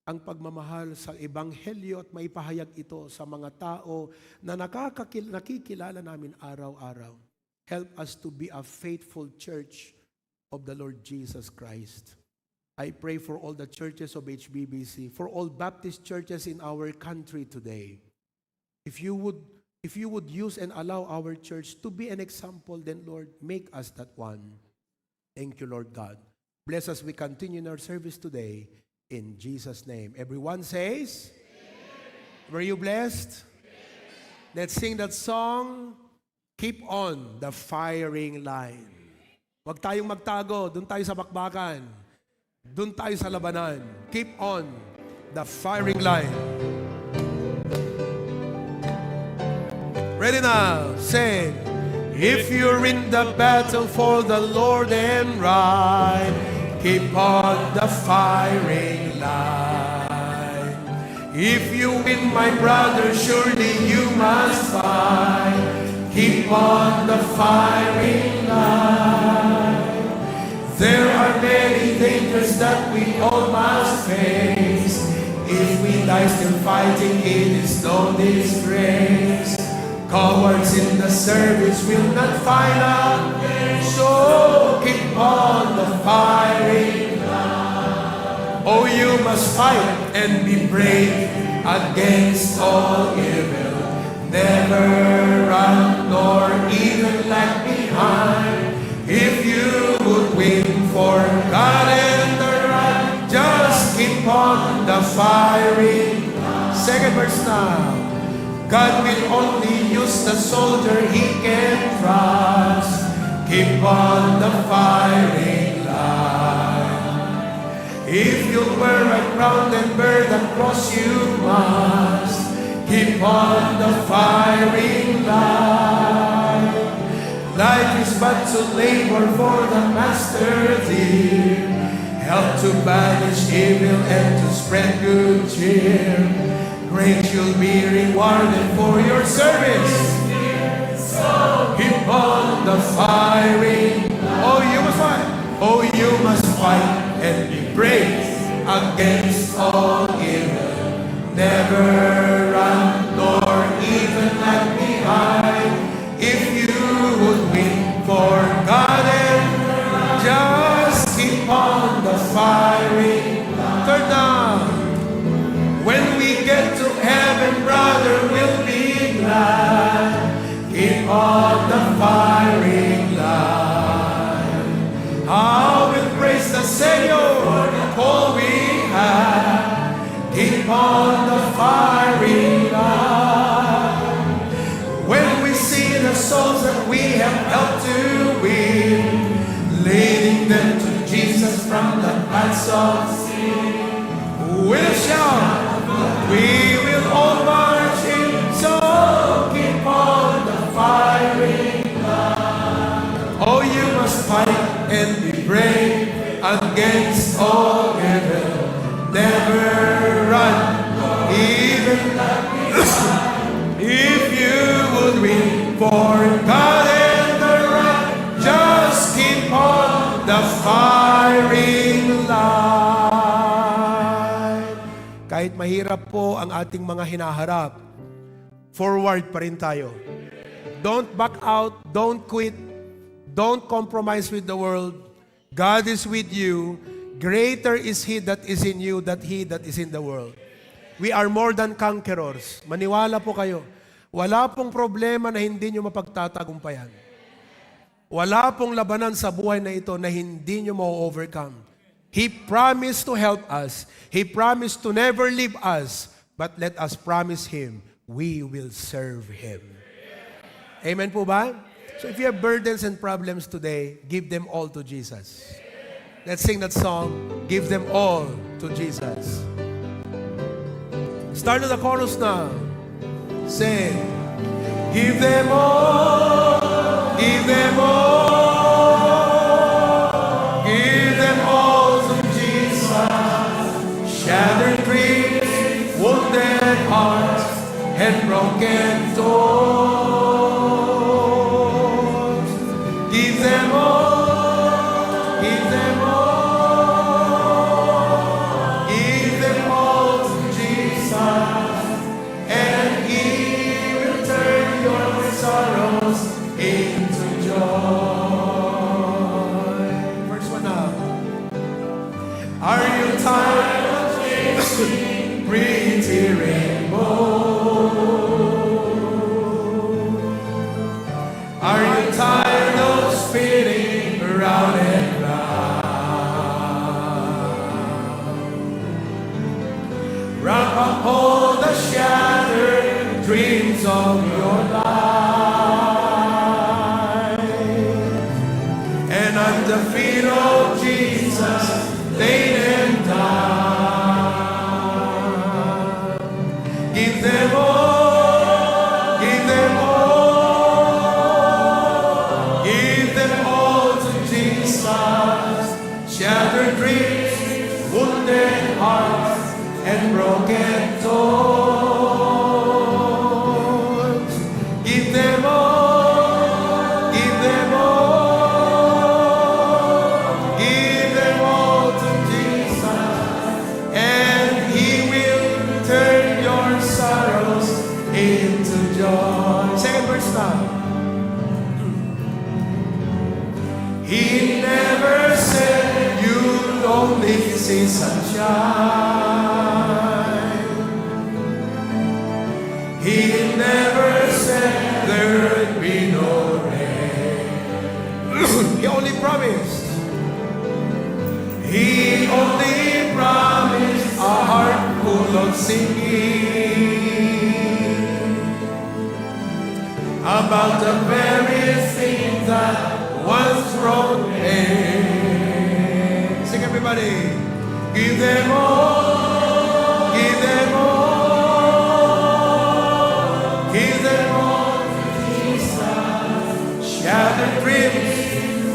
ang pagmamahal sa ebanghelyo at maipahayag ito sa mga tao na nakikilala namin araw-araw. Help us to be a faithful church of the Lord Jesus Christ. I pray for all the churches of HBBC, for all Baptist churches in our country today. If you would use and allow our church to be an example, then Lord, make us that one. Thank you, Lord God. Bless us, we continue in our service today. In Jesus' name. Everyone says, amen. Were you blessed? Yes. Let's sing that song, Keep on the Firing Line. Huwag tayong magtago, doon tayo sa bakbakan. Doon tayo sa labanan. Keep on the firing line. Ready now, sing. If you're in the battle for the Lord and right, keep on the firing line. If you win, my brother, surely you must fight. Keep on the firing line. There are many dangers that we all must face. If we die still fighting, it is no disgrace. Cowards in the service will not find out. So keep on the firing line. Oh, you must fight and be brave against all evil. Never run nor even lag behind. If you would win for God and the right, just keep on the firing line. Second verse now. God will only use the soldier he can trust. Keep on the firing line. If you wear a crown and bear the cross, you must keep on the firing line. Life is but to labor for the Master dear, help to banish evil and to spread good cheer. Great you'll be rewarded for your service. So keep on the firing. Oh, you must fight. Oh, you must fight and be brave against all evil. Never run nor even lag behind. If you would win for God and just keep on the firing. Third down. When we get to heaven, brother, we'll be glad. Keep on the firing line. I will praise the Savior for the call we have. Keep on the firing line. When we see the souls that we have helped to win, leading them to Jesus from the paths of sin, we'll shout. We will all march in, so keep on the firing line. Oh, you must fight and be brave against all evil. Never run, even if you would win for God and the right, just keep on the firing line. Kahit mahirap po ang ating mga hinaharap, forward pa rin tayo. Don't back out, don't quit, don't compromise with the world. God is with you. Greater is He that is in you than he that is in the world. We are more than conquerors. Maniwala po kayo. Wala pong problema na hindi nyo mapagtatagumpayan. Wala pong labanan sa buhay na ito na hindi nyo ma-overcome. He promised to help us. He promised to never leave us. But let us promise Him, we will serve Him. Amen po ba? So if you have burdens and problems today, give them all to Jesus. Let's sing that song, Give Them All to Jesus. Start to the chorus now. Sing, give them all, give them all, give them all to Jesus. Shattered dreams, wounded hearts, and broken doors. Give them all, give them all, give them all to Jesus, and He will turn your sorrows into joy. Verse 1 now. Are you tired of chasing pretty rainbow? Are you tired of spinning round and round? Wrap up all the shattered dreams of your life, and at the feet of Jesus, lay them down. Give them all, give them all, give them all to Jesus. Shattered dreams, wounded hearts, and broken doors. Give them all, give them all, give them all to Jesus, and He will turn your sorrows into joy. Second verse. He never said you'd only see sunshine. He never said there'd be no rain. He only promised. He only promised a heart full of singing about the very thing that once wrote name. Sing everybody. Give them all. Give them all. Give them all to Jesus. Shattered dreams,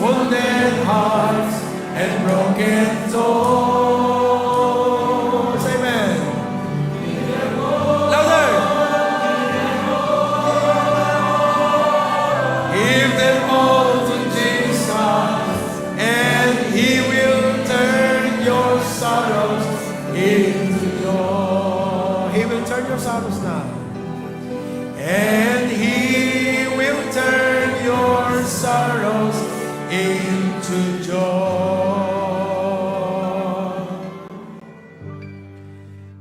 wounded hearts, and broken souls. Amen. Louder. Give them all to Jesus, and He will turn your sorrows into joy. He will turn your sorrows now. And He will turn your sorrows into joy.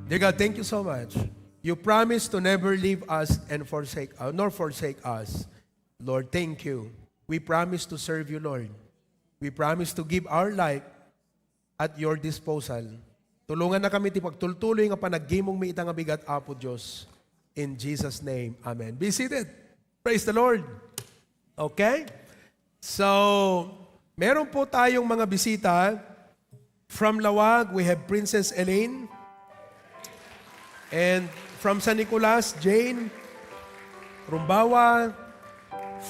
Dear God, thank you so much. You promised to never leave us and forsake nor forsake us. Lord, thank you. We promise to serve you, Lord. We promise to give our life at your disposal. Tulungan na kami ti pagtultuloy nga panaggimong mi itang abigat apo Diyos. In Jesus' name, amen. Be seated. Praise the Lord. Okay? So, meron po tayong mga bisita. From Lawag, we have Princess Elaine. And from San Nicolas, Jane. Rumbawa.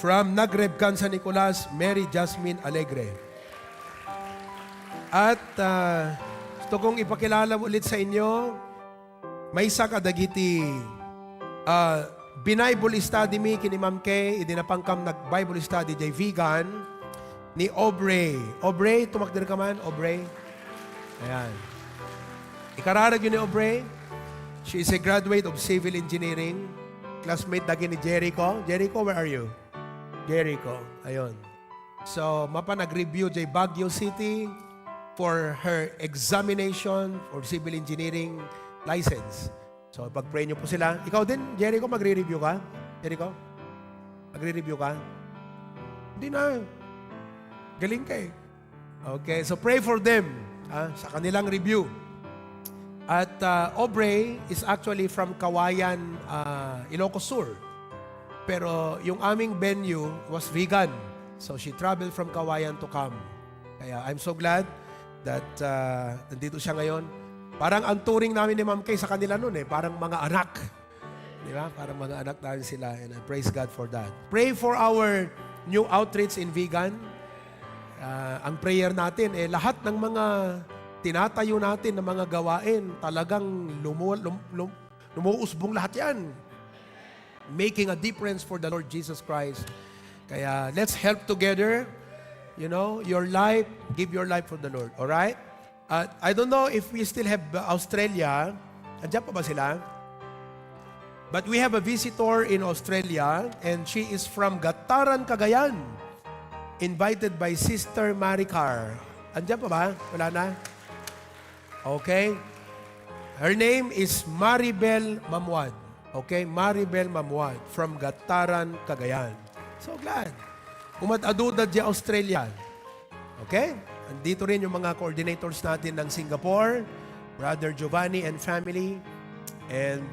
From Nagrebcan, San Nicolas, Mary Jasmine Alegre. At gusto kong ipakilala ulit sa inyo, may isa kadagiti Bible study mi kini Ma'am Kay, idinapangkam nag-Bible study jay vegan ni Aubrey. Aubrey, tumakdir ka man, Aubrey. Ayan. Ikararag yun ni Aubrey. She is a graduate of civil engineering. Classmate dagi ni Jericho. Jericho, where are you? Jericho. Ayun. So, mapa nag-review jay Baguio City for her examination for civil engineering license. So, pag-pray niyo po sila. Ikaw din, Jericho, magre-review ka? Jericho? Magre-review ka? Hindi na. Galing ka eh. Okay, so pray for them sa kanilang review. At Aubrey is actually from Kawayan, Ilocos Sur. Pero yung aming venue was vegan. So she traveled from Kawayan to come. Kaya I'm so glad that nandito siya ngayon. Parang ang touring namin ni Ma'am Kay sa kanila noon parang mga anak. Di ba? Parang mga anak namin sila. And I praise God for that. Pray for our new outreach in vegan. Ang prayer natin, lahat ng mga tinatayo natin na mga gawain, talagang lumuusbong lahat yan. Making a difference for the Lord Jesus Christ. Kaya let's help together. You know, your life, give your life for the Lord. Alright? I don't know if we still have Australia. Andiyan pa ba sila? But we have a visitor in Australia and she is from Gataran, Cagayan. Invited by Sister Maricar. Andiyan pa ba? Wala na? Okay. Her name is Maribel Mamuad. Okay? Maribel Mamuad from Gataran, Cagayan. So glad. Umad-aduda di Australia. Okay? Andito rin yung mga coordinators natin ng Singapore, Brother Giovanni and family. And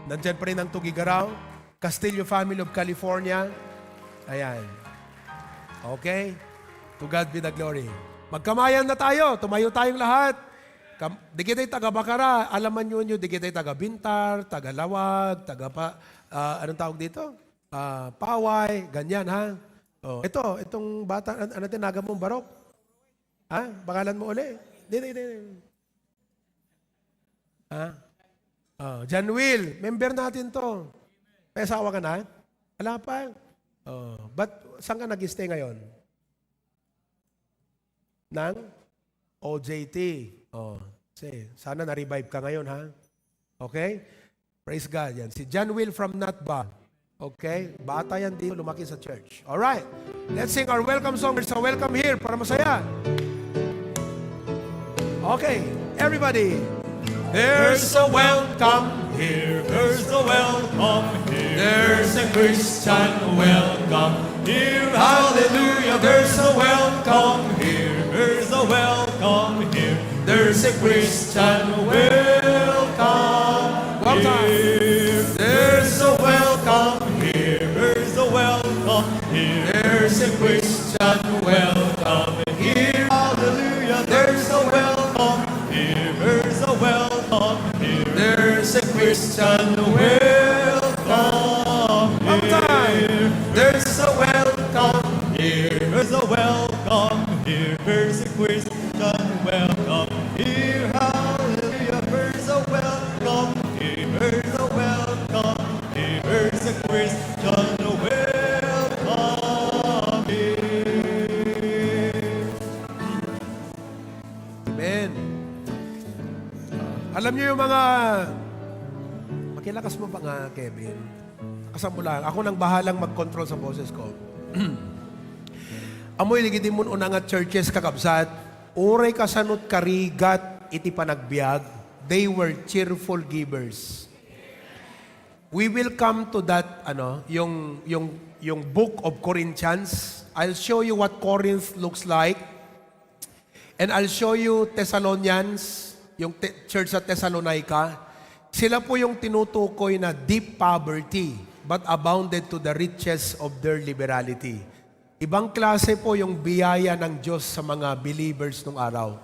nandyan pa rin ang Tugigaraw, Castillo family of California. Ayan. Okay? To God be the glory. Magkamayan na tayo. Tumayo tayong lahat. Di kita'y taga-Bakara. Alaman nyo, di kita'y taga-Bintar, taga-Lawag, anong tawag dito? Paway, ganyan ha. Oh. Itong bata, ano tinaga mong Barok? Ha? Bakalan mo uli? Hindi. Ha? Oh, John Will, member natin to. May asawa ka na? Wala pa. Oh, but saan ka nag-stay ngayon? Nang OJT. Oh, sana na-revive ka ngayon, ha? Okay? Praise God. Yan. Si John Will from Natba. Okay? Bata yan dito, lumaki sa church. Alright. Let's sing our welcome song. There's a welcome here para masaya. Okay. Everybody. There's a welcome here. There's a welcome here. There's a Christian Welcome here. Hallelujah. There's a welcome here. There's a welcome here. There's a Christian welcome. One time. Here. There's a welcome here. There's a welcome here. There's a Christian welcome here. Hallelujah. There's a welcome here. There's a welcome here. There's a Christian welcome One time. here. There's a welcome here. There's a welcome here. There's a Christian welcome here. Hallelujah. There's a welcome here. There's a welcome here. There's a Christian welcome here. Amen. Alam niyo yung mga... Makilakas mo ba nga, Kevin? Kasam mo lang. Ako nang bahalang mag-control sa boses ko. Amoy ligidin mo unang at churches kakabsat. Uray kasanot karigat iti panagbiag. They were cheerful givers. We will come to that, yung book of Corinthians. I'll show you what Corinth looks like. And I'll show you Thessalonians, yung church sa Thessalonica. Sila po yung tinutukoy na deep poverty, but abounded to the riches of their liberality. Ibang klase po yung biyaya ng Diyos sa mga believers nung araw.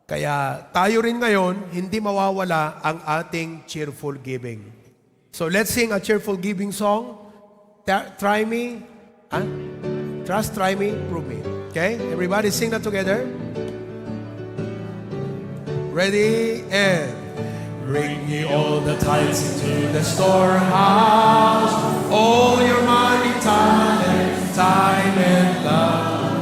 Kaya tayo rin ngayon, hindi mawawala ang ating cheerful giving. So let's sing a cheerful giving song. Try me. Trust, try me, prove me. Okay? Everybody sing that together. Ready? And Bring ye all the tithes into the storehouse, all your money, talent, time, and love,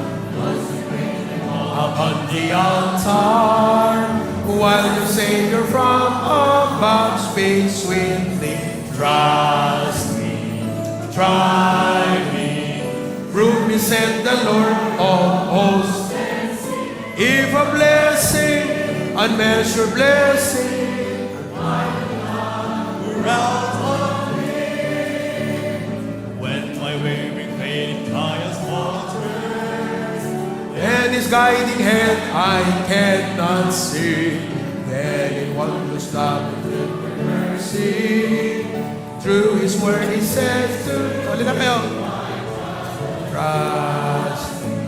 upon the altar, while your Savior from above speaks sweetly. Trust me, try me, prove me, said the Lord of hosts. If a blessing, unmeasured blessing, out of me. When my wavering faith trials falters, and His guiding hand I cannot see, then in wondrous love and mercy, through His word He says to... Ulit na kayo. Trust me,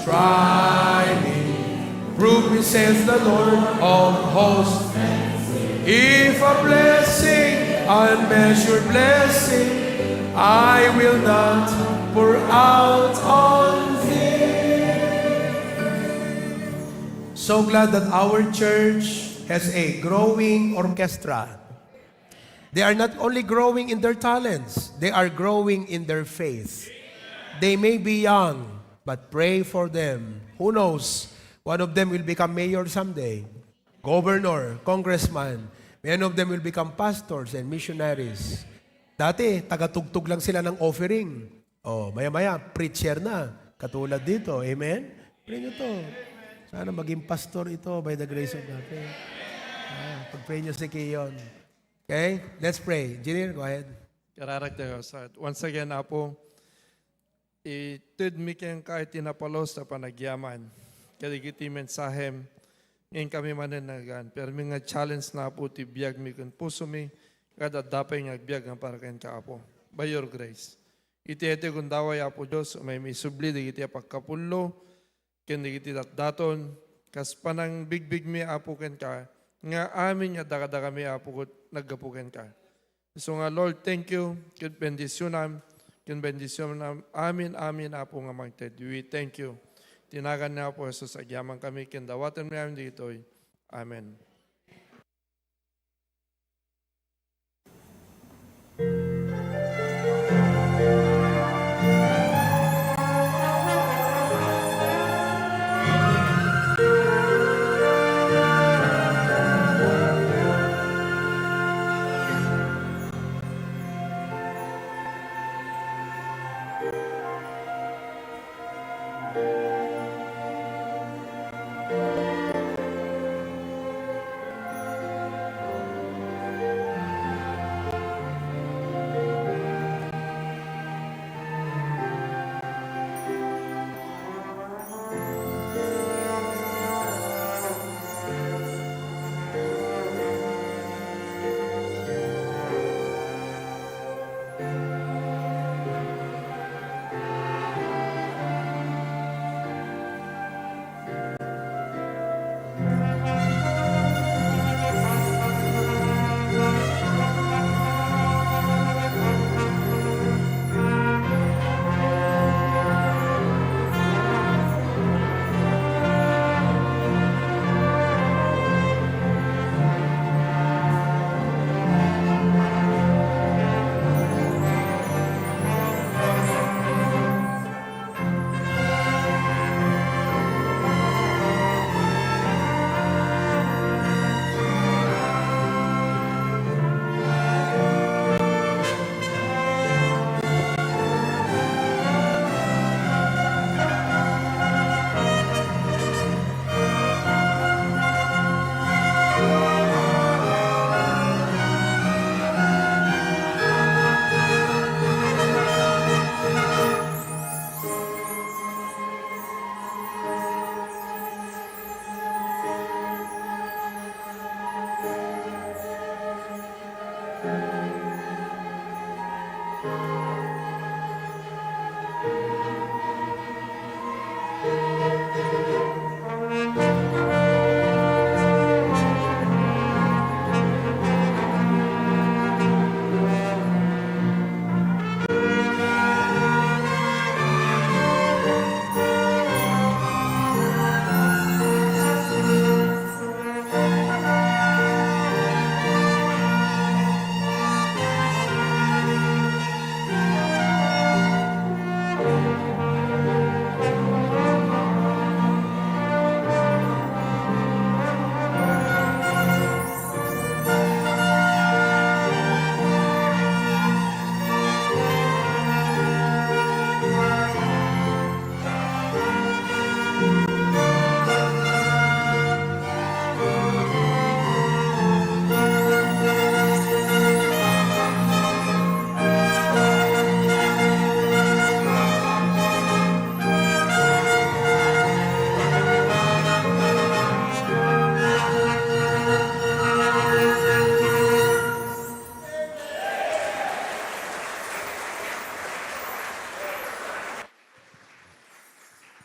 try me, prove me, says the Lord of hosts. If a blessing, unmeasured blessing, I will not pour out on thee. So glad that our church has a growing orchestra. They are not only growing in their talents, they are growing in their faith. They may be young, but pray for them. Who knows? One of them will become mayor someday, governor, congressman. Many of them will become pastors and missionaries. Dati, tagatugtog lang sila ng offering. Maya-maya, preacher na. Katulad dito. Amen? Pray nyo to. Sana maging pastor ito by the grace of God. Okay? Pag-pray nyo si Kiyon. Okay? Let's pray. Engineer, go ahead. Kararagdag sa once again, Apo, itid mi keng kahit tinapalos na panagyaman. Kaligiti mensahem, ngayon kami mananagan. Pero may nga challenge na po ti biyag mi kun puso mi, kada dapay nga biyag ang para kayo ka, Apo. By your grace. Iti kung daway, Apo Diyos, may subli, di iti pagkapullo, kindi iti daton, kas panang bigbig mi, Apo ken ka, nga amin nga dakada kami, Apo, naggapuken ka. So nga, Lord, thank you. Kin bendisyon amin, Apo nga magted. We thank you. Tinagan na po Jesus, agyaman kami, kindawatan mo namin dito. Amen.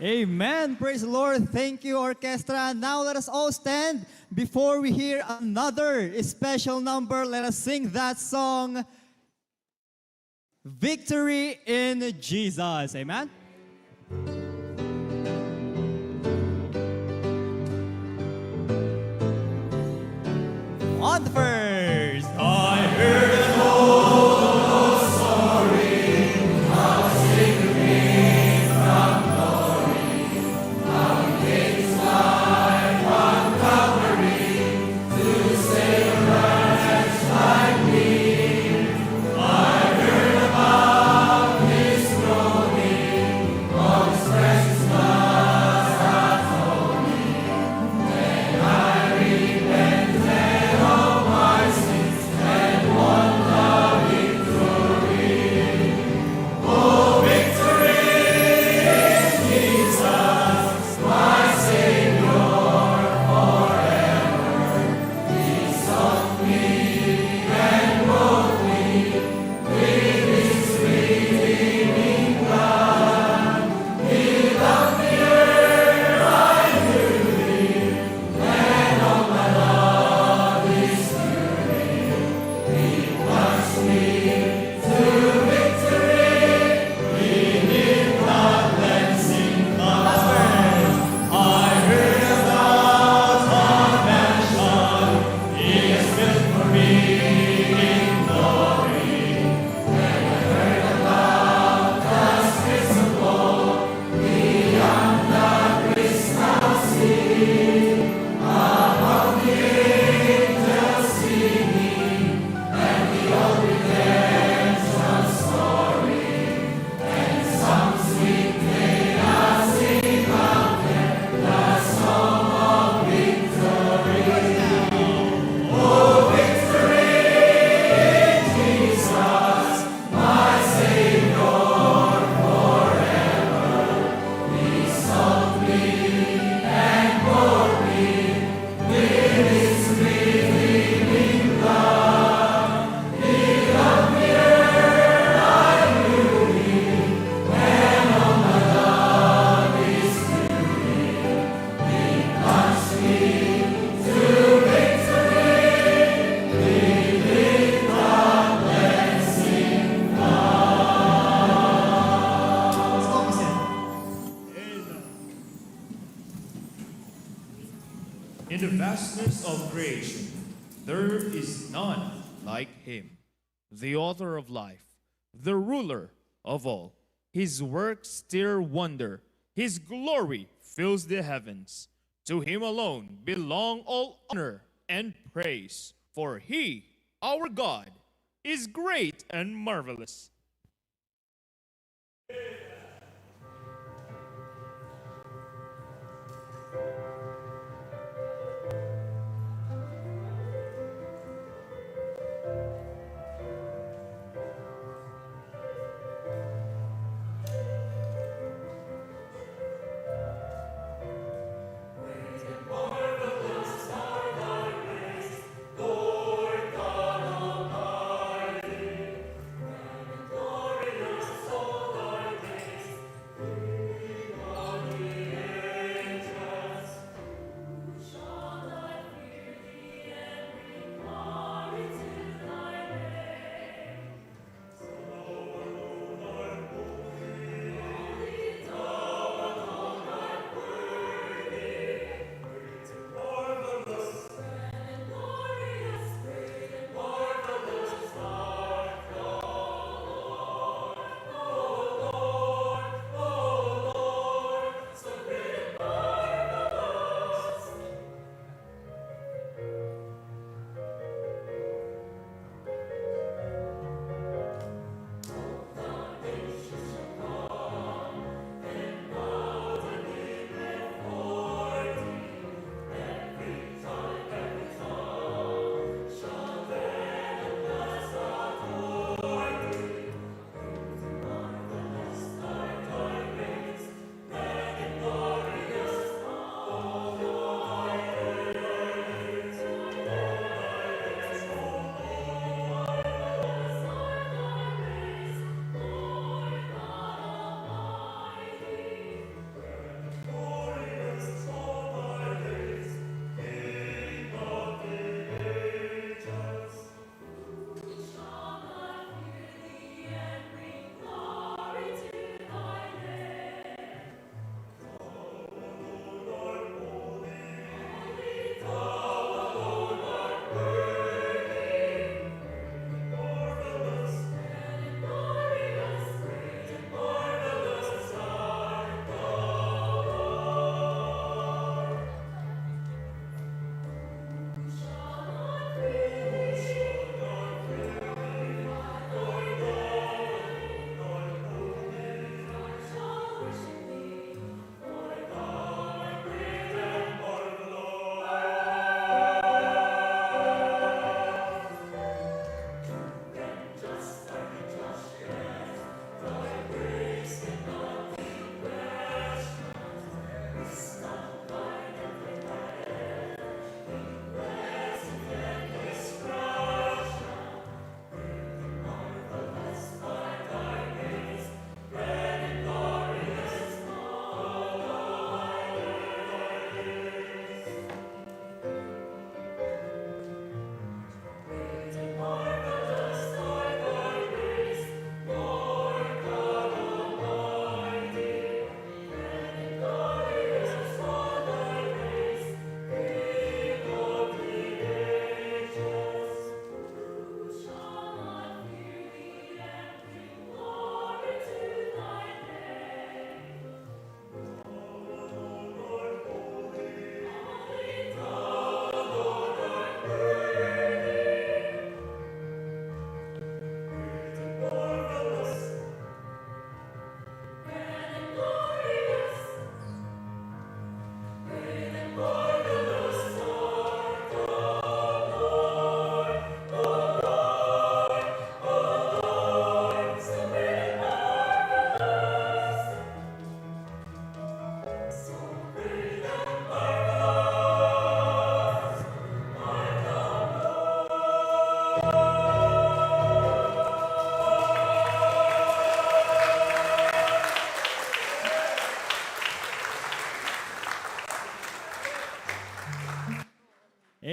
Amen. Praise the Lord. Thank you, orchestra. Now let us all stand before we hear another special number. Let us sing that song, Victory in Jesus. Amen. On the first. I heard an old story how Savior came from glory, how He gave His life on Calvary to save a wretch like me. I heard about His groaning, all His precious blood has told me. When I repented, oh my. In the vastness of creation, there is none like him. The author of life, the ruler of all. His works stir wonder. His glory fills the heavens. To him alone belong all honor and praise. For he, our God, is great and marvelous.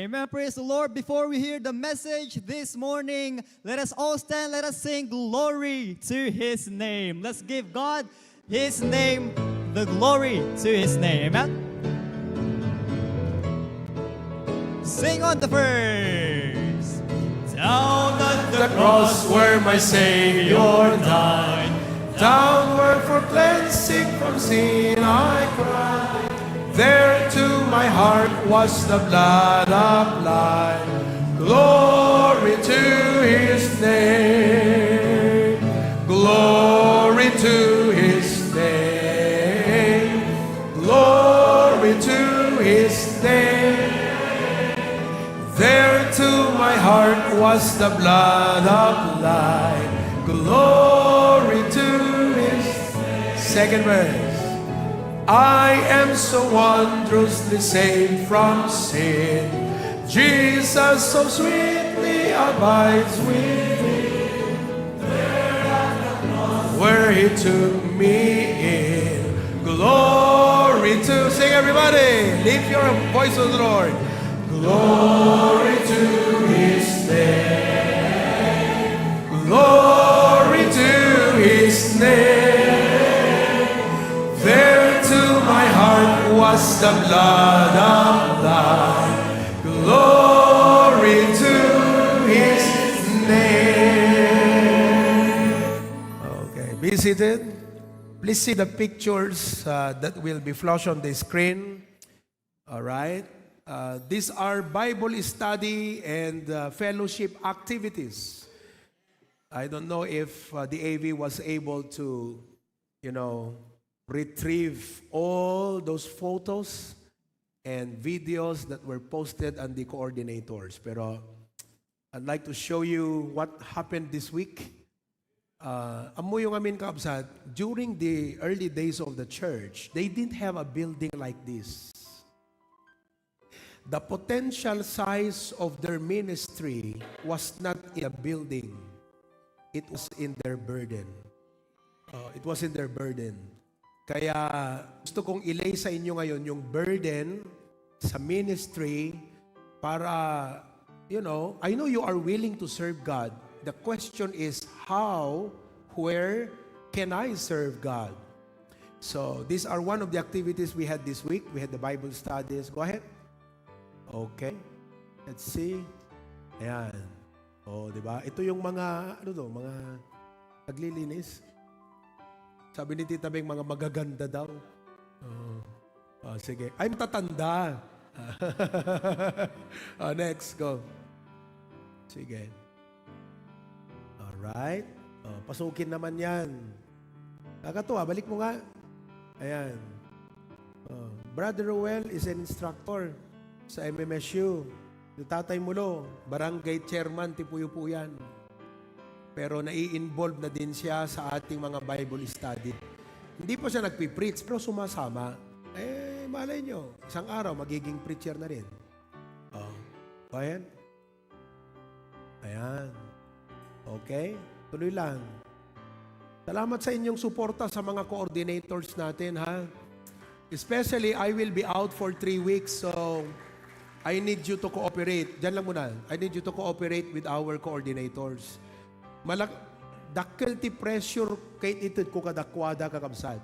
Amen. Praise the Lord. Before we hear the message this morning, let us all stand. Let us sing glory to His name. Let's give God His name, the glory to His name. Amen. Sing on the verse. Down at The cross where my Savior died, downward for cleansing from sin I cried. There to my heart was the blood applied. Glory to His name. Glory to His name. Glory to His name. There to my heart was the blood applied. Glory to His second verse. I am so wondrously saved from sin. Jesus so sweetly abides with me. There at the cross where He took me in. Glory to, sing everybody, lift your voice to the Lord. Glory to His name. Glory to His name. There to my heart was the blood applied. Glory to His name. Okay, be seated. Please see the pictures that will be flashed on the screen. All right. These are Bible study and fellowship activities. I don't know if the AV was able to, retrieve all those photos and videos that were posted on the coordinators. Pero I'd like to show you what happened this week. Amo yung amin kaabsat, during the early days of the church, they didn't have a building like this. The potential size of their ministry was not in a building. It was in their burden. It was in their burden. Kaya gusto kong ilay sa inyo ngayon yung burden sa ministry para, I know you are willing to serve God. The question is how, where can I serve God? So these are one of the activities we had this week. We had the Bible studies. Go ahead. Okay. Let's see. Ayan. Di ba? Ito yung mga, mga naglilinis. Sabi ni Tita Beng, mga magaganda daw. Sige. Ay, matatanda. Next, go. Sige. Alright. Pasukin naman yan. Nakatuwa, balik mo nga. Ayan. Brother Ruel is an instructor sa MMSU. Yung Tatay Mulo, barangay chairman, tipuyo-po yan. Pero nai-involve na din siya sa ating mga Bible study. Hindi pa siya nagpipreach, pero sumasama. Malay nyo, isang araw, magiging preacher na rin. Ayan. Ayan. Okay? Tuloy lang. Salamat sa inyong suporta sa mga coordinators natin, ha? Especially, I will be out for 3 weeks, so I need you to cooperate. Diyan lang muna. I need you to cooperate with our coordinators. Dakkel ti pressure kahit ito ko kadakwada kakabsat.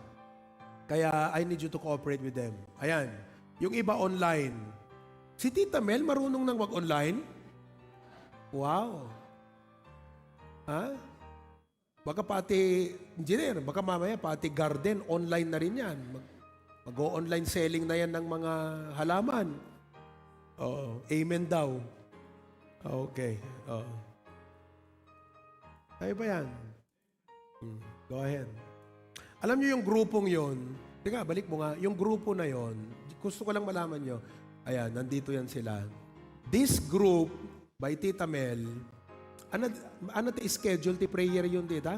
Kaya I need you to cooperate with them. Ayan. Yung iba online. Si Tita Mel marunong nang mag-online? Wow. Ha? Baka pati engineer, baka mamaya pati garden, online na rin yan. Mag-o-online selling na yan ng mga halaman. Oo. Amen daw. Okay. Oo. Ay ba yan? Go ahead. Alam niyo yung grupong yon? Teka, balik mo nga. Yung grupo na yon, gusto ko lang malaman nyo. Ayan, nandito yan sila. This group by Tita Mel, ano ti schedule ti prayer yun, Tita?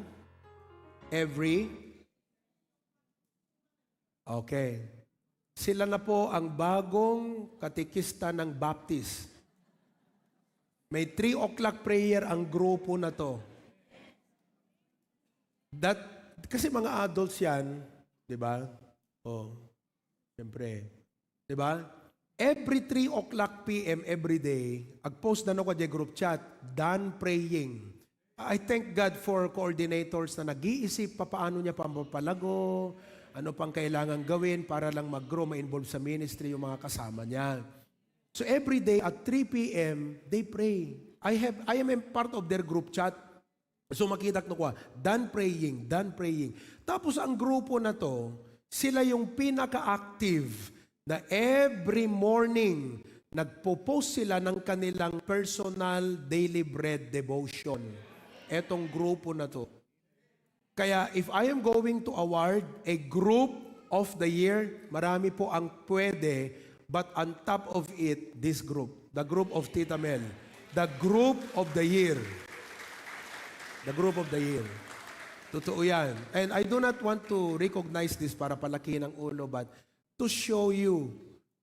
Okay. Sila na po ang bagong katekista ng Baptist. May 3 o'clock prayer ang grupo na to. Kasi mga adults yan, di ba? Siyempre. Di ba? Every 3 o'clock p.m. every day, ag-post na ko sa group chat, done praying. I thank God for coordinators na nag-iisip paano niya papalago, ano pang kailangan gawin para lang mag-grow, ma-involve sa ministry yung mga kasama niya. So every day at 3 p.m., they pray. I am a part of their group chat. So makita ko done praying. Tapos ang grupo na to, sila yung pinaka-active na every morning, nagpo-post sila ng kanilang personal daily bread devotion. Etong grupo na to. Kaya if I am going to award a group of the year, marami po ang pwede, but on top of it, this group, the group of Tita Mel, the group of the year. The group of the year. Totoo yan. And I do not want to recognize this para palaki ng ulo, but to show you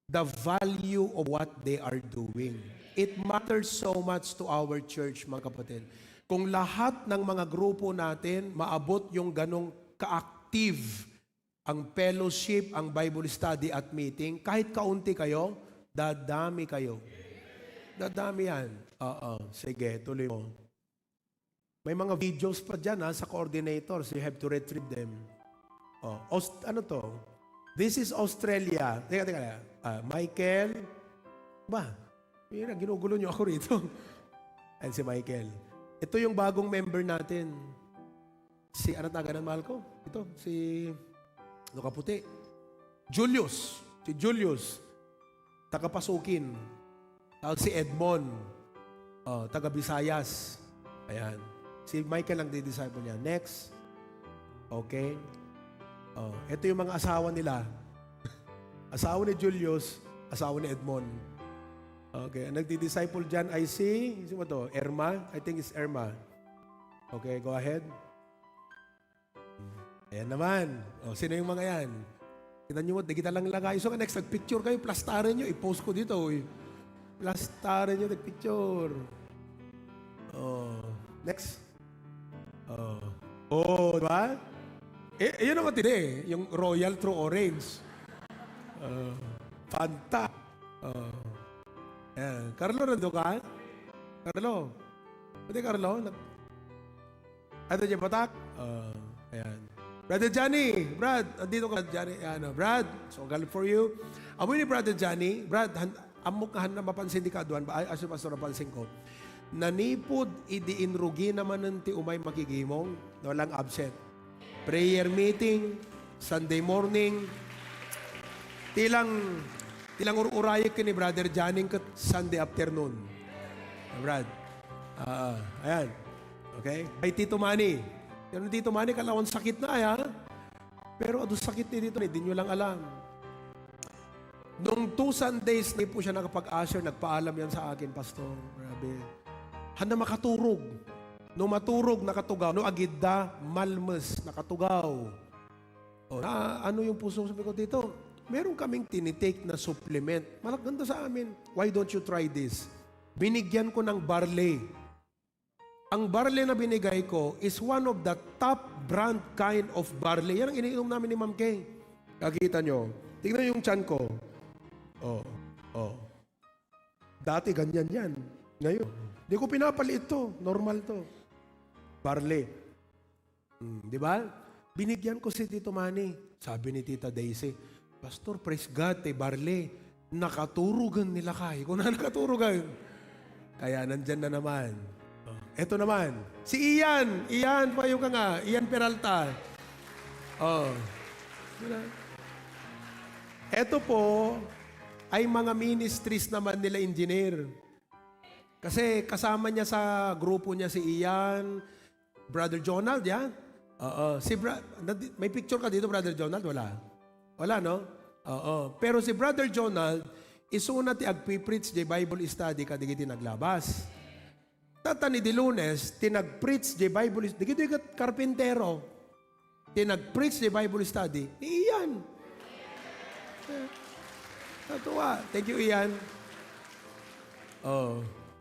the value of what they are doing. It matters so much to our church, mga kapatid. Kung lahat ng mga grupo natin maabot yung ganong ka-active ang fellowship, ang Bible study at meeting, kahit kaunti kayo, dadami kayo. Dadami yan. Sige, tuloy mo. May mga videos pa dyan sa coordinators. You have to retrieve them. Ano to? This is Australia. Teka. Michael. Mira, ginugulo nyo ako rito. Ayan si Michael. Ito yung bagong member natin. Ano taganan, mahal ko? Ito, si kaputi. Julius. Si Julius. Taga-Pasukin. Si Edmond. Taga-Visayas. Ayan. Si Michael ang di-disciple niya. Next. Okay. Ito yung mga asawa nila. Asawa ni Julius, asawa ni Edmond. Okay. Ang nagdi-disciple dyan ay sino to? Irma? I think it's Irma. Okay, go ahead. Ayan naman. Sino yung mga yan? Kita nyo mo, di kita lang lagay. So, next, nag-picture kayo, plastarin nyo, i-post ko dito. Plastarin nyo, nag-picture. Next. Diba? Yun ang matindi yung Royal True Orange. Fanta. Ayan. Carlo, nando ka? Carlo. Pwede, Carlo? Ito dyan, patak? Ayan. Brother Johnny. Brad, andito ka, Johnny. Brad, so galing for you. Amoy ni Brother Johnny. Brad, amok na mapansin di ka doon. Aso pastor, napansin ko. Nanipod, idiinrugi naman ng ti umay makigimong. Walang absent. Prayer meeting, Sunday morning. Tilang urayik ni Brother Johnny kat Sunday afternoon. Brad. Ayan. Okay? Ay Tito Manny. Yan Tito Manny, kalawang sakit na ay ha. Pero ado sakit ni dito, hindi nyo lang alam. Nung 2 Sundays na po siya nakapag-usher, nagpaalam yan sa akin, Pastor. Grabe. Handa makaturog. No maturog, nakatugaw. No agidda, malmes, nakatugaw. Ano yung puso sabi ko dito? Meron kaming tinitake na supplement. Malaganda sa amin. Why don't you try this? Binigyan ko ng barley. Ang barley na binigay ko is one of the top brand kind of barley. Yan ang iniinom namin ni Ma'am Kay. Kakita nyo. Tingnan yung tiyan ko. Dati ganyan yan. Ngayon, di ko pinapaliit to. Normal to. Barley. Di ba? Binigyan ko si Tito Manny. Sabi ni Tita Daisy, Pastor, praise God, barley. Nakaturugan nila kay. Kung nakaturugan. Kaya nandyan na naman. Ito naman. Si Ian. Ian, payo ka nga. Ian Peralta. Ito po ay mga ministries naman nila engineer. Kasi kasama niya sa grupo niya si Ian, Brother Jonald, yan? May picture ka dito, Brother Jonald? Wala. Wala, no? Pero si Brother Jonald, isuna ti agpipreach di Bible study kadigiti naglabas. Tatani di Lunes, tinag-preach di Bible study. Digiti karpintero. Tinag-preach di Bible study. Ni Ian. Natuwa. Thank you, Ian.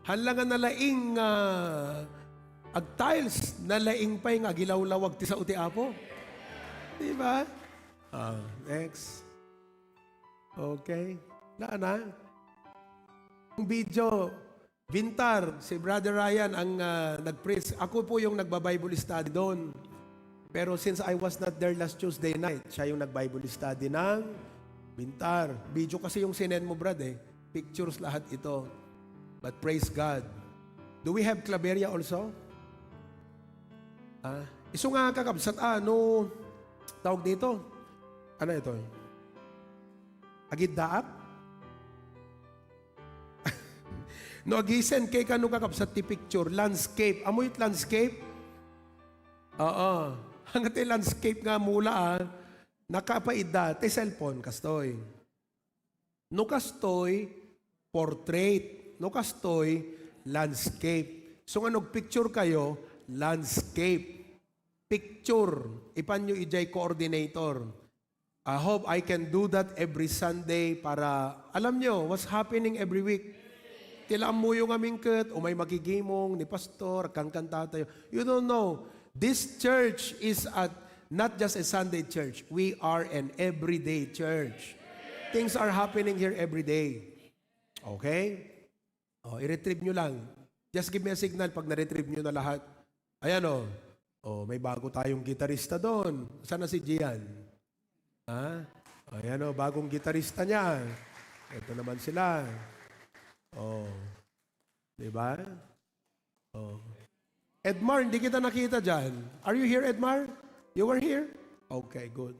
Hanlangan na laing ag-tiles na laing pa'y nga gilawlawag ti sa uti apo. Diba? Next. Okay. Na. Ang video, Vintar, si Brother Ryan ang nag-preach. Ako po yung nagba-Bible study doon. Pero since I was not there last Tuesday night, siya yung nag-Bible study ng Vintar. Video kasi yung sinend mo, Brad, eh. Pictures lahat ito. But praise God. Do we have claveria also? Iso nga kakabsat, no, tawag dito. Ano ito? Agid daap? No, agisen kay kanu kakabsat ti picture, landscape. Amo yung landscape? Oo. Hangat yung landscape nga mula, nakapaida, te cellphone, kastoy. No kastoy, portrait. No kastoy, landscape. So nga picture kayo, landscape. Picture. Ipan nyo ijay coordinator. I hope I can do that every Sunday para, alam nyo, what's happening every week. Tilaan mo yung aming kat, o may makigimong ni pastor, kangkanta tayo. You don't know. This church is not just a Sunday church. We are an everyday church. Things are happening here every day. Okay? I-retrieve nyo lang. Just give me a signal pag na-retrieve nyo na lahat. Ayan may bago tayong gitarista doon. Sana si Gian? Ayan bagong gitarista niya. Ito naman sila. Diba? Edmar, hindi kita nakita dyan. Are you here, Edmar? You were here? Okay, good.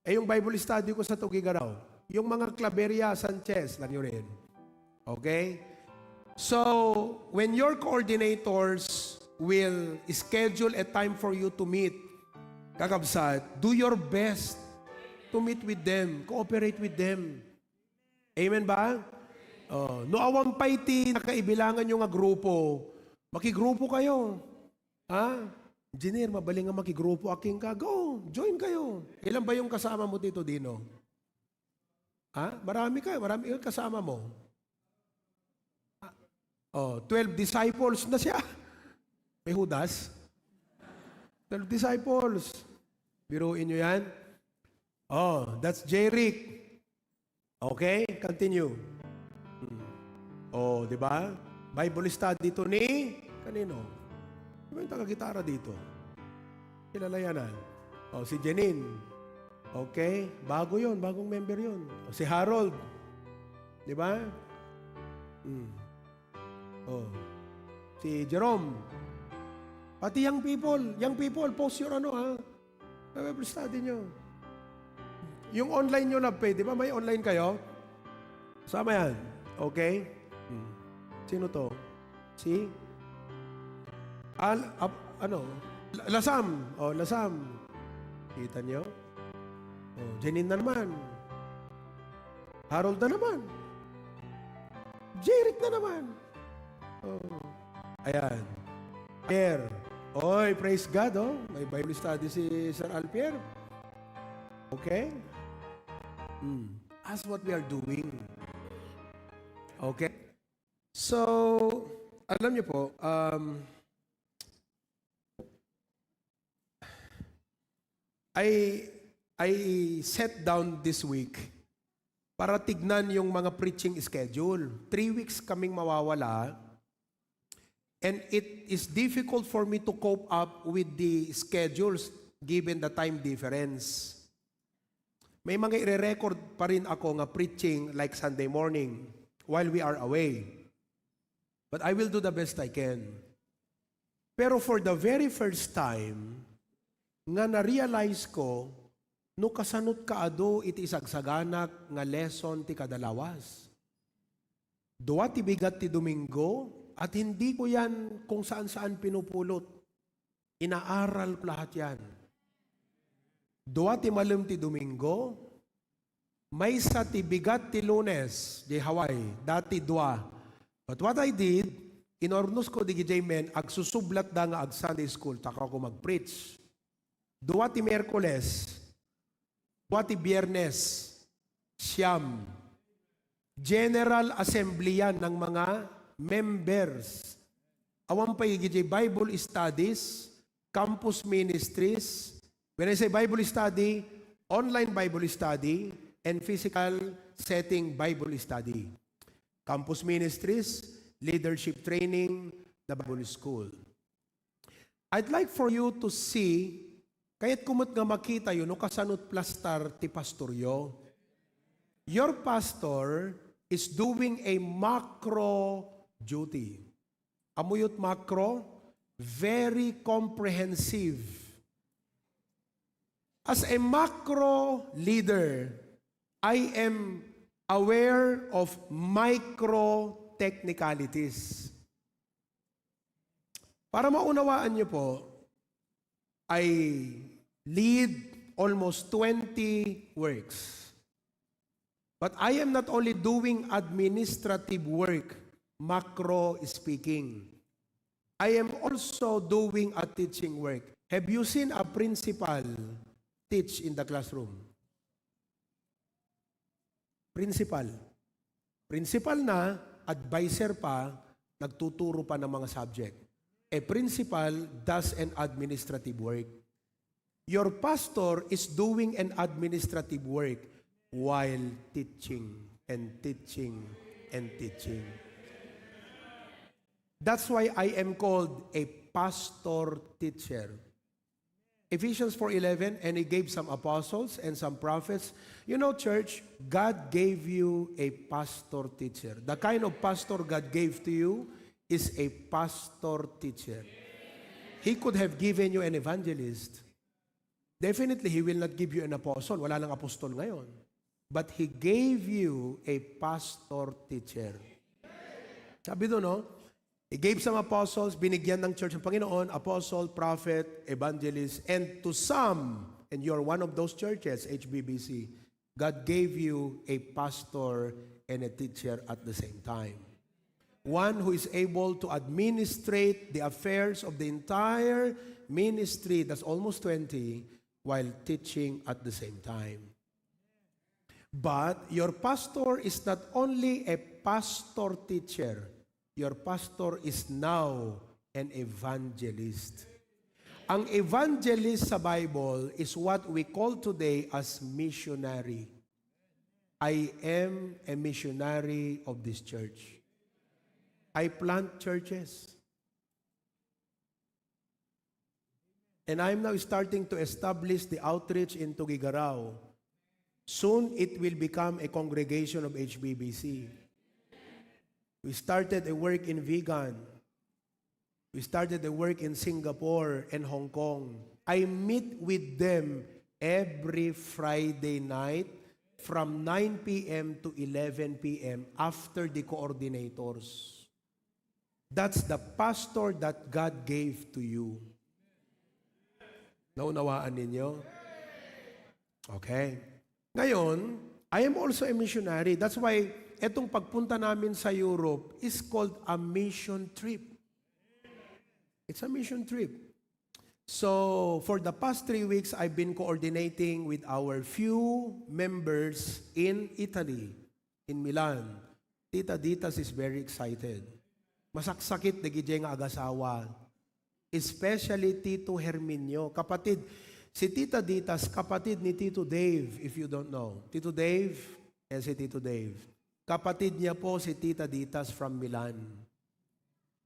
Yung Bible study ko sa Tugigaraw, yung mga Claveria Sanchez, lang yun rin. Okay? So, when your coordinators will schedule a time for you to meet, kakabsat, do your best to meet with them, cooperate with them. Amen ba? No awang paiti, nakaibilangan nyo nga grupo, makigrupo kayo. Engineer, mabaling nga makigrupo aking ka. Go, join kayo. Ilan ba yung kasama mo dito, Dino? Marami kayo. Marami yung kasama mo. 12 disciples na siya. May Judas. 12 disciples. Biruin nyo yan. That's Jerick. Okay, continue. Di ba? Bible study to ni kanino? Diba yung taga-gitara dito? Kilala yan si Janine. Okay? Bago yon, bagong member yon. Si Harold. Di ba? Si Jerome. Pati young people, post your Bible study nyo. Yung online nyo na pay, di ba may online kayo? Sama yan. Okay? Sino to? Si? Lasam. Lasam. Kita nyo? Janine na naman. Harold na naman. Jerick na naman. Ayan. Pierre. Praise God, May Bible study si Sir Alpier. Okay? That's what we are doing. Okay? So, alam niyo po, I sat down this week para tignan yung mga preaching schedule. 3 weeks kaming mawawala, and it is difficult for me to cope up with the schedules given the time difference. May mga i-record pa rin ako nga preaching like Sunday morning while we are away. But I will do the best I can. Pero for the very first time, nga na-realize ko, no kasanot kaado iti isagsaganak nga lesson ti kadalawas. Dua ti bigat ti Domingo, at hindi ko yan kung saan-saan pinupulot. Inaaral ko lahat yan. Dua ti malem ti Domingo, may sa ti bigat ti Lunes, di Hawaii, dati dua. But what I did, inornos ko di men, agsusublat da nga ag Sunday school, taka ko mag-preach. Dua ti Miyerkules, dua ti Biyernes, siyam. General Assembly yan ng mga members. Awan pa Bible studies, campus ministries. When I say Bible study, online Bible study, and physical setting Bible study. Campus ministries, leadership training, the Bible school. I'd like for you to see, kahit kumot nga makita yun, no kasanot plastar ti pastoryo. Your pastor is doing a macro duty. Amuyot macro, very comprehensive. As a macro leader, I am aware of micro technicalities. Para maunawaan niyo po, I lead almost 20 works. But I am not only doing administrative work, macro speaking. I am also doing a teaching work. Have you seen a principal teach in the classroom? Principal. Principal na, advisor pa, nagtuturo pa ng mga subject. A principal does an administrative work. Your pastor is doing an administrative work while teaching and teaching and teaching. That's why I am called a pastor teacher. Ephesians 4:11, and he gave some apostles and some prophets. You know, church, God gave you a pastor teacher. The kind of pastor God gave to you is a pastor teacher. He could have given you an evangelist. Definitely, He will not give you an apostle. Wala nang apostol ngayon. But He gave you a pastor teacher. Sabi doon, no? He gave some apostles, binigyan ng church ng Panginoon, apostle, prophet, evangelist, and to some, and you're one of those churches, HBBC, God gave you a pastor and a teacher at the same time. One who is able to administrate the affairs of the entire ministry, that's almost 20, while teaching at the same time. But your pastor is not only a pastor teacher, your pastor is now an evangelist. Ang evangelist sa Bible is what we call today as missionary. I am a missionary of this church. I plant churches. And I'm now starting to establish the outreach in Tugigaraw. Soon it will become a congregation of HBBC. We started a work in Vigan. We started a work in Singapore and Hong Kong. I meet with them every Friday night from 9 p.m. to 11 p.m. after the coordinators. That's the pastor that God gave to you. Naunawaan ninyo? Okay. Ngayon, I am also a missionary. That's why etong pagpunta namin sa Europe is called a mission trip. It's a mission trip. So, for the past 3 weeks, I've been coordinating with our few members in Italy, in Milan. Tita Ditas is very excited. Masaksakit na gidya nga agasawa. Especially Tito Herminio. Kapatid, si Tita Ditas, kapatid ni Tito Dave, if you don't know. Tito Dave and si Tito Dave. Kapatid niya po si Tita Ditas from Milan.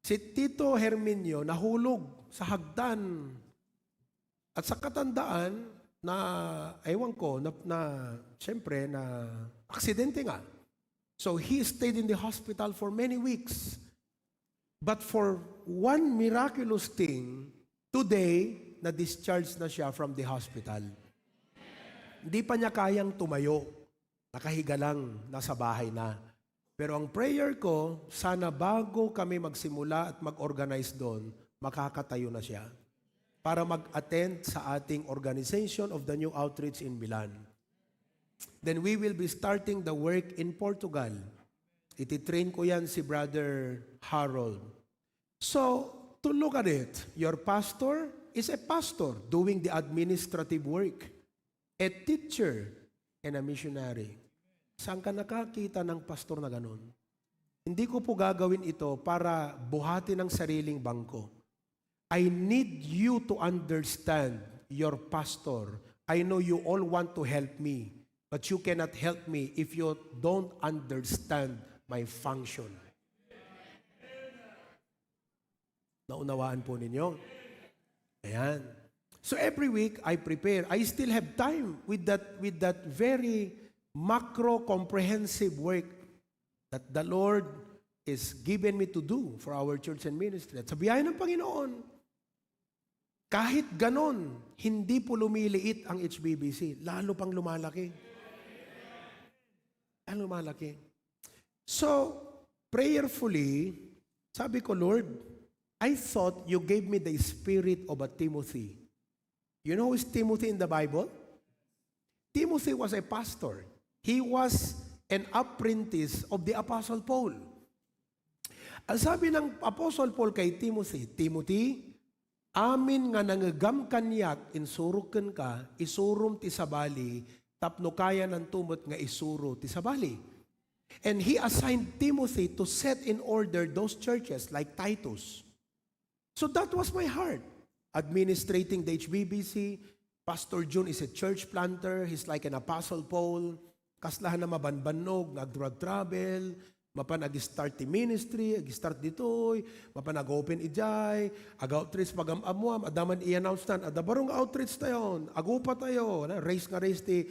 Si Tito Herminio nahulog sa hagdan. At sa katandaan na, ewan ko, siyempre, na aksidente nga. So he stayed in the hospital for many weeks. But for one miraculous thing, today, na-discharge na siya from the hospital. Hindi pa niya kayang tumayo. Nakahiga lang, nasa bahay na. Pero ang prayer ko, sana bago kami magsimula at mag-organize doon, makakatayo na siya para mag-attend sa ating organization of the new outreach in Milan. Then we will be starting the work in Portugal. Ititrain ko yan si Brother Harold. So, to look at it, your pastor is a pastor doing the administrative work, a teacher, and a missionary. Saan ka nakakita ng pastor na ganun? Hindi ko po gagawin ito para buhatin ang sariling bangko. I need you to understand your pastor. I know you all want to help me, but you cannot help me if you don't understand my function. Naunawaan po ninyo? Ayan. So every week I prepare. I still have time with that very macro comprehensive work. that the Lord is given me to do for our church and ministry. At sa biyaya ng Panginoon, kahit ganon, hindi po lumiliit ang HBBC. Lalo pang lumalaki. Lalo lumalaki. So, prayerfully, sabi ko, Lord, I thought you gave me the spirit of a Timothy. You know who is Timothy in the Bible? Timothy was a pastor. He was an apprentice of the Apostle Paul. Ang sabi ng Apostle Paul kay Timothy, Timothy, amin nga nangagam kanyak, insurukan ka, isurum ti sabali, tapno kaya ng tumot nga isuro ti sabali. And he assigned Timothy to set in order those churches like Titus. So that was my heart. Administrating the HBBC, Pastor June is a church planter, he's like an Apostle Paul, kaslahan na mabanbanog, nag-drug travel, mapan ag-start ti ministry, ag-start ditoy, mapan ag-open ijay, ag-outreach pag-amamuam, adaman i-announce tan, adabarong outreach tayo, agupa tayo, race nga race ti,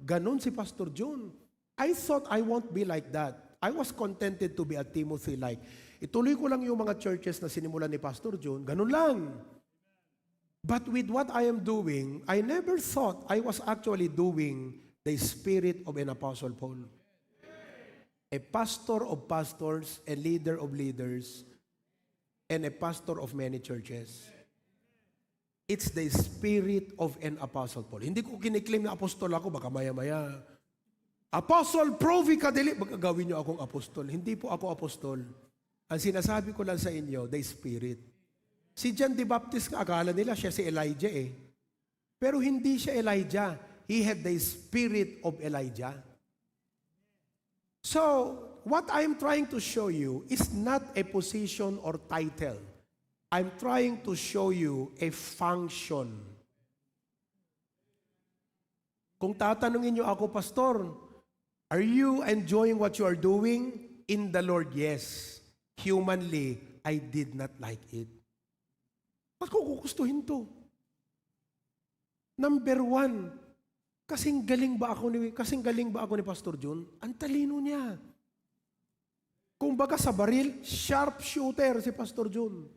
ganon si Pastor June. I thought I won't be like that. I was contented to be a Timothy like. Ituloy ko lang yung mga churches na sinimulan ni Pastor June, ganon lang. But with what I am doing, I never thought I was actually doing the spirit of an Apostle Paul. A pastor of pastors, a leader of leaders, and a pastor of many churches. It's the spirit of an Apostle Paul. Hindi ko kiniklaim na apostol ako, baka maya-maya. Apostle Provi Kadili, baka gawin niyo akong apostol. Hindi po ako apostol. Ang sinasabi ko lang sa inyo, the spirit. Si John the Baptist, akala nila siya si Elijah eh. Pero hindi siya Elijah. He had the spirit of Elijah. So, what I'm trying to show you is not a position or title. I'm trying to show you a function. Kung tatanungin niyo ako, Pastor, are you enjoying what you are doing? In the Lord, yes. Humanly, I did not like it. Ba't ko kukustuhin to? Number one, kasing galing ba ako ni Pastor June? Ang talino niya. Kung baga sa baril, sharp shooter si Pastor June.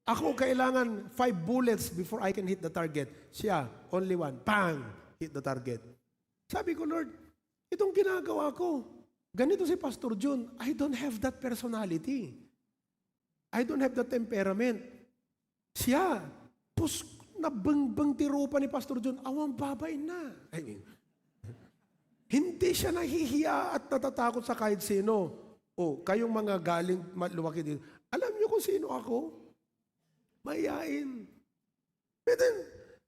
Ako kailangan 5 bullets before I can hit the target. Siya, only one. Bang! Hit the target. Sabi ko, Lord, itong ginagawa ko, ganito si Pastor June, I don't have that personality. I don't have that temperament. Siya, nabangbang tirupa ni Pastor John, awang babay na. I mean, hindi siya nahihiya at natatakot sa kahit sino. O, kayong mga galing lumaki dito, alam niyo kung sino ako? Mayain. But then,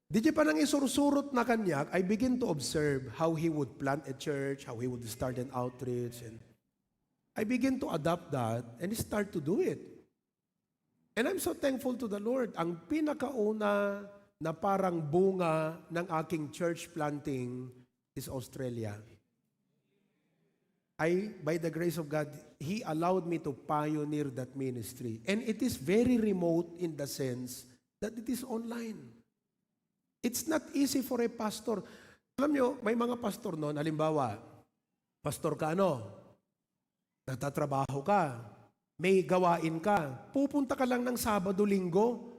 di pa nang isursurot na kanyak, I begin to observe how he would plant a church, how he would start an outreach, and I begin to adopt that and start to do it. And I'm so thankful to the Lord. Ang pinakauna na parang bunga ng aking church planting is Australia. By the grace of God, He allowed me to pioneer that ministry. And it is very remote in the sense that it is online. It's not easy for a pastor. Alam nyo, may mga pastor noon, halimbawa, pastor ka nagtatrabaho ka, may gawain ka, pupunta ka lang ng Sabado, Linggo,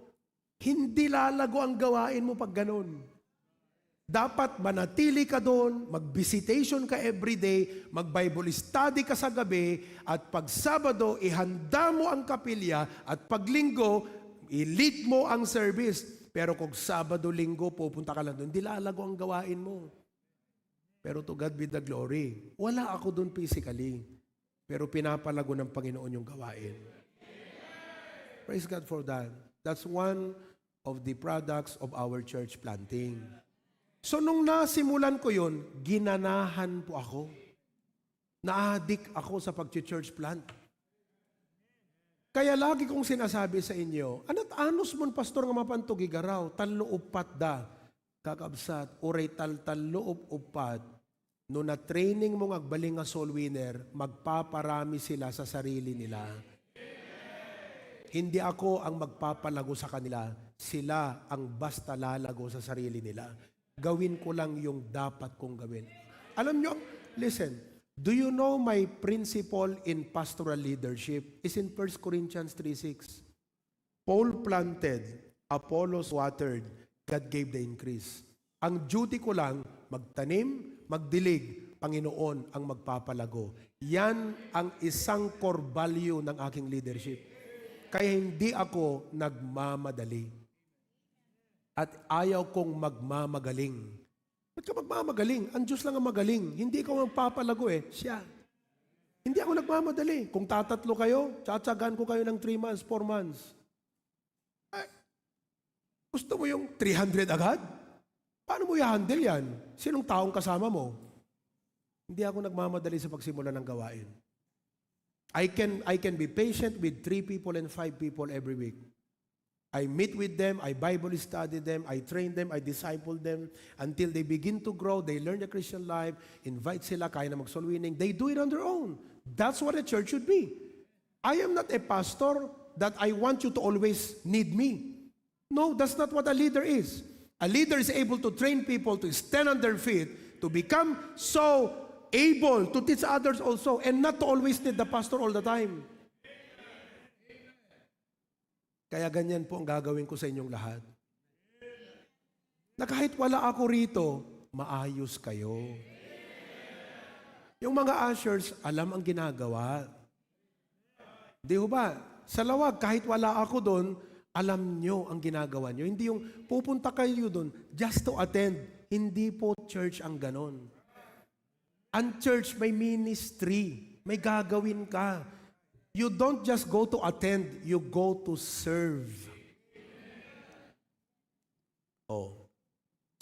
hindi lalago ang gawain mo pag ganun. Dapat manatili ka doon, mag-visitation ka everyday, mag-Bible study ka sa gabi, at pag Sabado, ihanda mo ang kapilya, at pag Linggo, i-lead mo ang service. Pero kung Sabado, Linggo, pupunta ka lang doon, hindi lalago ang gawain mo. Pero to God be the glory. Wala ako doon physically. Pero pinapalago ng Panginoon yung gawain. Praise God for that. That's one of the products of our church planting. So nung nasimulan ko yun, ginanahan po ako. Na-addict ako sa pag-church plant. Kaya lagi kong sinasabi sa inyo, anat anos mon pastor nga mapantugi garaw, talo upat da, kakabsat, uray talo upat, no na training mo agbaling nga soul winner, magpaparami sila sa sarili nila. Hindi ako ang magpapalago sa kanila, sila ang basta lalago sa sarili nila. Gawin ko lang yung dapat kong gawin. Alam nyo, listen, Do you know my principle in pastoral leadership is in 1 Corinthians 3:6. Paul planted, Apollos watered, God gave the increase. Ang duty ko lang, magtanim, magdilig, Panginoon ang magpapalago. Yan ang isang core value ng aking leadership. Kaya hindi ako nagmamadali. At ayaw kong magmamagaling. Ba't ka magmamagaling? Ang Diyos lang ang magaling. Hindi ikaw ang papalago siya. Hindi ako nagmamadali. Kung tatatlo kayo, tsatsagaan ko kayo ng 3 months, 4 months. Ay, gusto mo yung 300 agad? Paano mo i-handle yan? Sinong taong kasama mo? Hindi ako nagmamadali sa pagsimula ng gawain. I can be patient with 3 people and 5 people every week. I meet with them, I Bible study them, I train them, I disciple them until they begin to grow, they learn the Christian life, invite sila, kaya na mag-soul winning. They do it on their own. That's what a church should be. I am not a pastor that I want you to always need me. No, that's not what a leader is. A leader is able to train people to stand on their feet, to become so able to teach others also, and not to always need the pastor all the time. Kaya ganyan po ang gagawin ko sa inyong lahat. Na kahit wala ako rito, maayos kayo. Yung mga ushers, alam ang ginagawa. Di ba? Sa lawag, kahit wala ako doon, alam nyo ang ginagawa nyo. Hindi yung pupunta kayo doon just to attend. Hindi po church ang ganon. Ang church may ministry. May gagawin ka. You don't just go to attend, you go to serve. Oh.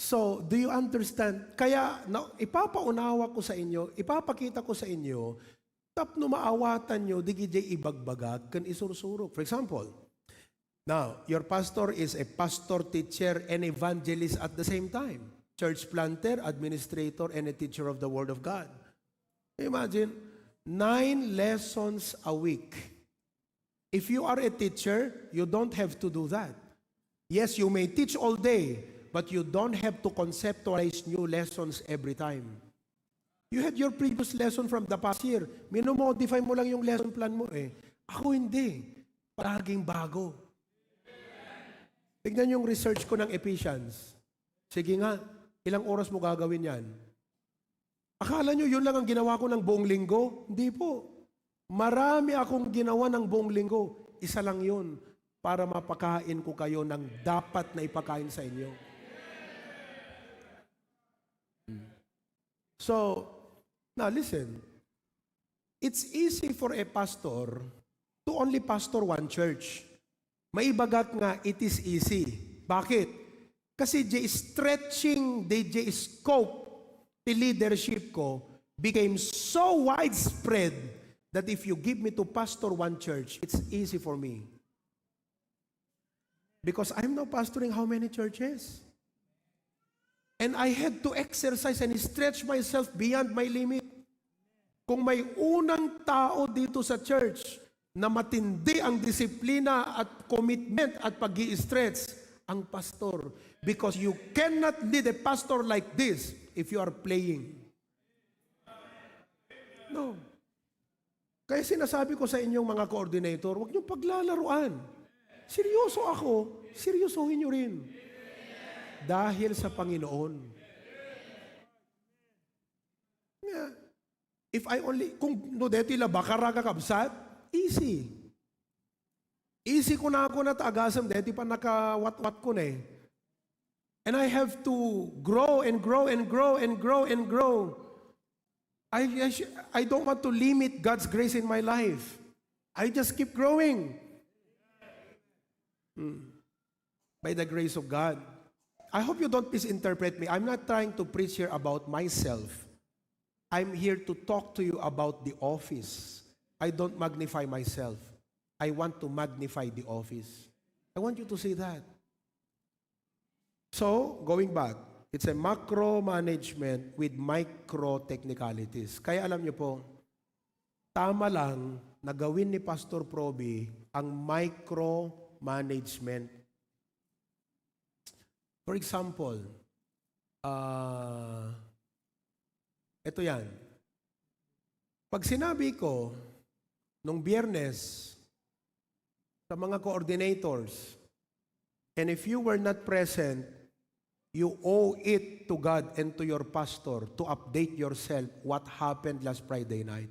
So, do you understand? Kaya, ipapaunawa ko sa inyo, ipapakita ko sa inyo, tapno maawatan nyo, digijay ibagbagag, kan isursurok. For example, now, your pastor is a pastor, teacher, and evangelist at the same time. Church planter, administrator, and a teacher of the Word of God. Imagine, 9 lessons a week. If you are a teacher, you don't have to do that. Yes, you may teach all day, but you don't have to conceptualize new lessons every time. You had your previous lesson from the past year. Minomodify mo lang yung lesson plan mo Ako hindi. Palaging bago. Tignan yung research ko ng Ephesians. Sige nga, ilang oras mo gagawin yan? Akala nyo, yun lang ang ginawa ko ng buong linggo? Hindi po. Marami akong ginawa ng buong linggo. Isa lang yun, para mapakain ko kayo ng dapat na ipakain sa inyo. So, now listen. It's easy for a pastor to only pastor one church. Maibagat nga, it is easy. Bakit? Kasi stretching the scope the leadership ko became so widespread that if you give me to pastor one church, it's easy for me. Because I'm now pastoring how many churches? And I had to exercise and stretch myself beyond my limit. Kung may unang tao dito sa church na matindi ang disiplina at commitment at pag-i-stretch, ang pastor. Because you cannot lead a pastor like this if you are playing. No. Kaya sinasabi ko sa inyong mga coordinator, huwag niyong paglalaruan. Seryoso ako, seryosohin niyo rin. Dahil sa Panginoon. Yeah. If I only, kung no deti la bakara kakabsat, easy. Easy ko na ako na tagasam, deti pa nakawat-wat ko na And I have to grow and grow and grow and grow and grow. I don't want to limit God's grace in my life. I just keep growing. By the grace of God. I hope you don't misinterpret me. I'm not trying to preach here about myself. I'm here to talk to you about the office. I don't magnify myself. I want to magnify the office. I want you to see that. So, going back, it's a macro management with micro technicalities. Kaya alam niyo po, tama lang na gawin ni Pastor Proby ang micro management. For example, ito yan. Pag sinabi ko, nung Biyernes, sa mga coordinators, and if you were not present, you owe it to God and to your pastor to update yourself what happened last Friday night.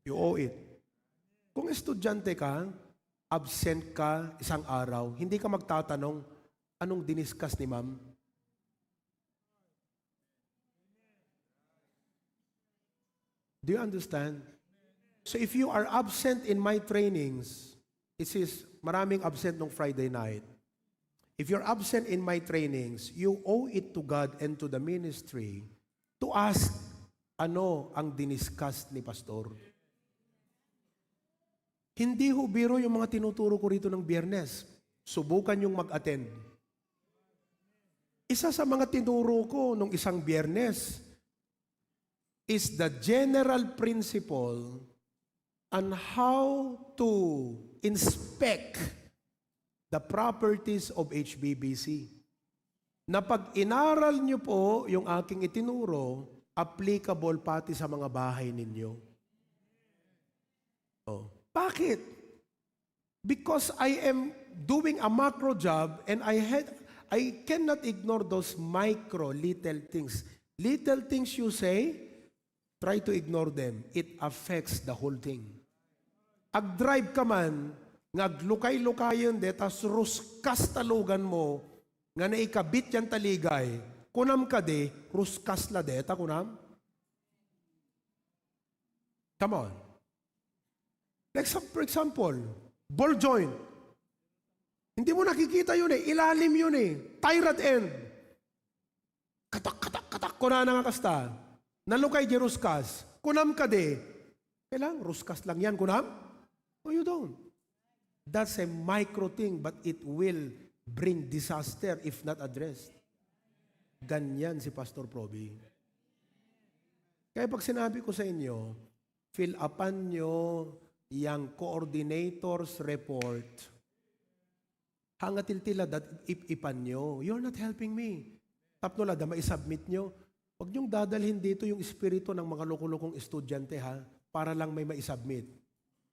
You owe it. Kung estudyante ka, absent ka isang araw, hindi ka magtatanong, anong diniscuss ni ma'am? Do you understand? So if you are absent in my trainings, it is maraming absent nung Friday night. If you're absent in my trainings, you owe it to God and to the ministry to ask ano ang diniscuss ni pastor. Hindi ho biro yung mga tinuturo ko rito ng Biyernes. Subukan yung mag-attend. Isa sa mga tinuro ko nung isang Biyernes is the general principle on how to inspect the properties of HBBC. Na pag inaral nyo po yung aking itinuro, applicable pati sa mga bahay ninyo. Oh. Bakit? Because I am doing a macro job and I cannot ignore those micro little things. Little things you say, try to ignore them. It affects the whole thing. Ag-drive ka man, ngaglukay-lukayon de, tas ruskas talugan mo, nga naikabit yan taligay, kunam ka de, ruskas la de, ta kunam? Come on. Like, for example, ball joint. Hindi mo nakikita yun eh, ilalim yun eh, tie rod end. Katak, kuna na nga kasta. Nalukay di ruskas. Kunam ka de. Kailang, ruskas lang yan, kunam? No, you don't. That's a micro thing, but it will bring disaster if not addressed. Ganyan si Pastor Proby. Kaya pag sinabi ko sa inyo, fill upan nyo yung coordinator's report. Hangatil-tila dat ipan nyo. You're not helping me. Tapno lada, maisubmit nyo. Huwag niyong dadalhin dito yung espiritu ng mga loko-lokong estudyante ha, para lang may maisubmit.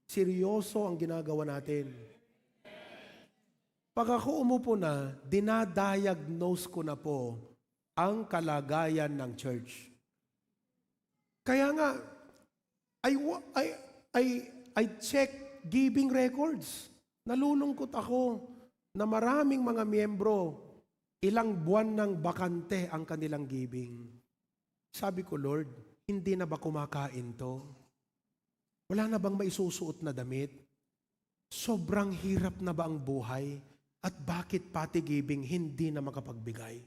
Seryoso ang ginagawa natin. Pag ako umupo na, dinadiagnose ko na po ang kalagayan ng church. Kaya nga, I check giving records. Nalulungkot ako na maraming mga miyembro, ilang buwan ng bakante ang kanilang giving. Sabi ko, Lord, hindi na ba kumakain to? Wala na bang maisusuot na damit? Sobrang hirap na ba ang buhay? At bakit pati giving hindi na makapagbigay?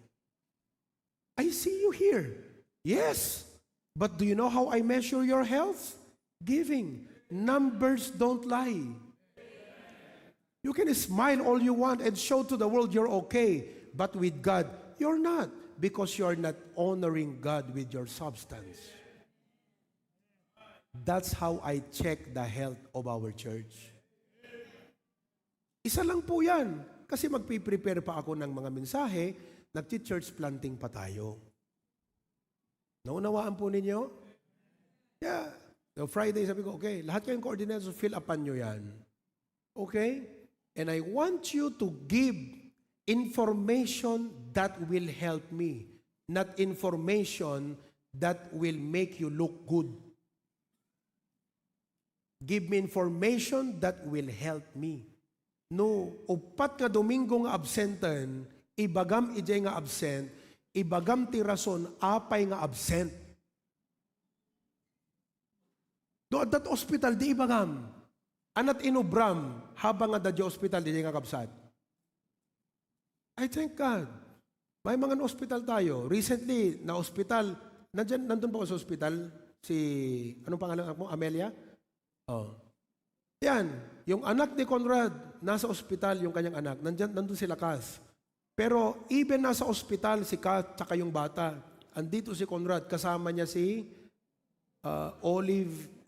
I see you here. Yes. But do you know how I measure your health? Giving. Numbers don't lie. You can smile all you want and show to the world you're okay. But with God, you're not. Because you're not honoring God with your substance. That's how I check the health of our church. Isa lang po yan. Kasi magpiprepare pa ako ng mga mensahe, nagti-church planting pa tayo. Naunawaan po ninyo? Yeah. So Friday, sabi ko, okay, lahat kayong coordinators, fill upan nyo yan. Okay? And I want you to give information that will help me, not information that will make you look good. Give me information that will help me. No, upat nga Domingo nga absenten, ibagam ijay nga absent, ibagam ti rason, apay nga absent. Do at that hospital, di ibagam. Anat inubram, habang nga dadyo hospital, di nga kapsat. I thank God. May mga hospital tayo. Recently, na hospital, nandun po sa hospital, si, anong pangalan mo, Amelia? Oh. Yan, yung anak ni Conrad, nasa ospital yung kanyang anak. Nandun sila Kath. Pero even nasa ospital si Kath tsaka yung bata, andito si Conrad, kasama niya si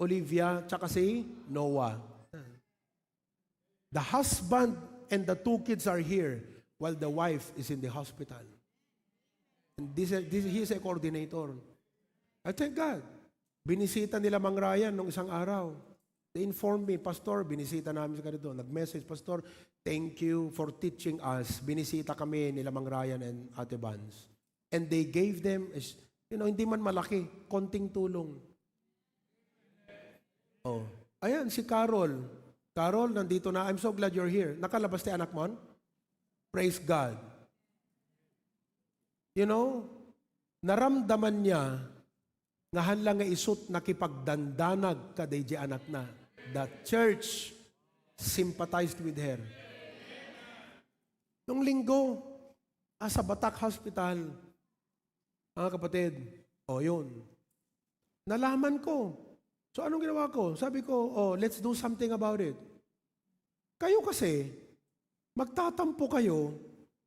Olivia tsaka si Noah. The husband and the two kids are here while the wife is in the hospital. And he is a coordinator. I thank God. Binisita nila Mang Ryan nung isang araw. They informed me, Pastor, binisita namin sa ganito. Nag-message, Pastor, thank you for teaching us. Binisita kami nila Mang Ryan and Ate Vance. And they gave them, hindi man malaki, konting tulong. Oh. Ayan, si Carol. Carol, nandito na. I'm so glad you're here. Nakalabas ti anak mo? Praise God. Naramdaman niya nga hanlang nga isut nakipagdandanag kaday di anak na. The church sympathized with her. Nung linggo, sa Batak Hospital, mga kapatid, yun. Nalaman ko. So anong ginawa ko? Sabi ko, let's do something about it. Kayo kasi, magtatampo kayo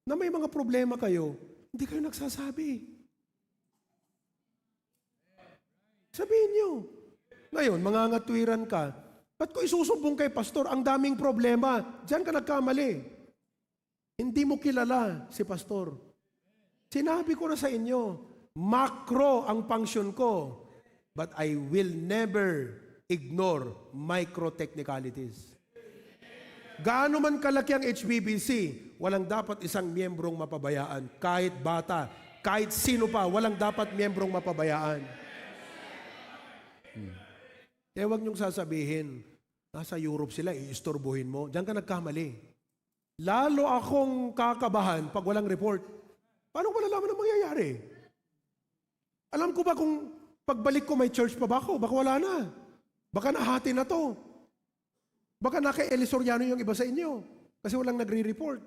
na may mga problema kayo, hindi kayo nagsasabi. Sabihin nyo. Ngayon, mangangatwiran ka. Ba't ko isusumbong kay pastor? Ang daming problema. Diyan ka nagkamali. Hindi mo kilala si pastor. Sinabi ko na sa inyo, macro ang function ko. But I will never ignore micro-technicalities. Gaano man kalaki ang HBBC, walang dapat isang miyembrong mapabayaan. Kahit bata, kahit sino pa, walang dapat miyembrong mapabayaan. Kaya huwag niyong sasabihin, nasa Europe sila, iistorbohin mo. Diyan ka nagkamali. Lalo akong kakabahan pag walang report. Paano ko malalaman ang mangyayari? Alam ko ba kung pagbalik ko, may church pa ba ako? Baka wala na. Baka nahati na to. Baka naka-Elisoriano yung iba sa inyo. Kasi walang nagre-report.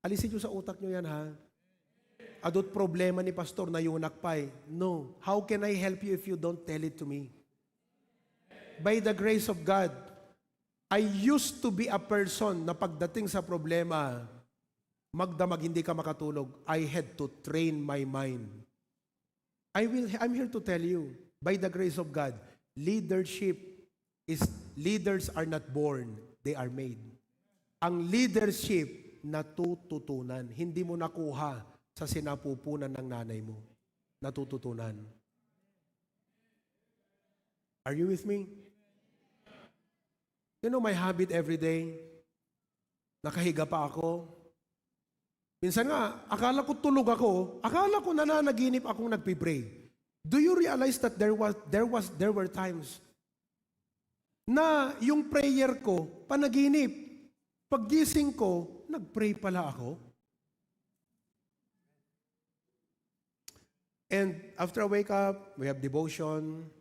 Alisin nyo sa utak nyo yan, ha? Adot problema ni pastor na yunakpay. No. How can I help you if you don't tell it to me? By the grace of God, I used to be a person na pagdating sa problema, magdamag hindi ka makatulog. I had to train my mind. I'm here to tell you, by the grace of God, leaders are not born, they are made. Ang leadership natututunan, hindi mo nakuha sa sinapupunan ng nanay mo. Natututunan. Are you with me? My habit every day, nakahiga pa ako. Minsan nga, akala ko tulog ako, akala ko nananaginip akong nagpipray. Do you realize that there were times na yung prayer ko, panaginip. Paggising ko, nagpray pala ako. And after I wake up, we have devotion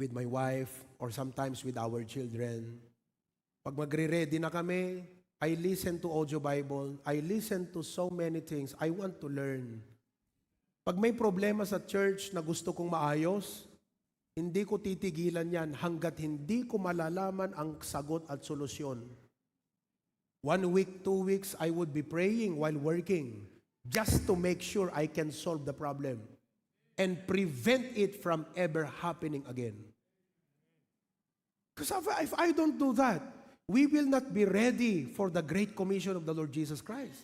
with my wife or sometimes with our children. Pag magre-ready na kami, I listen to audio Bible. I listen to so many things. I want to learn. Pag may problema sa church na gusto kong maayos, hindi ko titigilan yan hanggat hindi ko malalaman ang sagot at solusyon. 1 week, 2 weeks, I would be praying while working just to make sure I can solve the problem and prevent it from ever happening again. Because if I don't do that, we will not be ready for the Great Commission of the Lord Jesus Christ.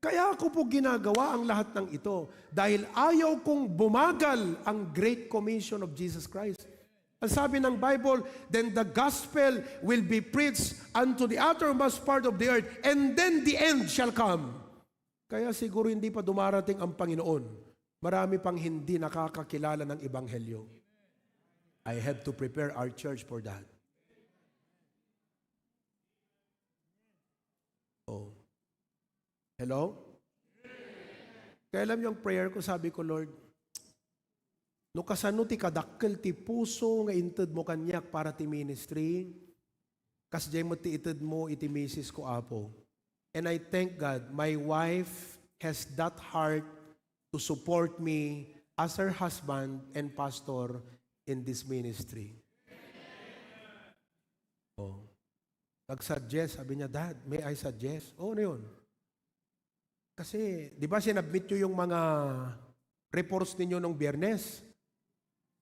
Kaya ako po ginagawa ang lahat ng ito dahil ayaw kong bumagal ang Great Commission of Jesus Christ. Ang sabi ng Bible, then the gospel will be preached unto the uttermost part of the earth, and then the end shall come. Kaya siguro hindi pa dumarating ang Panginoon. Marami pang hindi nakakakilala ng Ebanghelyo. I have to prepare our church for that. Oh. Hello? Kaya alam yung prayer ko, sabi ko, Lord, no kasano ti kadakkel ti puso nga inted mo kanyak para ti ministry, kasjay mo ti ited mo iti misis ko, Apo. And I thank God, my wife has that heart to support me as her husband and pastor in this ministry. Oh. Nag-suggest, sabi niya, Dad, may I suggest? Oh, ano yun? Kasi, di ba sinabmit nyo yung mga reports ninyo nung Biyernes?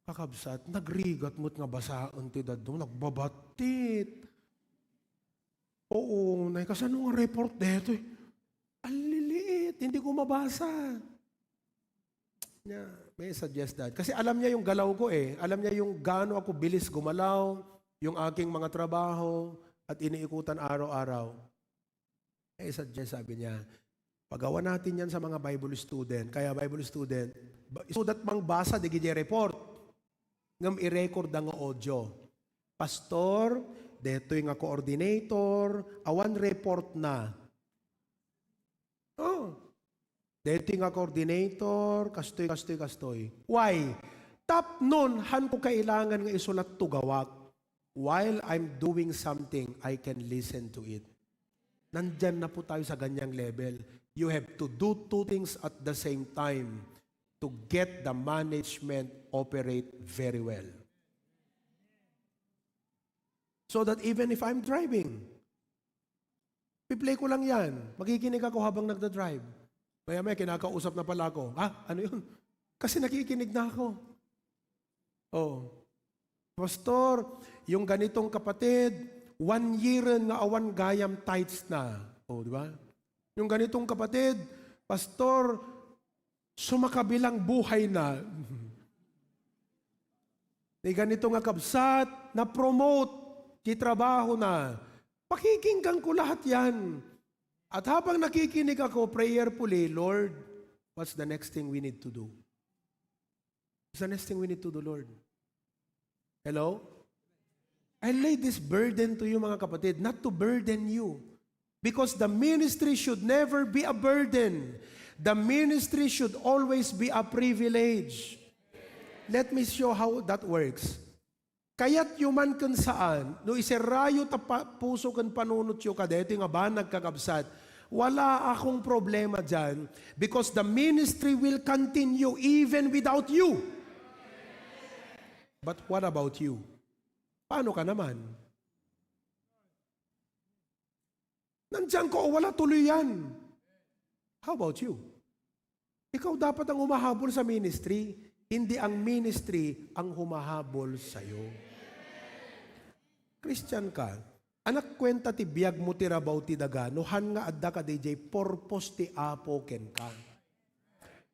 Kakabsat, nagrigat mo't nga basaan ti Dad doon, nagbabatit. Oo, kasi anong report dito eh? Ang liliit, hindi ko mabasa. Yeah. May I suggest that? Kasi alam niya yung galaw ko eh. Alam niya yung gaano ako bilis gumalaw, yung aking mga trabaho, at iniikutan araw-araw. May I suggest, sabi niya, pagawa natin yan sa mga Bible student. Kaya Bible student, sudat mang basa, di gidi report. Ngam i-record ang audio. Pastor, deto yung nga coordinator, awan report na. Oh, deto yung nga coordinator, kastoy. Why? Tap nun, han ko kailangan nga isulat to gawak. While I'm doing something, I can listen to it. Nandyan na po tayo sa ganyang level. You have to do two things at the same time to get the management operate very well. So that even if I'm driving, piplay ko lang yan. Makikinig ako habang nagda-drive. Maya-maya, kinakausap na pala ako. Ano yun? Kasi nakikinig na ako. Oh. Pastor, yung ganitong kapatid, 1 year na awan gayam tithes na. Oh, di ba? Yung ganitong kapatid, Pastor, sumakabilang buhay na. May ganito nga kabsat, na-promote, kitrabaho na. Pakikinggan ko lahat yan. At habang nakikinig ako, prayerfully, Lord, what's the next thing we need to do? What's the next thing we need to do, Lord? Hello? I lay this burden to you, mga kapatid, not to burden you. Because the ministry should never be a burden. The ministry should always be a privilege. Let me show how that works. Kaya't yuman kan saan, no iserayo puso kan panunot yo kadeto nga ba nagkakabsat, wala akong problema dyan because the ministry will continue even without you. But what about you? Paano ka naman? Nandiyan ko o wala tuloy yan. How about you? Ikaw dapat ang humahabol sa ministry, hindi ang ministry ang humahabol sa'yo. Christian ka, anak kwenta ti biyag mo ti rabaw ti daga, nuhan nga adda ka DJ, purpose ti apo ken ka.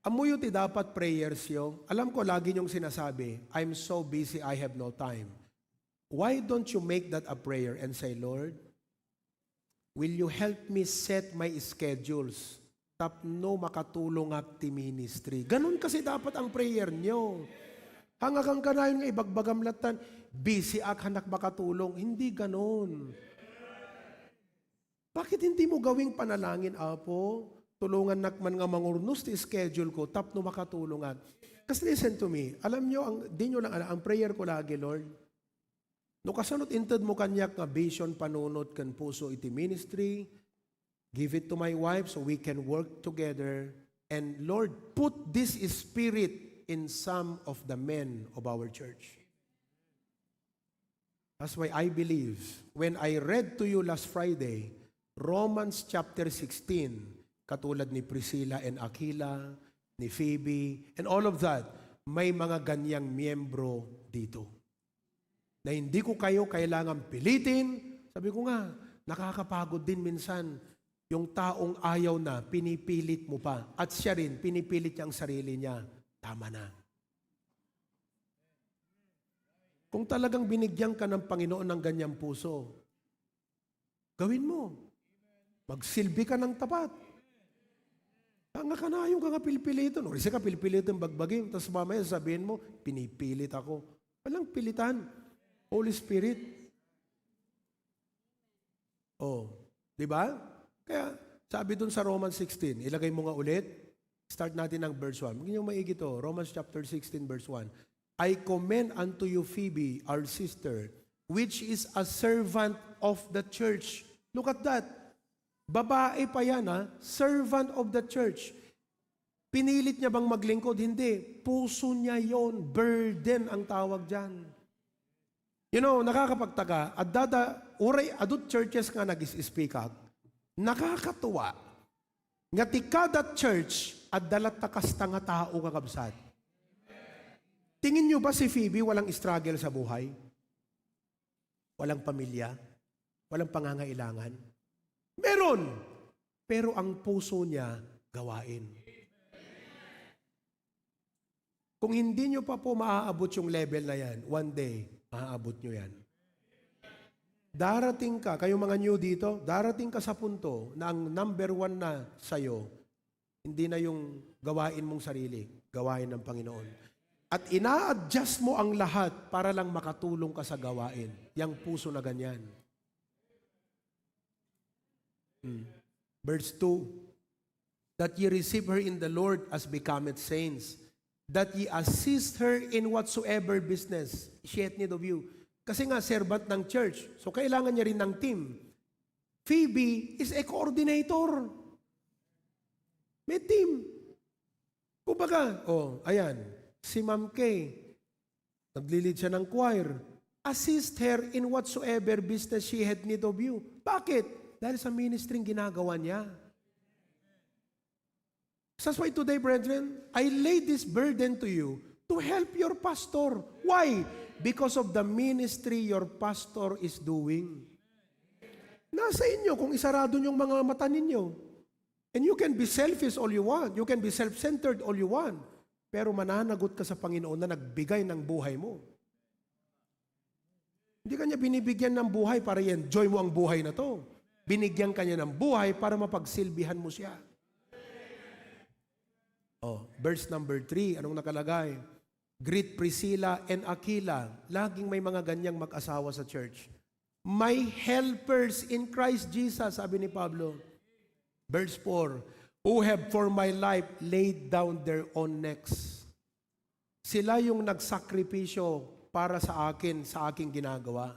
Amuyo ti dapat prayers yo. Alam ko lagi niyong sinasabi, I'm so busy, I have no time. Why don't you make that a prayer and say, Lord, will you help me set my schedules? Tapno makatulong at ti ministry. Ganun kasi dapat ang prayer nyo. Hanggang ka na yung ibagbagam latan, busy ak hanak makatulong. Hindi ganun. Bakit hindi mo gawing panalangin, Apo? Tulungan nakman nga mangurnos ti schedule ko, tapno makatulungan. Kasi listen to me, alam nyo, di nyo lang ang prayer ko lagi, Lord, no kasunod inted mo kanyak nga vision panunot kan puso iti ministry, give it to my wife so we can work together. And Lord, put this spirit in some of the men of our church. That's why I believe, when I read to you last Friday, Romans chapter 16, katulad ni Priscilla and Aquila, ni Phoebe, and all of that, may mga ganyang miyembro dito. Na hindi ko kayo kailangan pilitin. Sabi ko nga, nakakapagod din minsan yung taong ayaw na, pinipilit mo pa. At siya rin, pinipilit niya ang sarili niya. Tama na. Kung talagang binigyan ka ng Panginoon ng ganyang puso, gawin mo. Magsilbi ka ng tapat. Nga ka na yung pilpiliton. O isa ka pilpiliton bagbagin. Tapos mamaya sabihin mo, pinipilit ako. Walang pilitan. Holy Spirit. Oh, di ba? Kaya sabi dun sa Romans 16, ilagay mo nga ulit. Start natin ng verse 1. Magiging maigi to. Romans chapter 16, verse 1. I commend unto you Phoebe, our sister, which is a servant of the church. Look at that. Babae pa yan, ha? Servant of the church. Pinilit niya bang maglingkod? Hindi. Puso niya yon. Burden ang tawag dyan. You know, nakakapagtaka, adult churches nga nag-speak out, nakakatuwa, nga ti kada church, dalat takasta nga tao kakabsat. Tingin nyo ba si Phoebe walang struggle sa buhay? Walang pamilya? Walang pangangailangan? Meron! Pero ang puso niya, gawain. Kung hindi nyo pa po maaabot yung level na yan, one day, maaabot nyo yan. Darating ka, kayong mga new dito, darating ka sa punto na ang number one na sa'yo, hindi na yung gawain mong sarili, gawain ng Panginoon. At ina-adjust mo ang lahat para lang makatulong ka sa gawain. Yang puso na ganyan. Verse 2, that ye receive her in the Lord as becometh saints, that ye assist her in whatsoever business she hath need of you. Kasi nga, servant ng church. So, kailangan niya rin ng team. Phoebe is a coordinator. May team. Kumbaga, ayan, si Ma'am Kay, naglilid siya ng choir. Assist her in whatsoever business she had need of you. Bakit? Dahil sa ministering ginagawa niya. That's why today, brethren, I lay this burden to you to help your pastor. Why? Because of the ministry your pastor is doing. Nasa inyo kung isarado niyong mga mata ninyo. And you can be selfish all you want. You can be self-centered all you want. Pero mananagot ka sa Panginoon na nagbigay ng buhay mo. Hindi ka niya binibigyan ng buhay para i-enjoy mo ang buhay na to. Binigyan ka niya ng buhay para mapagsilbihan mo siya. Verse number 3, anong nakalagay? Greet Priscilla and Aquila. Laging may mga ganyang mag-asawa sa church. My helpers in Christ Jesus, sabi ni Pablo. Verse 4, who have for my life laid down their own necks. Sila yung nagsakripisyo para sa akin, sa aking ginagawa.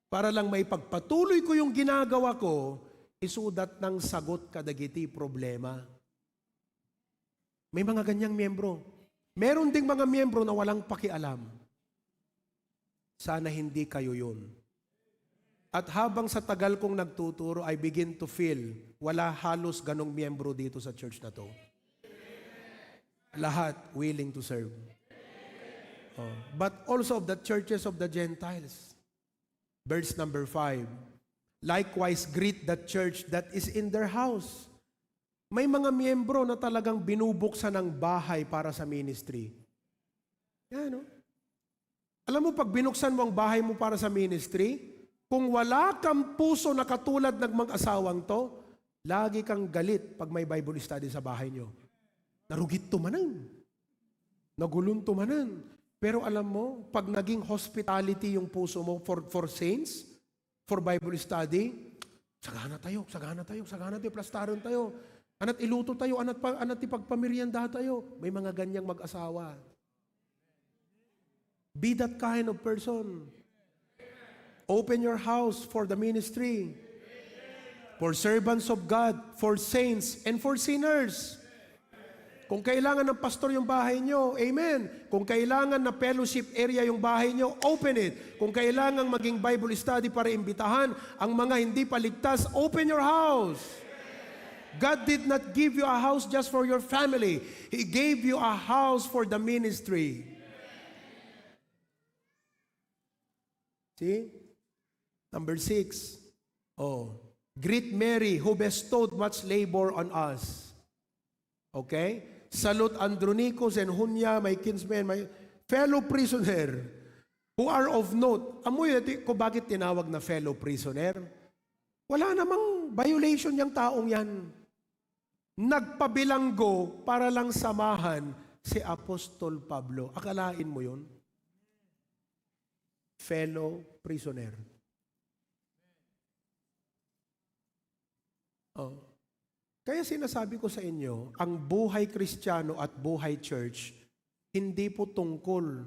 Para lang may pagpatuloy ko yung ginagawa ko, isudat ng sagot kadagiti problema. May mga ganyang miyembro. Meron ding mga miyembro na walang pakialam. Sana hindi kayo yun. At habang sa tagal kong nagtuturo, I begin to feel wala halos ganong miyembro dito sa church na to. Lahat willing to serve. But also of the churches of the Gentiles. Verse number 5. Likewise greet the church that is in their house. May mga miyembro na talagang binubuksan ng bahay para sa ministry. Yan, no? Alam mo, pag binuksan mo ang bahay mo para sa ministry, kung wala kang puso na katulad ng mag-asawang to, lagi kang galit pag may Bible study sa bahay nyo. Narugit tumanan. Nagulong tumanan. Pero alam mo, pag naging hospitality yung puso mo for saints, for Bible study, sagana tayo, plastaron tayo. Ana't iluto tayo, ana't ipagpamerienda tayo. May mga ganyang mag-asawa. Be that kind of person. Open your house for the ministry. For servants of God, for saints, and for sinners. Kung kailangan ng pastor yung bahay nyo, amen. Kung kailangan na fellowship area yung bahay nyo, open it. Kung kailangan maging Bible study para imbitahan ang mga hindi paligtas, open your house. God did not give you a house just for your family. He gave you a house for the ministry. See? Number 6. Greet Mary who bestowed much labor on us. Okay? Salute Andronicus and Junia, my kinsmen, my fellow prisoner who are of note. Amoy, kung bakit tinawag na fellow prisoner? Wala namang violation yung taong yan. Nagpabilanggo para lang samahan si Apostol Pablo. Akalain mo yun? Fellow prisoner. Kaya sinasabi ko sa inyo, ang buhay Kristiyano at buhay church, hindi po tungkol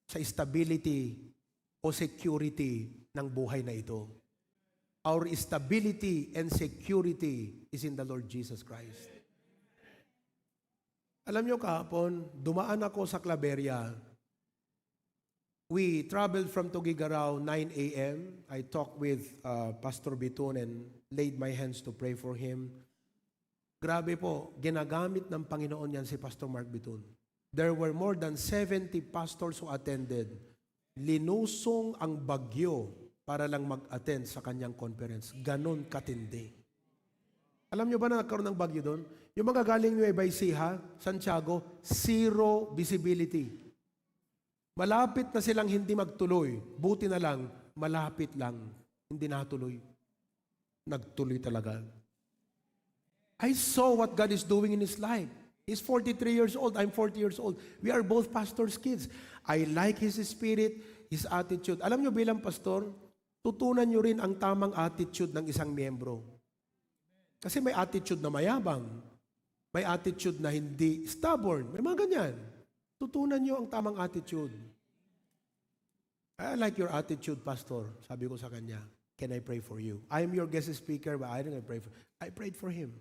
sa stability o security ng buhay na ito. Our stability and security is in the Lord Jesus Christ. Alam nyo kahapon, dumaan ako sa Claveria. We traveled from Tugigaraw 9 a.m. I talked with Pastor Bitun and laid my hands to pray for him. Grabe po, ginagamit ng Panginoon yan si Pastor Mark Bitun. There were more than 70 pastors who attended. Linusong ang bagyo para lang mag-attend sa kanyang conference. Ganon katindi. Alam nyo ba na nagkaroon ng bagyo doon? Yung mga galing Nueva Ecija, Santiago, zero visibility. Malapit na silang hindi magtuloy. Buti na lang, malapit lang. Hindi natuloy. Nagtuloy talaga. I saw what God is doing in his life. He's 43 years old. I'm 40 years old. We are both pastor's kids. I like his spirit, his attitude. Alam nyo bilang pastor, tutunan nyo rin ang tamang attitude ng isang miyembro. Kasi may attitude na mayabang. May attitude na hindi stubborn. May mga ganyan. Tutunan nyo ang tamang attitude. I like your attitude, pastor. Sabi ko sa kanya, can I pray for you? I am your guest speaker, but I didn't pray for I prayed for him.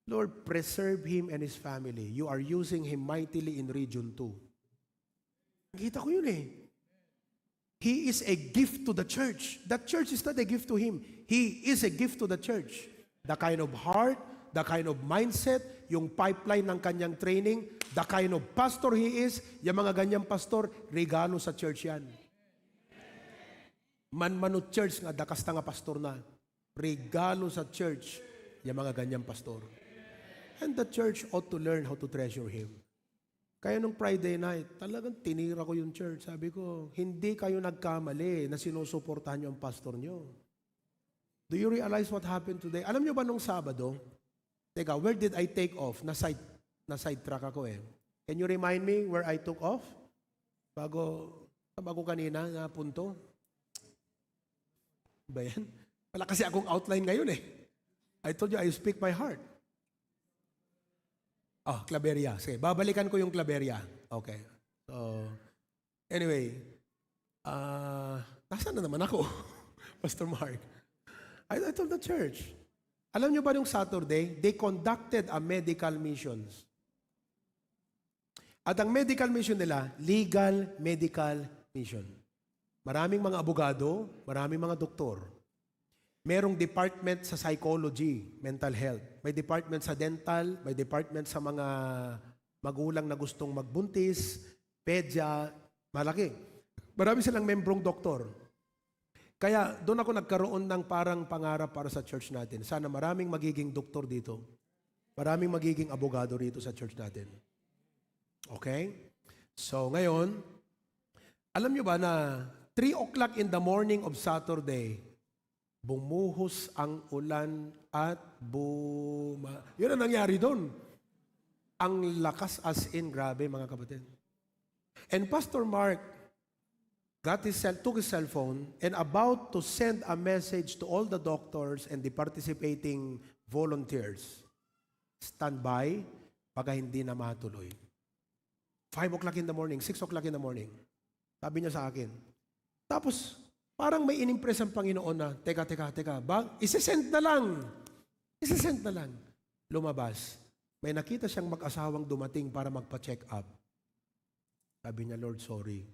Lord, preserve him and his family. You are using him mightily in Region 2. Nakita ko yun eh. He is a gift to the church. That church is not a gift to him. He is a gift to the church. The kind of heart, the kind of mindset, yung pipeline ng kanyang training, the kind of pastor he is, yung mga ganyang pastor, regalo sa church yan. Manmanut church nga, dakasta nga pastor na. Regalo sa church, yung mga ganyang pastor. And the church ought to learn how to treasure him. Kaya nung Friday night, talagang tinira ko yung church. Sabi ko, hindi kayo nagkamali na sinusuportahan nyo ang pastor nyo. Do you realize what happened today? Alam nyo ba nung Sabado? Teka, where did I take off? Na-side track ako eh. Can you remind me where I took off? Bago kanina na punto. Ba yan? Wala kasi akong outline ngayon eh. I told you I speak my heart. Claveria. Sige, babalikan ko yung Claveria. Okay. So, anyway, nasaan na naman ako? Pastor Mark. I told the church. Alam nyo ba yung Saturday, they conducted a medical missions. At ang medical mission nila, legal medical mission. Maraming mga abogado, maraming mga doktor. Merong department sa psychology, mental health. May department sa dental, may department sa mga magulang na gustong magbuntis, pedya, malaki. Marami silang membrong doktor. Kaya doon ako nagkaroon ng parang pangarap para sa church natin. Sana maraming magiging doktor dito. Maraming magiging abogado rito sa church natin. Okay? So ngayon, alam nyo ba na 3 o'clock in the morning of Saturday, bumuhos ang ulan at yun ang nangyari doon. Ang lakas as in, grabe mga kapatid. And Pastor Mark took his cell phone and about to send a message to all the doctors and the participating volunteers. Stand by pagka hindi na matuloy. 5 o'clock in the morning, 6 o'clock in the morning. Sabi niya sa akin. Tapos, parang may inimpress ang Panginoon na, teka, isesend na lang. Lumabas. May nakita siyang mag-asawang dumating para magpa-check up. Sabi niya, Lord, sorry.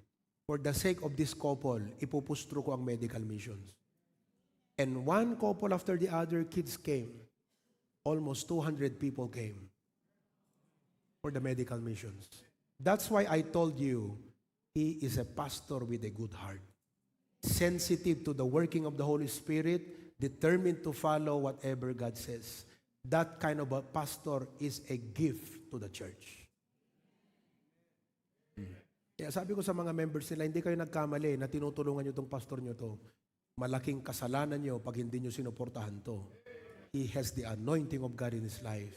For the sake of this couple, ipupustro ko ang medical missions. And one couple after the other, kids came. Almost 200 people came for the medical missions. That's why I told you, he is a pastor with a good heart. Sensitive to the working of the Holy Spirit, determined to follow whatever God says. That kind of a pastor is a gift to the church. Kaya sabi ko sa mga members nila, hindi kayo nagkamali na tinutulungan nyo itong pastor nyo to. Malaking kasalanan nyo pag hindi nyo sinuportahan to. He has the anointing of God in his life.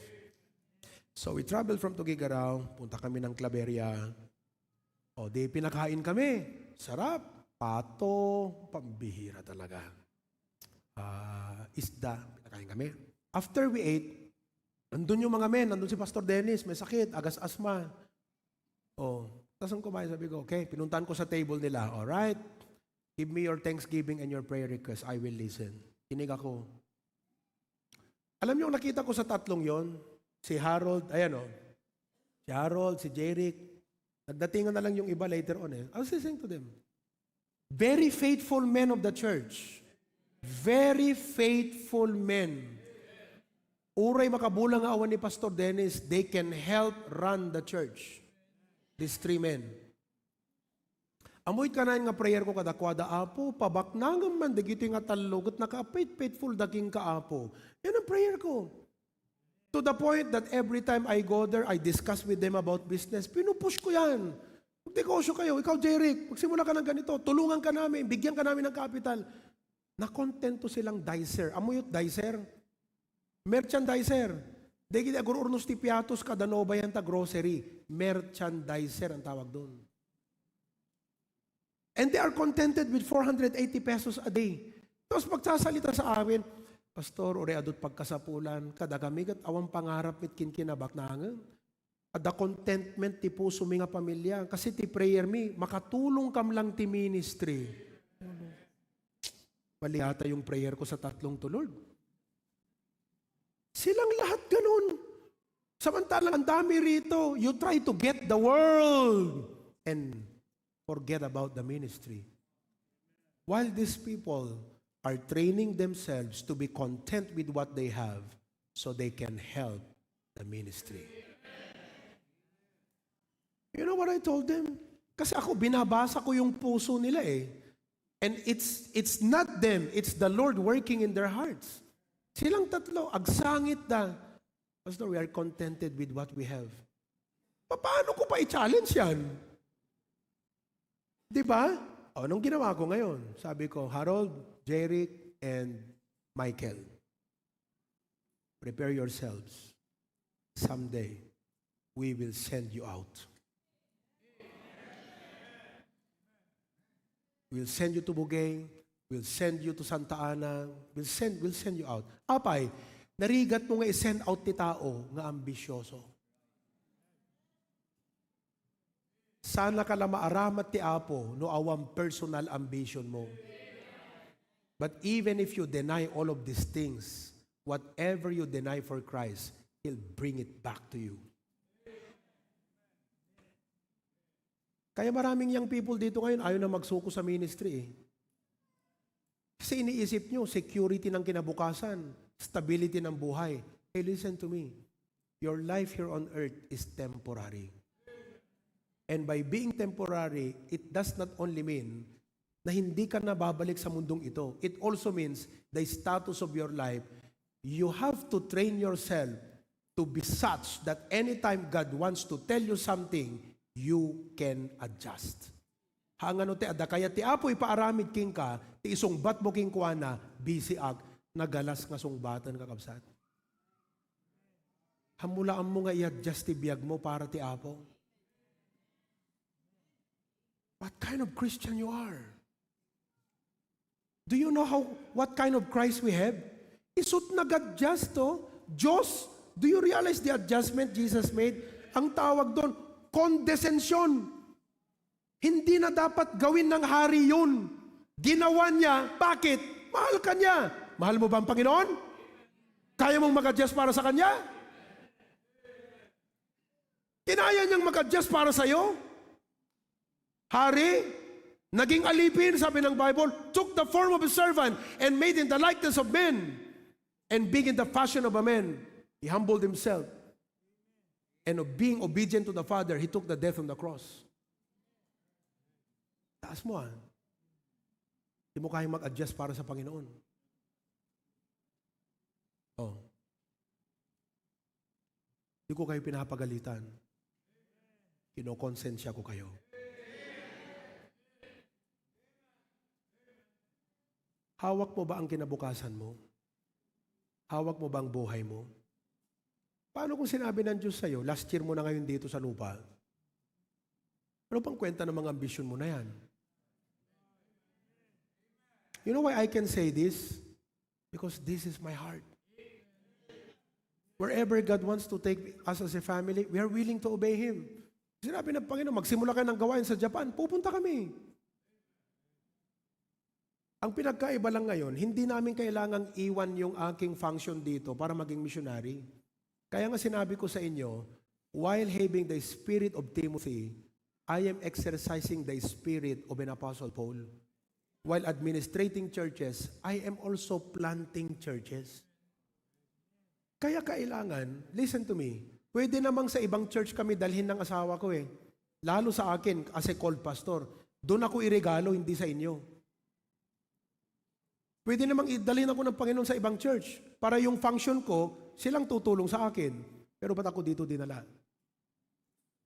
So we traveled from Tugigaraw, punta kami ng Claveria. Di pinakain kami. Sarap. Pato, pambihira talaga. Isda, pinakain kami. After we ate, nandun yung mga men, nandun si Pastor Dennis, may sakit, agas-asma. Tapos ang kumain, sabi ko, okay, pinuntahan ko sa table nila. Alright, give me your thanksgiving and your prayer request. I will listen. Kinig ako. Alam niyo, nakita ko sa tatlong yon, si Harold, si Harold, si Jeric, nagdatingan na lang yung iba later on I was listening to them. Very faithful men of the church. Very faithful men. Uray makabulang awan ni Pastor Dennis, they can help run the church. These 3 men. Amoy kanain nga prayer ko kadakwada apo, pabaknangam man, digiti nga talugot, naka-faithful daking kaapo. Yan ang prayer ko. To the point that every time I go there, I discuss with them about business. Pinupush ko yan. Magnegosyo kayo. Ikaw, Jeric, magsimula ka ng ganito. Tulungan ka namin. Bigyan ka namin ng capital. Nakontento silang dicer. Amo yung dicer? Merchandiser. Degi agur urnos ti piatos kada nobayan ta grocery. Merchandiser ang tawag doon. And they are contented with 480 pesos a day. Tapos pagsasalita sa amin, Pastor, ore adot pagkasapulan, kada kami kat awang pangarap mit kinkinabak nangan. Ada contentment ti puso mi nga pamilya. Kasi ti prayer mi, makatulong kam lang ti ministry. Mali ata yung prayer ko sa tatlong to, Lord. Silang lahat ganun. Samantalang ang dami rito, you try to get the world and forget about the ministry. While these people are training themselves to be content with what they have so they can help the ministry. You know what I told them? Kasi ako, binabasa ko yung puso nila eh. And it's not them, it's the Lord working in their hearts. Silang tatlo, agsangit na. Pastor, we are contented with what we have. Paano ko pa i-challenge yan? Diba? O, anong ginawa ko ngayon? Sabi ko, Harold, Jeric, and Michael, prepare yourselves. Someday, we will send you out. We'll send you to Bugay. We'll send you to Santa Ana. We'll send you out. Apay, narigat mo nga i-send out ti tao nga ambisyoso. Sana ka lang maaramat ti Apo no awang personal ambition mo. But even if you deny all of these things, whatever you deny for Christ, He'll bring it back to you. Kaya maraming young people dito ngayon ayaw na magsuko sa ministry eh. Kasi iniisip nyo, security ng kinabukasan, stability ng buhay. Hey, listen to me. Your life here on earth is temporary. And by being temporary, it does not only mean na hindi ka na babalik sa mundong ito. It also means the status of your life, you have to train yourself to be such that anytime God wants to tell you something, you can adjust. Hangano te ada kaya ti Apo ipaaramid king ka, ti isungbat mo king kuana, busy ag, nagalas nga sungbatan kakabsat. Hamulaan mo nga i-adjust ti biyag mo para ti Apo. What kind of Christian you are? Do you know what kind of Christ we have? Isut nag-adjust to. Diyos, do you realize the adjustment Jesus made? Ang tawag doon, condescension. Hindi na dapat gawin ng hari yun. Ginawa niya. Bakit? Mahal ka niya. Mahal mo ba ang Panginoon? Kaya mong mag-adjust para sa Kanya? Kinaya niyang mag-adjust para sa'yo? Hari, naging alipin, sabi ng Bible, took the form of a servant and made in the likeness of men. And being in the fashion of a man, He humbled Himself. And of being obedient to the Father, He took the death on the cross. Taas mo Hindi mo kayang mag-adjust para sa Panginoon. Oh. Hindi ko kayo pinapagalitan. Kinokonsensya ko kayo. Hawak mo ba ang kinabukasan mo? Hawak mo ba ang buhay mo? Paano kung sinabi ng Diyos sa'yo, last year mo na ngayon dito sa lupa? Ano pang kwenta ng mga ambisyon mo na yan? You know why I can say this? Because this is my heart. Wherever God wants to take us as a family, we are willing to obey Him. Sinabi ng Panginoon, magsimula kayo ng gawain sa Japan, pupunta kami. Ang pinagkaiba lang ngayon, hindi namin kailangang iwan yung aking function dito para maging missionary. Kaya nga sinabi ko sa inyo, while having the spirit of Timothy, I am exercising the spirit of an Apostle Paul. While administrating churches, I am also planting churches. Kaya kailangan, listen to me, pwede namang sa ibang church kami dalhin ng asawa ko eh. Lalo sa akin, as a called pastor, doon ako iregalo, hindi sa inyo. Pwede namang idalhin ako ng Panginoon sa ibang church para yung function ko, silang tutulong sa akin. Pero ba't ako dito dinala?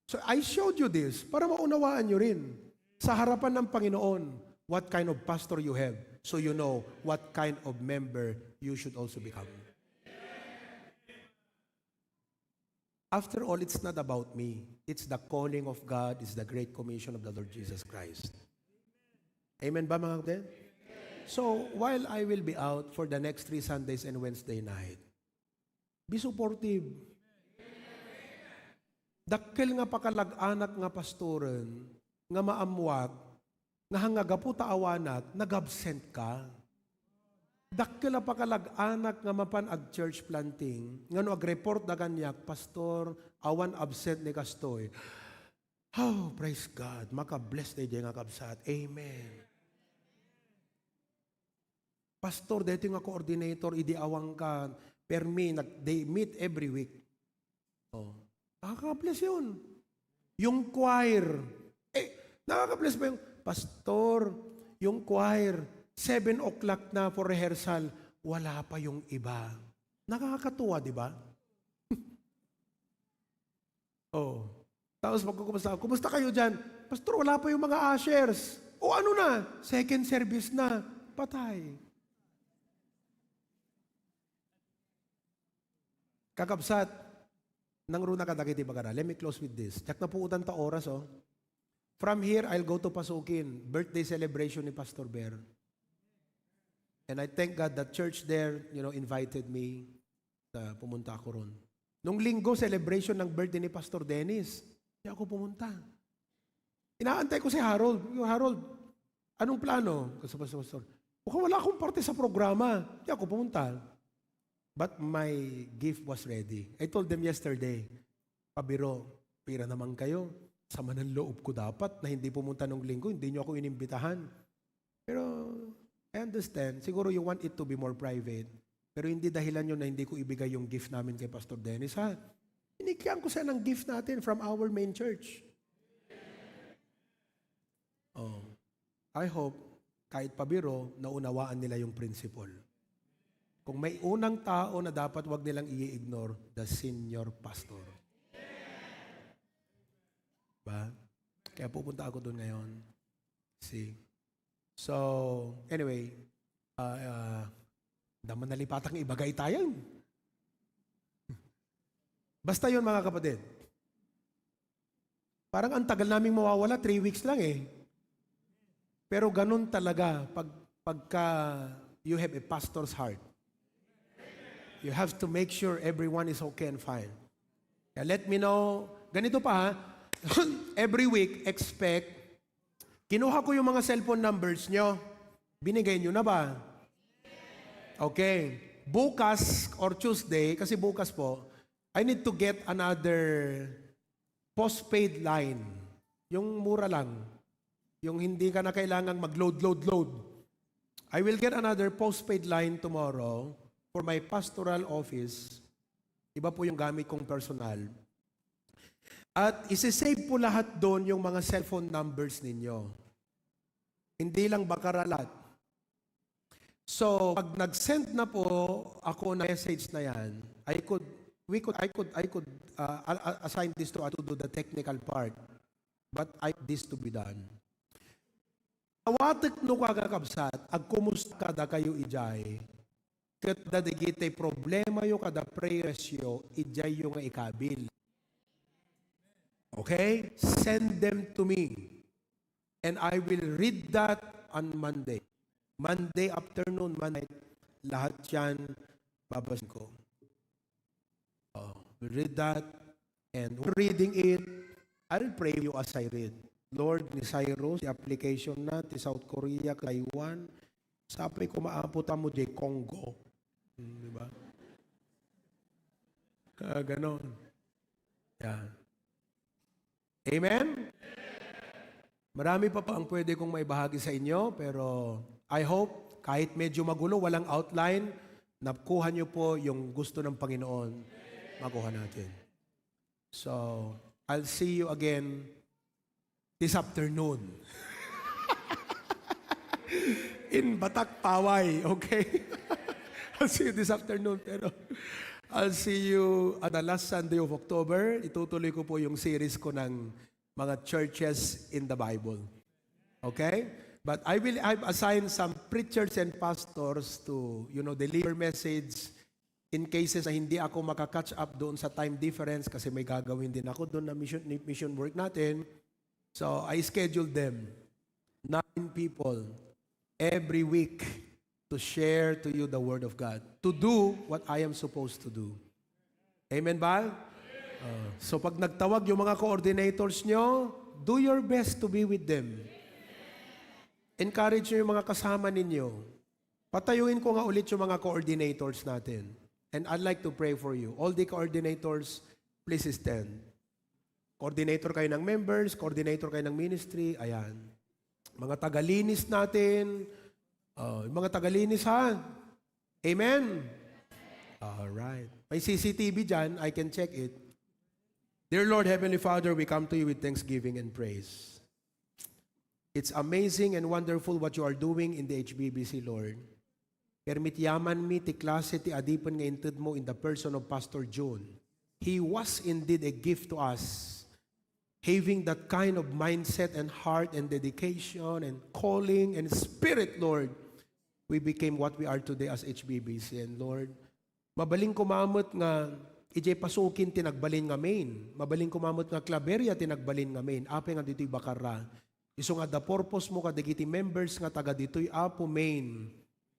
So I showed you this para maunawaan nyo rin sa harapan ng Panginoon what kind of pastor you have so you know what kind of member you should also become. After all, it's not about me. It's the calling of God. It's the great commission of the Lord Jesus Christ. Amen ba mga kapatid? So, while I will be out for the next 3 Sundays and Wednesday night, be supportive. Dakkel nga pakalag-anak nga pastoren, nga maamuwag, nga hangagaputa awanak, nag-absent ka. Dakkel pakalag-anak nga mapan ag church planting, nga no ag-report na ganyak, pastor, awan absent ni kastoy. Oh, praise God. Maka-bless na nga kabsat. Amen. Pastor, dito nga coordinator, idi awang ka, per me, they meet every week. Oh. Nakaka-bless yun. Yung choir, nakaka-bless ba yung, pastor, yung choir, 7 o'clock na for rehearsal, wala pa yung iba. Nakakatuwa, di ba? Oh. Tapos magkukumusta, kumusta kayo dyan? Pastor, wala pa yung mga ushers. O ano na? Second service na. Patay. Kakabsat, nang runa kadagiti bagara. Let me close with this. Tsak na po utan ta oras, oh. From here, I'll go to Pasukin. Birthday celebration ni Pastor Bear. And I thank God that church there, invited me. Pumunta ako ron. Nung linggo, celebration ng birthday ni Pastor Dennis. Hindi ako pumunta. Inaantay ko si Harold. Harold, anong plano? Kasi Pastor, mukhang wala akong parte sa programa. Hindi ako pumunta. But my gift was ready. I told them yesterday, pabiro, pira naman kayo. Sama ng loob ko dapat na hindi pumunta nung linggo, hindi nyo ako inimbitahan. Pero, I understand. Siguro you want it to be more private. Pero hindi dahilan yun na hindi ko ibigay yung gift namin kay Pastor Dennis, ha? Inikyan ko siya ng gift natin from our main church. Oh, I hope, kahit pabiro, naunawaan nila yung principle. Kung may unang tao na dapat wag nilang i-ignore, the senior pastor. Ba? Kaya pupunta ako doon ngayon. See? So, anyway, daman nalipatang ibagay tayo. Basta yun mga kapatid. Parang ang tagal naming mawawala, 3 weeks lang eh. Pero ganun talaga pagka you have a pastor's heart. You have to make sure everyone is okay and fine. Kaya let me know. Ganito pa ha. Every week, expect. Kinuha ko yung mga cellphone numbers nyo. Binigay nyo na ba? Okay. Bukas or Tuesday, kasi bukas po, I need to get another postpaid line. Yung mura lang. Yung hindi ka na kailangang mag-load. I will get another postpaid line tomorrow for my pastoral office. Iba po yung gamit kong personal. At isi-save po lahat doon yung mga cellphone numbers ninyo. Hindi lang bakaralat. So, pag nag-send na po ako na message na yan, I could assign this to do the technical part. But I this to be done. Awatek no kagakabsat, ag kumusta kada kayo ijay, kat dadigitay problema yo kada prayers yo, ijay yo nga ikabil. Okay? Send them to me. And I will read that on Monday. Monday afternoon, Monday, lahat yan babasin ko. We'll read that, and reading it, I'll pray you as I read. Lord, ni Cyrus, the application na, ti South Korea, Taiwan, sapay ko maaputan mo di Congo. Diba? Ganon. Yan. Amen? Marami pa ang pwede kong maibahagi sa inyo, pero I hope, kahit medyo magulo, walang outline, nakuha niyo po yung gusto ng Panginoon, makuha natin. So, I'll see you again this afternoon. In Batak, Paway, okay? I'll see you this afternoon, pero I'll see you at the last Sunday of October. Itutuloy ko po yung series ko ng mga churches in the Bible. Okay? But I've assigned some preachers and pastors to, deliver message in cases na hindi ako makakatch up doon sa time difference kasi may gagawin din ako doon na mission work natin. So, I scheduled them, 9 people, every week to share to you the Word of God, to do what I am supposed to do. Amen ba? So, pag nagtawag yung mga coordinators nyo, do your best to be with them. Encourage nyo yung mga kasama ninyo. Patayuin ko nga ulit yung mga coordinators natin. And I'd like to pray for you. All the coordinators, please stand. Coordinator kayo ng members, coordinator kayo ng ministry, ayan. Mga tagalinis natin, yung mga tagalinis ha. Amen? Alright. May CCTV dyan, I can check it. Dear Lord, Heavenly Father, we come to you with thanksgiving and praise. It's amazing and wonderful what you are doing in the HBBC, Lord. Permit yaman mi ti klase ti adipan nga inted mo in the person of Pastor John. He was indeed a gift to us. Having that kind of mindset and heart and dedication and calling and spirit, Lord, we became what we are today as HBBC. And Lord, mabaling kumamot nga ijay pasukin tinagbalin nga main. Mabaling kumamot nga Claveria tinagbalin nga main. Ape nga dito'y bakara. Iso nga the purpose mo kadagiti members nga taga dito'y apo main.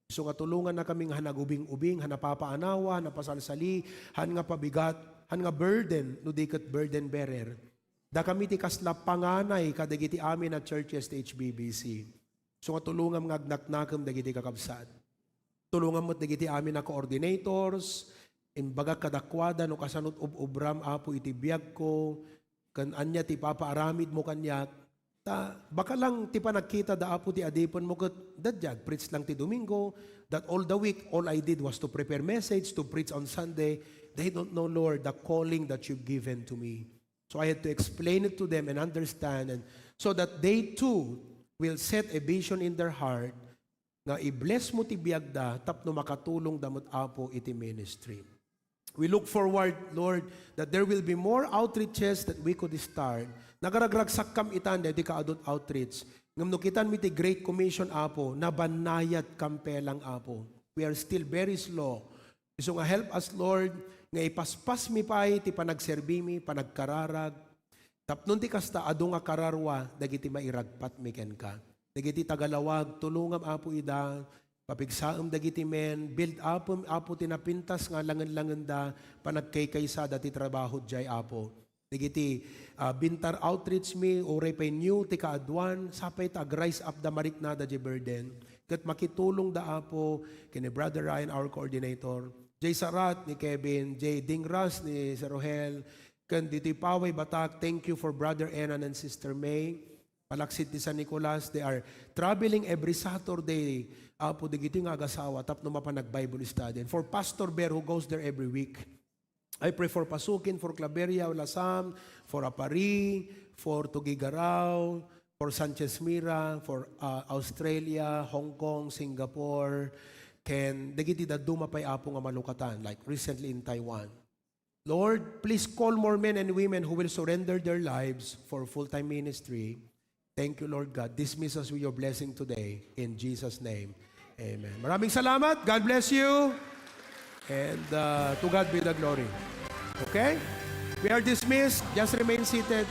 Iso nga tulungan na kaming hanagubing-ubing, hanapapaanawa, hanapasalsali, han nga pabigat, han nga burden, no diket burden bearer. Da kami ti kasla panganay kadagiti amin at churches ti HBBC. So nga tulungan nga agnaknakam dagiti kakabsat. Tulungan mo dagiti amin na coordinators, imbaga kadakwada no kasanot ubram apo iti biyag ko, kan anya ti papaaramid mo kanyak, baka lang ti panagkita da apo ti adipon mo kat dadyag, preach lang ti Domingo, that all the week, all I did was to prepare message, to preach on Sunday. They don't know, Lord, the calling that you've given to me. So I had to explain it to them and understand, and so that they too will set a vision in their heart nga i-bless mo ti biyagda tapno makatulong damot apo iti ministry. We look forward, Lord, that there will be more outreaches that we could start. Nagaragragsak kam itan di kaadot outreach. Ngam no kitan mi ti Great Commission apo, nabanayat kampelang apo. We are still very slow. So nga help us, Lord, nga ipaspas mi pay ti panagserbi mi, panagkararag. Tapnon ti kasta adu nga kararwa, dagiti mairagpat mi ken ka. Dagiti tagalawag, tulungam apo ida, papigsaam dagiti men, build apo tinapintas nga langan-langan da, panagkaykaysa dati trabaho jay apo. Dagiti bintar outreach mi, oray pay new, ti kaadwan, sapay tag-rise up da mariknada jay burden. Kat makitulong da apo, kini Brother Ryan, our coordinator, Jay Sarat ni Kevin, Jay Dingras ni Sir Rohel, kan diti Paway Batak, thank you for Brother Enan and Sister May. Palaksit ni San Nicolas, they are traveling every Saturday. Apo digiti nga agasawa, tapno mapanag-Bible study. And for Pastor Bear who goes there every week, I pray for Pasukin, for Claveria, Lasam, for Apari, for Tugigaraw, for Sanchez Mira, for Australia, Hong Kong, Singapore, ken dagiti daduma pay apo nga malukatan, like recently in Taiwan. Lord, please call more men and women who will surrender their lives for full-time ministry. Thank you, Lord God. Dismiss us with your blessing today. In Jesus' name, amen. Maraming salamat. God bless you. And to God be the glory. Okay? We are dismissed. Just remain seated.